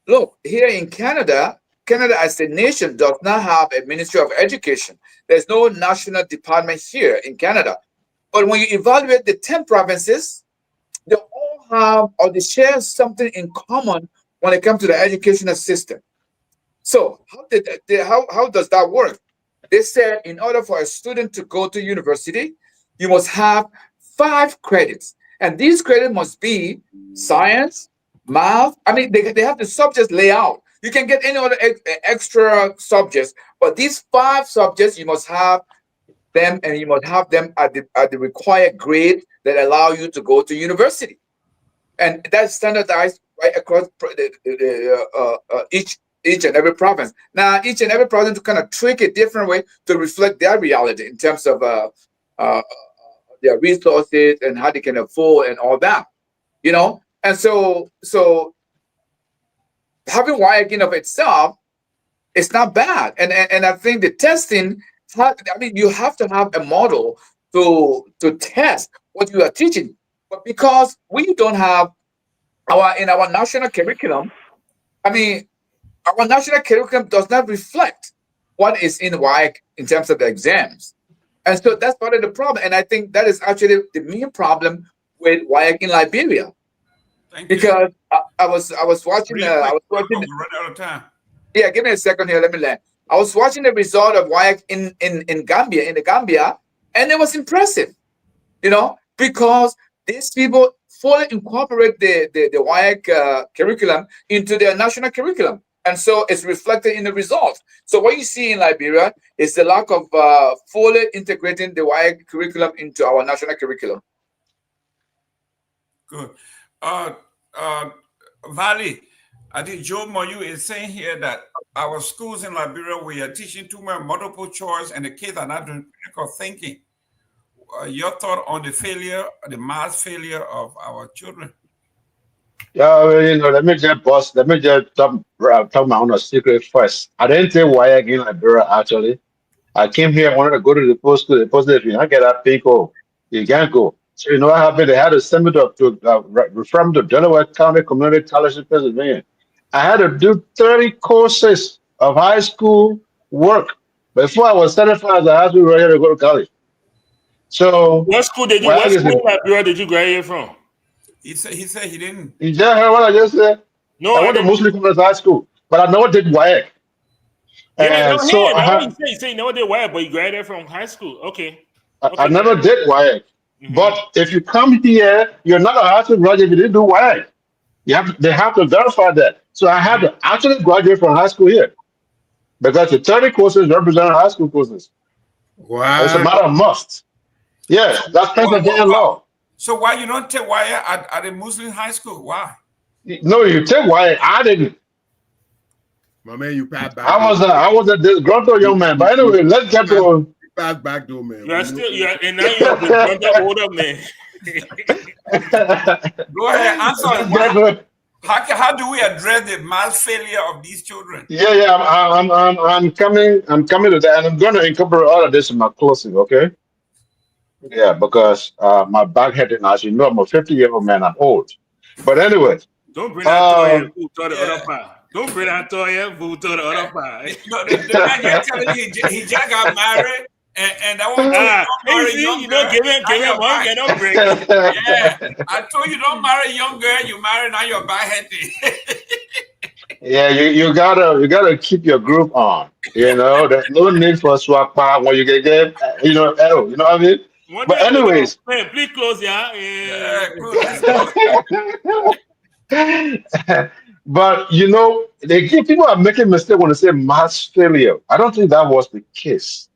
look, here in Canada as a nation does not have a Ministry of Education. There's no national department here in Canada. But when you evaluate the 10 provinces, they all have or they share something in common when it comes to the educational system. So how does that work? They said in order for a student to go to university, you must have 5 credits. And these credits must be science, math. I mean, they have the subjects laid out. You can get any other extra subjects, but these 5 subjects, you must have them, and you must have them at the required grade that allow you to go to university. And that's standardized right across each and every province. Now, each and every province to kind of tweak a different way to reflect their reality in terms of their resources and how they can afford and all that, And so having WIAC in of itself, it's not bad. And I think the testing, you have to have a model to test what you are teaching. But because we don't have in our national curriculum, our national curriculum does not reflect what is in WIAC in terms of the exams. And so that's part of the problem. And I think that is actually the main problem with WIAC in Liberia. Because I was watching. We're running out of time. Yeah, give me a second here. Let me land. I was watching the result of WIAC in Gambia, and it was impressive, because these people fully incorporate the WIAC curriculum into their national curriculum. And so it's reflected in the results. So what you see in Liberia is the lack of fully integrating the WIAC curriculum into our national curriculum. Good. Valley, I think Joe Moyu is saying here that our schools in Liberia, we are teaching too much multiple choice and the kids are not doing critical thinking. Your thought on the failure, the mass failure of our children? Yeah, well, let me just talk my own secret first. I didn't say why I in Liberia actually. I came here, I wanted to go to the post school. The post, if you don't get that pink, you can't go. So you know what happened? They had a seminar from the Delaware County Community College in Pennsylvania. I had to do 30 courses of high school work before I was certified as a high school ready to go to college. So what school in Liberia did you graduate from? He said he didn't. You just heard what I just said? No, I went to Muslim Community High School, but I never did WIAC. Yeah, no, so he said you never did WIAC, but you graduated from high school. Okay. I never did WIAC. But if you come here, you're not a high school graduate if you didn't do WIAC. They have to verify that. So I had to actually graduate from high school here because the 30 courses represent high school courses. Wow. It's a matter of must. Yeah, that's Pennsylvania law. So why you don't take WIAC at a Muslim high school? Why? No, you take WIAC. I didn't. My man, you pat back. I was a disgruntled young man. But anyway, let's get to back door, man. And now you're a disgruntled older man. Go ahead, answer. How do we address the mass failure of these children? Yeah, I'm coming to that, and I'm going to incorporate all of this in my closing, okay? Yeah, because my back hurting. As you know, I'm a 50-year-old man. I'm old. But anyway. Don't bring that toy to the other part. Don't bring that toy to the other part. No, the man here telling me he just got married. And that one you don't give him one, you don't break. Yeah, I told you don't marry a young girl. You marry now you're back heading. Yeah, you gotta keep your group on. There's no need for swap power when you get you know what I mean. But anyways, man, please close, But people are making mistake when they say mass failure. I don't think that was the case.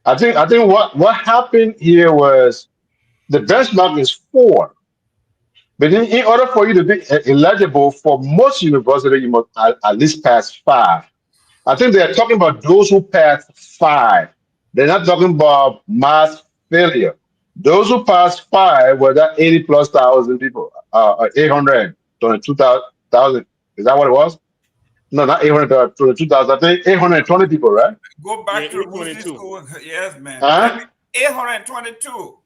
I think what happened here was the benchmark is 4. But in order for you to be eligible for most universities, you must at least pass 5. I think they're talking about those who pass 5. They're not talking about mass failure. Those who pass 5 were that 80,000+ people, 822,000. Is that what it was? No, not 822,000. I think 820 people, right? Go back to Muslim school. Yes, man. Huh? 822.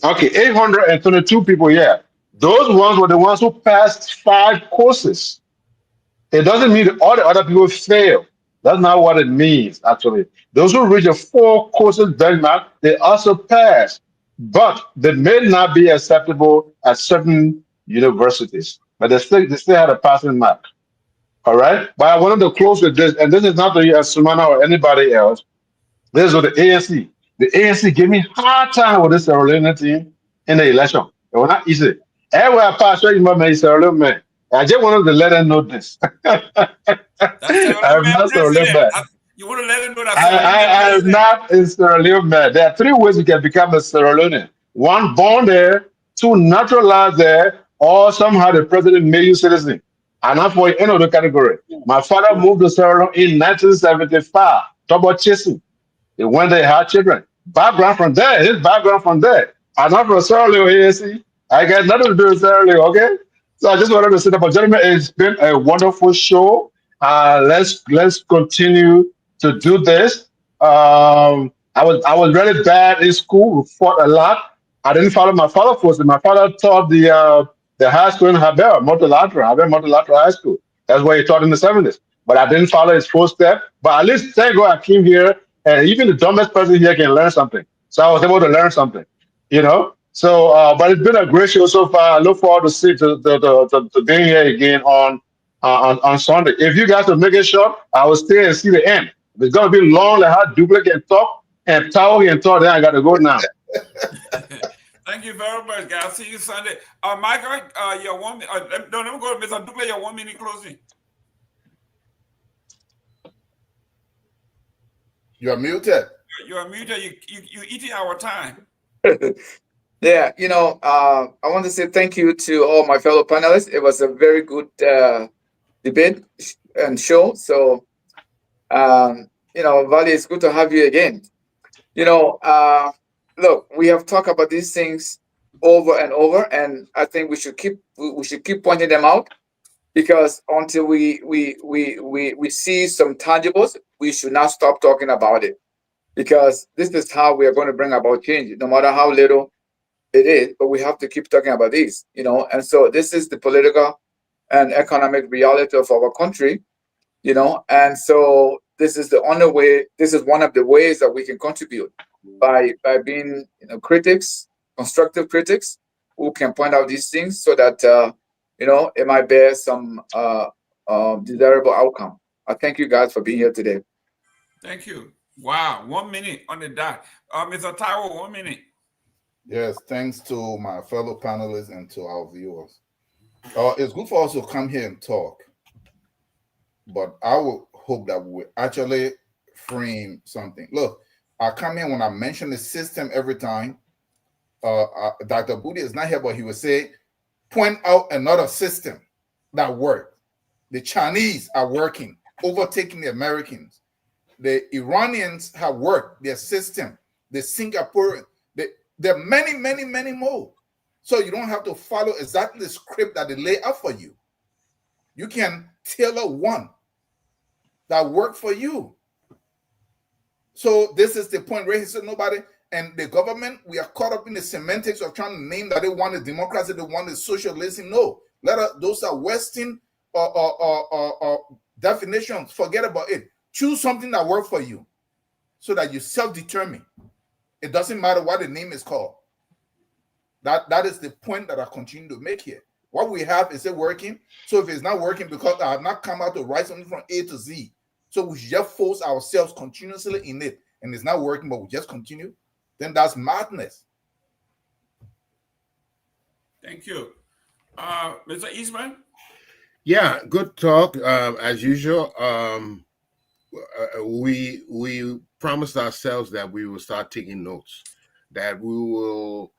Okay, 822 people, yeah. Those ones were the ones who passed 5 courses. It doesn't mean that all the other people fail. That's not what it means, actually. Those who reach a 4 courses benchmark, they also pass. But they may not be acceptable at certain universities. But they still had a passing mark. All right? But I wanted to close with this, and this is not to you as Sumana or anybody else. This is with the ANC. The ANC gave me hard time with this Sierra Leone team in the election. It was not easy. Everywhere I passed, you man, Sierra Leone man. I just wanted to let them know this. I'm not Sierra Leone man. You want to let them know that I am not a Sierra Leone man. There are 3 ways you can become a Sierra Leonean. 1, born there. 2, naturalized there. Or somehow the president made you citizen. And not for any other category. My father moved to Sierra Leone in 1975. Talk about chasing. He went there, had children. Background from there, his background from there. I'm not from Sierra Leone, ANC. I got nothing to do with Sierra Leone, okay? So I just wanted to say that, but gentlemen, it's been a wonderful show. Let's continue to do this. I was really bad in school. We fought a lot. I didn't follow my father's footsteps. My father taught the high school in Habera, Multilateral High School. That's what he taught in the 70s. But I didn't follow his footsteps. But at least thank God I came here, and even the dumbest person here can learn something. So I was able to learn something, So, but it's been a great show so far. I look forward to being here again on on Sunday. If you guys will make it short, I will stay and see the end. If it's gonna be long, like how Duplicate can talk and Tower can talk, then I gotta go now. Thank you very much, guys. See you Sunday. Michael, your 1 minute. No, let me go to Mr. Duplicate. Your 1 minute closing. You are muted. You are muted. You eating our time. Yeah, I want to say thank you to all my fellow panelists. It was a very good debate and show. So, Vali, it's good to have you again. Look, we have talked about these things over and over, and I think we should keep pointing them out, because until we see some tangibles, we should not stop talking about it, because this is how we are going to bring about change, no matter how little it is. But we have to keep talking about these, and so this is the political and economic reality of our country, and so this is the only way. This is one of the ways that we can contribute, by being critics, constructive critics, who can point out these things, so that it might bear some desirable outcome. I thank you guys for being here today. Thank you. Wow, 1 minute on the dot. Mr. Taiwo, 1 minute. Yes, thanks to my fellow panelists and to our viewers. It's good for us to come here and talk, but I would hope that we actually frame something. Look, I come in when I mention the system every time. Dr. Budi is not here, but he would say, point out another system that worked. The Chinese are working, overtaking the Americans. The Iranians have worked their system. The Singaporeans, there are many, many, many more. So you don't have to follow exactly the script that they lay out for you. You can tailor one that worked for you. So this is the point where he said nobody, and the government, we are caught up in the semantics of trying to name that they want a democracy, they want a socialism. No, those are Western definitions. Forget about it. Choose something that works for you, so that you self-determine. It doesn't matter what the name is called. That is the point that I continue to make here. What we have, is it working? So if it's not working because I have not come out to write something from A to Z, so we just force ourselves continuously in it, and it's not working, but we just continue, then that's madness. Thank you. Mr. Eastman? Yeah, good talk. As usual, we promised ourselves that we will start taking notes, that we will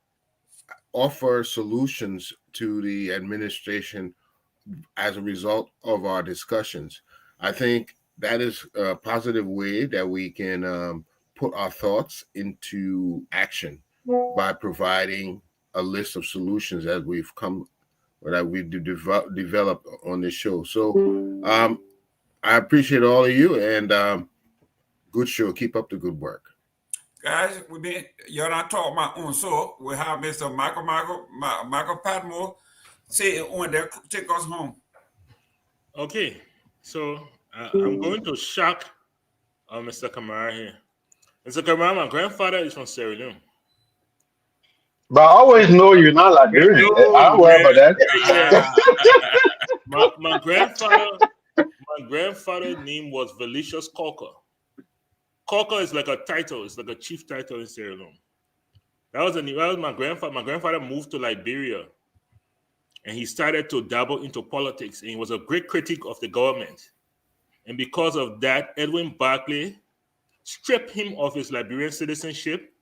offer solutions to the administration as a result of our discussions. I think that is a positive way that we can put our thoughts into action by providing a list of solutions that we've developed on this show. So I appreciate all of you, and good show. Keep up the good work. Guys, you're not talking about own, so we have Mr. Michael Patmore say on there, take us home. Okay, so I'm going to shock Mr. Kamara here. Mr. Kamara, my grandfather is from Sierra Leone. But I always know you're not Liberian. I don't worry about that. My grandfather's name was Velicious Corker. Corker is like a title. It's like a chief title in Sierra Leone. That was my grandfather. My grandfather moved to Liberia, and he started to dabble into politics, and he was a great critic of the government. And because of that, Edwin Barclay stripped him of his Liberian citizenship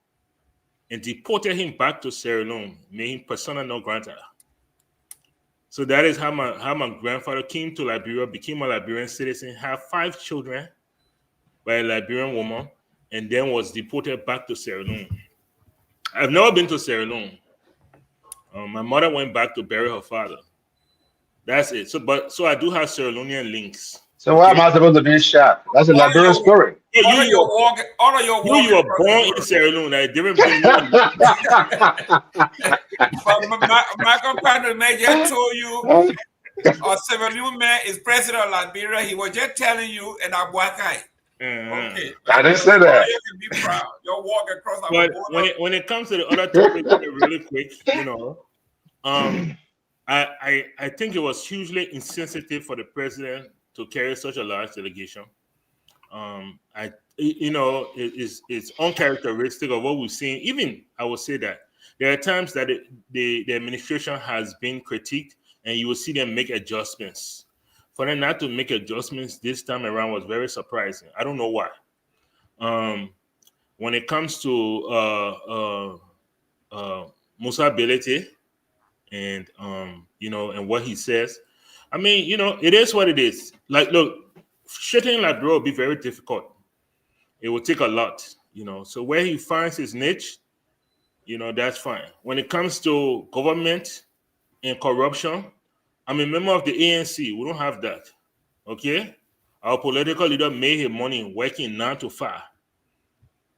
and deported him back to Sierra Leone, made him persona non grata. So that is how my grandfather came to Liberia, became a Liberian citizen, had 5 children by a Liberian woman, and then was deported back to Sierra Leone. I've never been to Sierra Leone. My mother went back to bury her father. That's it. So I do have Sierra Leonean links. So why am I supposed to be shocked? That's a Liberian story. Yeah, you were born in Sierra Leone. I didn't bring Michael Patmore may just told you a Sierra Leone man is president of Liberia. He was just telling you in Abuakai. Okay. I didn't say that. You can be proud. You're walking across our But border. when it comes to the other topic, really quick, I think it was hugely insensitive for the president to carry such a large delegation. It's uncharacteristic of what we've seen. Even I will say that there are times that the administration has been critiqued, and you will see them make adjustments. For them not to make adjustments this time around was very surprising. I don't know why. When it comes to Musa Belete and and what he says, I mean, it is what it is. Like, look, shitting like bro will be very difficult. It will take a lot, So where he finds his niche, that's fine. When it comes to government and corruption, I'm a member of the ANC. We don't have that. Okay? Our political leader made his money working 9 to 5.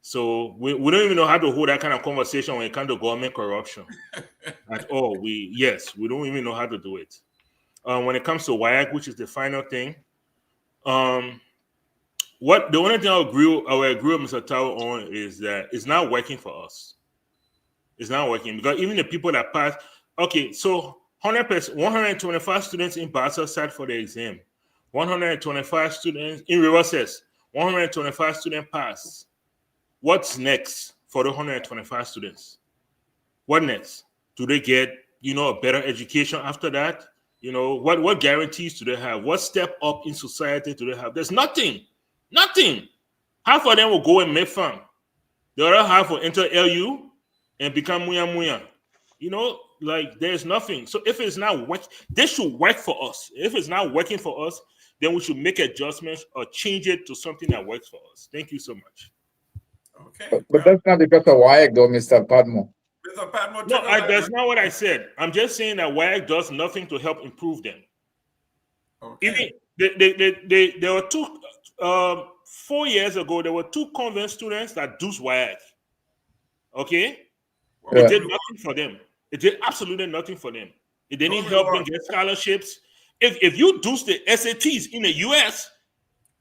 So we don't even know how to hold that kind of conversation when it comes to government corruption at all. We don't even know how to do it. When it comes to WIAC, which is the final thing, the only thing I will agree with Mr. Tao on is that it's not working for us. It's not working because even the people that pass, okay, so 100%, 125 students in Basa sat for the exam. 125 students in reverse says 125 students passed. What's next for the 125 students? What next? Do they get, a better education after that? What guarantees do they have? What step up in society do they have? There's nothing. Nothing. Half of them will go and make fun. The other half will enter LU and become muya muya. There's nothing. So if it's not working, this should work for us. If it's not working for us, then we should make adjustments or change it to something that works for us. Thank you so much. Okay. But that's not because of WIAC, though, Mr. Padmo. Mr. Padmo, no, that's not what I said. I'm just saying that WIAC does nothing to help improve them. Okay. Even there were 4 years ago, there were 2 convent students that dosed WIAC. Okay? Yeah. It did nothing for them. It did absolutely nothing for them. It didn't help them get scholarships. If you dose the SATs in the US,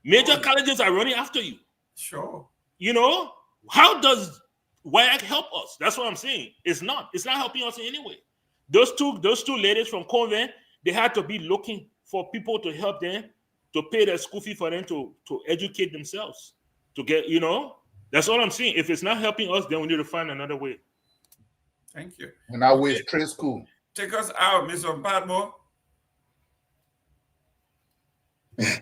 major colleges are running after you. Sure. How does WIAC help us? That's what I'm saying. It's not helping us in any way. Those two ladies from convent, they had to be looking for people to help them, to pay their school fee for them to educate themselves, to get, that's all I'm saying. If it's not helping us, then we need to find another way. Thank you. And I wish trade school. Take us out, Mr. Padmo.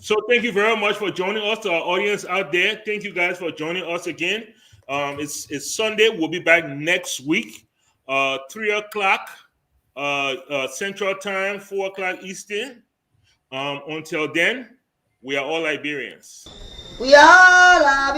So thank you very much for joining us, to our audience out there. Thank you guys for joining us again. It's Sunday. We'll be back next week, 3 o'clock Central Time, 4 o'clock Eastern. Until then, we are all Liberians. We are Liberians.